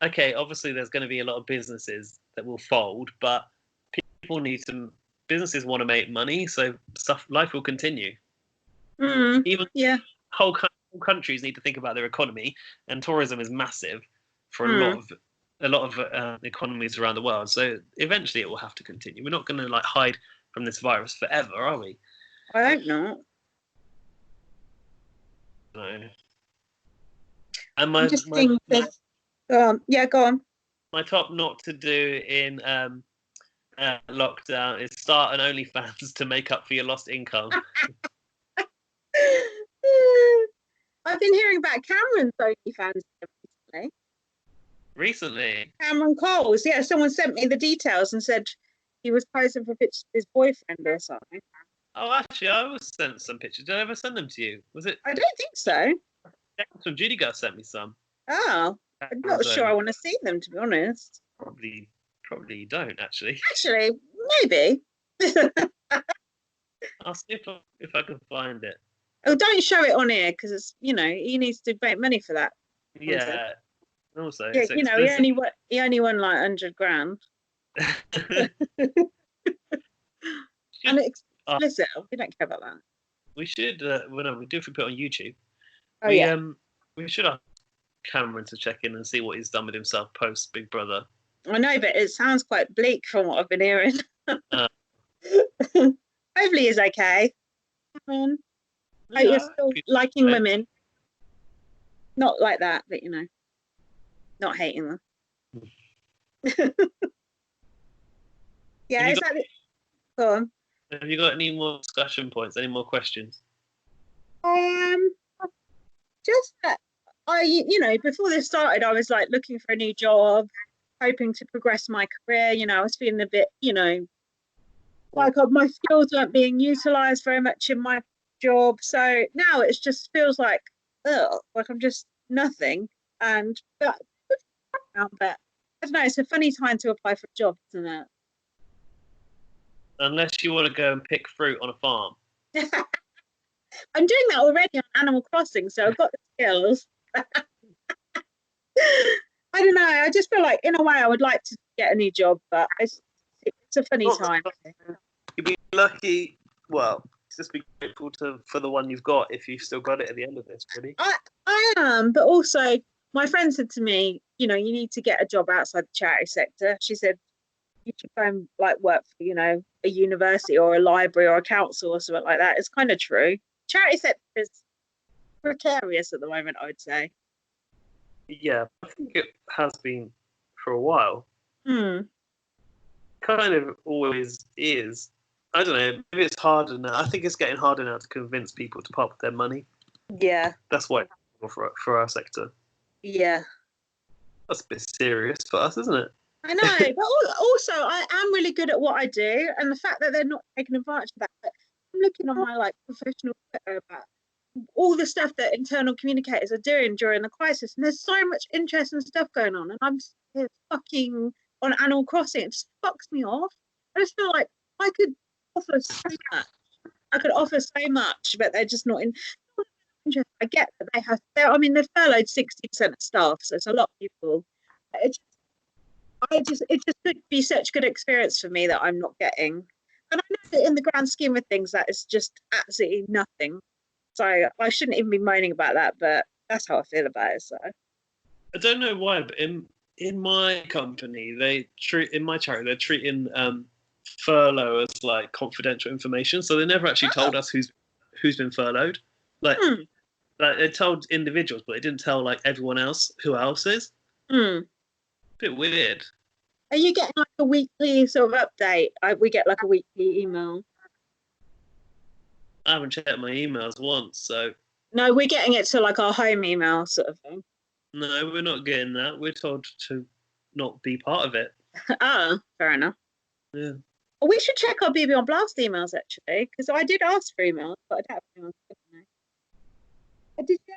okay, obviously there's going to be a lot of businesses that will fold, but businesses want to make money, so life will continue. Even whole countries need to think about their economy, and tourism is massive for a lot of economies around the world. So eventually it will have to continue. We're not going to like hide from this virus forever, are we? I hope not. No. And go on. Yeah, go on. My top not to do in lockdown is start an OnlyFans to make up for your lost income. I've been hearing about Cameron's OnlyFans recently. Recently? Cameron Coles. Yeah, someone sent me the details and said he was posing for pictures of his boyfriend or something. Oh, actually, I was sent some pictures. Did I ever send them to you? Was it? I don't think so. From Judy Girl sent me some. Oh, I'm not sure I want to see them, to be honest. Probably you don't, actually. Actually, maybe. I'll see if I can find it. Oh, don't show it on here because he needs to make money for that. Yeah. Also, yeah, he only won like 100 grand. And it's explicit. We don't care about that. We should, whenever we do, if we put it on YouTube. Oh, we should ask Cameron to check in and see what he's done with himself post Big Brother. I know, but it sounds quite bleak from what I've been hearing. Hopefully he's okay. women. Yeah, You're still liking okay. women. Not like that, but not hating them. Yeah, is that it? Go on. Have you got any more discussion points? Any more questions? Just that before this started, I was like looking for a new job, hoping to progress my career. I was feeling a bit, like my skills weren't being utilized very much in my job. So now it just feels like, like I'm just nothing. But I don't know, it's a funny time to apply for a job, isn't it? Unless you want to go and pick fruit on a farm. I'm doing that already on Animal Crossing, so I've got the skills. I don't know. I just feel like, in a way, I would like to get a new job, but it's a funny time. You'd be lucky. Well, just be grateful for the one you've got if you've still got it at the end of this, really. I am, but also my friend said to me, you need to get a job outside the charity sector. She said you should go and work for, a university or a library or a council or something like that. It's kind of true. Charity sector is precarious at the moment, I would say. Yeah, I think it has been for a while. Kind of always is. I don't know. Maybe it's harder now. I think it's getting harder now to convince people to part with their money. Yeah. That's why for our sector. Yeah. That's a bit serious for us, isn't it? I know, but also I am really good at what I do, and the fact that they're not taking advantage of that. But I'm looking on my professional Twitter about all the stuff that internal communicators are doing during the crisis, and there's so much interesting stuff going on, and I'm here fucking on Animal Crossing. It just fucks me off. I just feel like I could offer so much. But they're just not interested. I get that they've furloughed 60% of staff, so it's a lot of people. It just could be such good experience for me that I'm not getting. And I know that in the grand scheme of things, that is just absolutely nothing. So I shouldn't even be moaning about that, but that's how I feel about it. So I don't know why, but in my company, in my charity, they're treating furlough as confidential information. So they never actually told us who's been furloughed. Like they told individuals, but they didn't tell everyone else who else is. Bit weird. Are you getting a weekly sort of update? We get a weekly email. I haven't checked my emails once, so. No, we're getting it to our home email sort of thing. No, we're not getting that. We're told to not be part of it. Oh, fair enough. Yeah. Well, we should check our BB on Blast emails actually, because I did ask for emails, but I don't have anyone's given me. Did you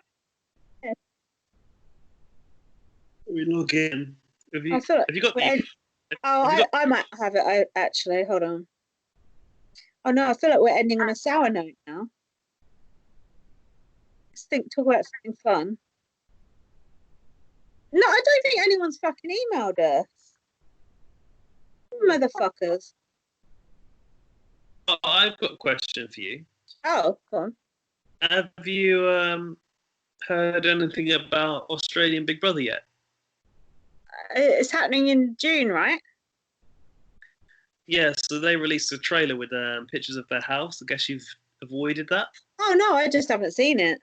have it? We log in. Have you got I might have it. Actually, hold on. Oh no, I feel like we're ending on a sour note now. Let's talk about something fun. No, I don't think anyone's fucking emailed us. Motherfuckers. Oh, I've got a question for you. Oh, go on. Have you heard anything about Australian Big Brother yet? It's happening in June, right? Yeah, so they released a trailer with pictures of their house. I guess you've avoided that. Oh no, I just haven't seen it.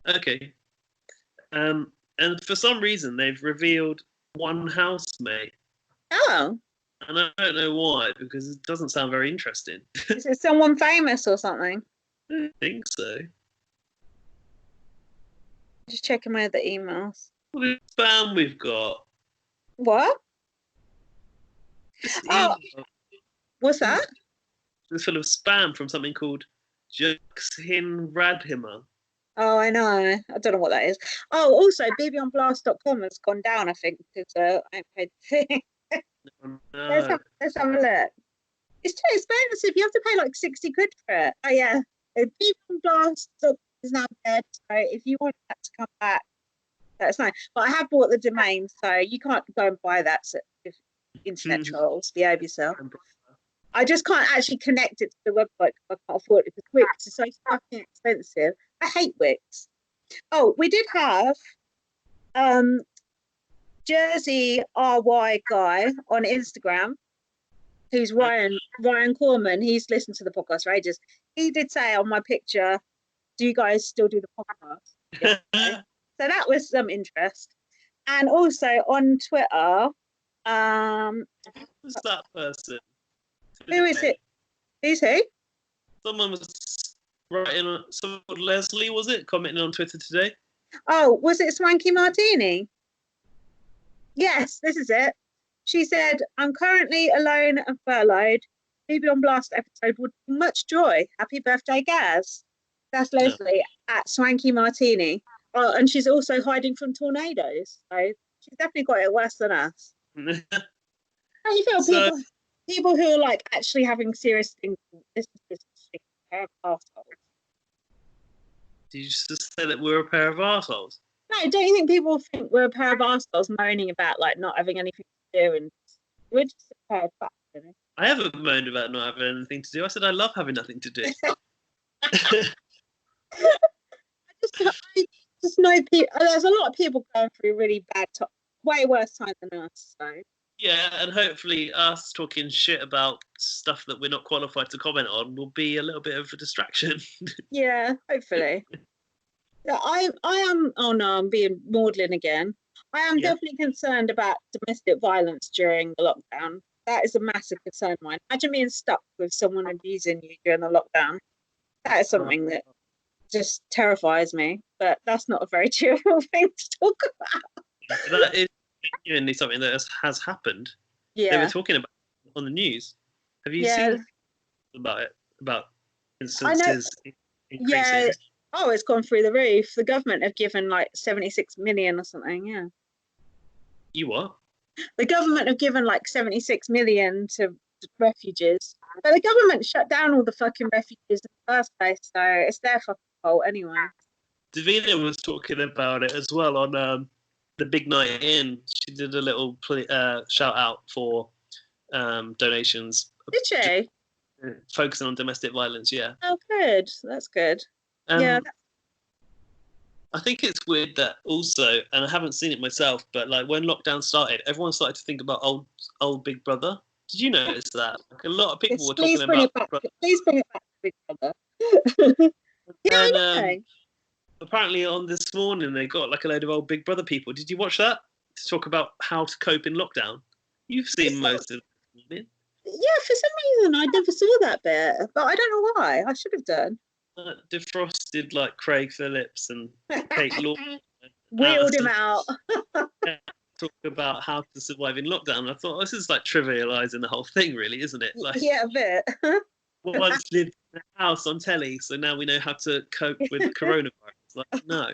Okay. And for some reason, they've revealed one housemate. Oh. And I don't know why, because it doesn't sound very interesting. Is it someone famous or something? I don't think so. Just checking my other emails. What the spam we've got? What? Oh, what's that? It's full of spam from something called Juxin Radhima. Oh, I know. I don't know what that is. Oh, also, bbonblast.com has gone down, I think, because I ain't paid the thing. No. Let's have a look. It's too expensive. You have to pay 60 quid for it. Oh, yeah. bbonblast.com is now dead. So if you want that to come back, that's fine. But I have bought the domain, so you can't go and buy that. So if internet trolls, behave yourself. I just can't actually connect it to the website because I can't afford it because Wix is so fucking expensive. I hate Wix. Oh, we did have Jersey RY guy on Instagram. who's Ryan Corman. He's listened to the podcast for ages. He did say on my picture, "Do you guys still do the podcast?" So that was some interest. And also on Twitter, Who's that person? who is it? Who's who? Someone was writing on. Someone, Leslie, was it, commenting on Twitter today? Oh, was it Swanky Martini? Yes, this is it. She said, "I'm currently alone and furloughed. Maybe on Blast episode would bring much joy. Happy birthday, Gaz." That's Leslie at Swanky Martini. Oh, and she's also hiding from tornadoes. So she's definitely got it worse than us. How do you feel? People who are like actually having serious things. This is just a pair of assholes. Did you just say that we're a pair of assholes? No, don't you think people think we're a pair of assholes moaning about like not having anything to do, and we're just a pair of fucks, you know? I haven't moaned about not having anything to do. I said I love having nothing to do. I just know people. There's a lot of people going through really bad, way worse time than us. So Yeah, and hopefully us talking shit about stuff that we're not qualified to comment on will be a little bit of a distraction. yeah, hopefully. Yeah, I am. Oh no, I'm being maudlin again. I am definitely concerned about domestic violence during the lockdown. That is a massive concern of mine. Imagine being stuck with someone abusing you during the lockdown. That is something that just terrifies me. But that's not a very cheerful thing to talk about. That is genuinely something that has happened. Yeah. They were talking about it on the news. Have you seen about it? About instances increasing? Yeah. Oh, it's gone through the roof. The government have given like 76 million or something. Yeah. You what? The government have given like 76 million to refugees. But the government shut down all the fucking refugees in the first place, so it's their fucking fault anyway. Davina was talking about it as well on the Big Night In. She did a little shout out for donations. Did she? Focusing on domestic violence, yeah. Oh, good. That's good. Yeah. I think it's weird that also, and I haven't seen it myself, but like when lockdown started, everyone started to think about old Big Brother. Did you notice that? Like a lot of people were talking about. Please bring it back to Big Brother. Yeah, I know. Apparently, on this morning they got like a load of old Big Brother people. Did you watch that to talk about how to cope in lockdown? You've seen most of it. Yeah, for some reason I never saw that bit, but I don't know why. I should have done. Defrosted like Craig Phillips and Kate Law. Wheeled him out. Talk about how to survive in lockdown. I thought this is like trivializing the whole thing, really, isn't it? Like, yeah, a bit. Once lived in a house on telly, so now we know how to cope with coronavirus. Like, no.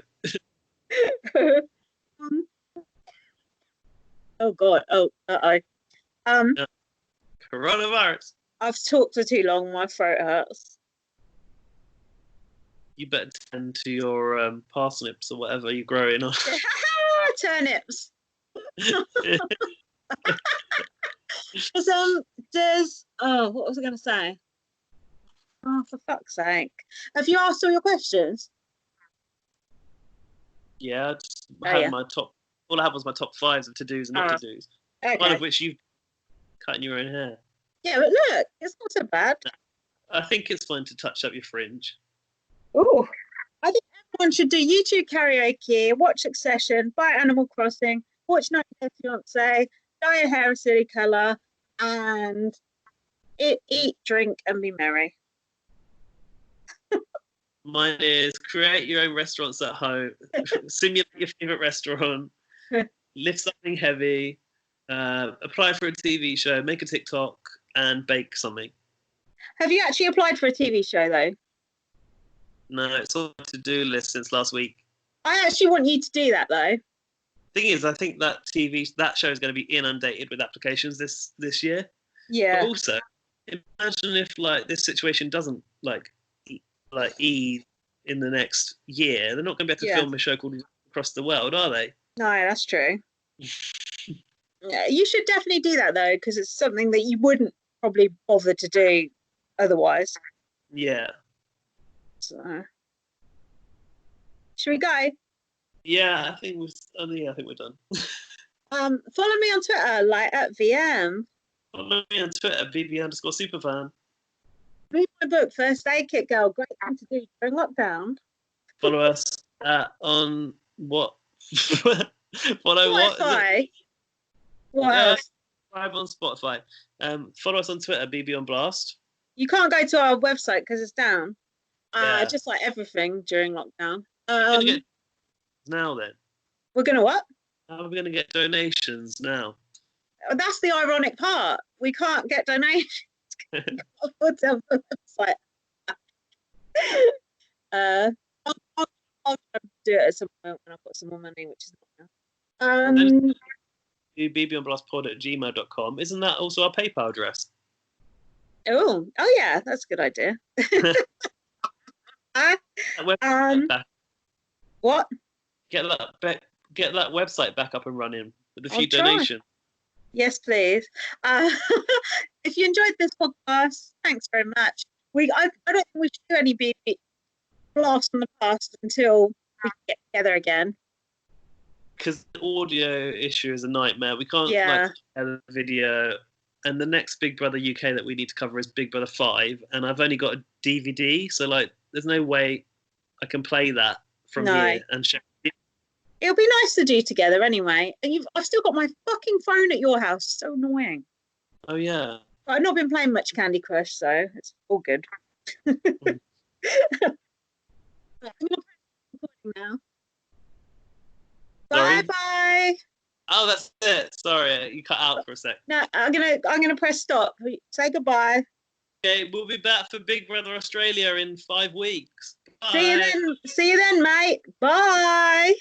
Oh God. Oh, coronavirus. I've talked for too long. My throat hurts. You better tend to your parsnips or whatever you're growing on. Turnips. What was I going to say? Oh, for fuck's sake! Have you asked all your questions? Yeah, I just had my top. All I had was my top 5s of to-dos and not to-dos. Okay. One of which you've cutting your own hair. Yeah, but look, it's not so bad. I think it's fun to touch up your fringe. Oh, I think everyone should do YouTube karaoke, watch Succession, buy Animal Crossing, watch 90 Day Fiancé, dye your hair a silly colour, and eat, drink, and be merry. Mine is create your own restaurants at home, simulate your favourite restaurant, lift something heavy, apply for a TV show, make a TikTok, and bake something. Have you actually applied for a TV show, though? No, it's on the to-do list since last week. I actually want you to do that, though. Thing is, I think that show is going to be inundated with applications this year. Yeah. But also, imagine if like this situation doesn't like ease in the next year. They're not going to be able to film a show called Across the World, are they? No, that's true. Yeah, you should definitely do that though, because it's something that you wouldn't probably bother to do otherwise. Yeah. So, should we go? Yeah, I think we're done. Follow me on Twitter, like at VM. Follow me on Twitter, BB_superfan. Read my book, First Aid Kit Girl. Great thing to do during lockdown. Follow us on what? Follow what? Spotify. What Yeah, else? subscribe on Spotify. Follow us on Twitter, BB on Blast. You can't go to our website because it's down. Yeah. Just like everything during lockdown. We're gonna get now then. We're gonna what? How are we gonna get donations now? That's the ironic part. We can't get donations. I'll tell the website. I'll try to do it at some point when I've got some more money, which is not now. bbonblastpod@gmail.com. Isn't that also our PayPal address? Oh yeah, that's a good idea. What? Get that website back up and running with a few I'll try. donations. Yes, please. If you enjoyed this podcast, thanks very much. I don't think we should do any BB blast from the past until we get together again. Because the audio issue is a nightmare. We can't Yeah. the video. And the next Big Brother UK that we need to cover is Big Brother 5. And I've only got a DVD. So, there's no way I can play that from here and share it. It'll be nice to do together anyway. And I've still got my fucking phone at your house. So annoying. Oh, yeah. But I've not been playing much Candy Crush, so it's all good. I'm going to press recording now. Sorry? Bye. Oh, that's it. Sorry, you cut out for a sec. No, I'm gonna press stop. Say goodbye. Okay, we'll be back for Big Brother Australia in 5 weeks. Bye. See you then, mate. Bye.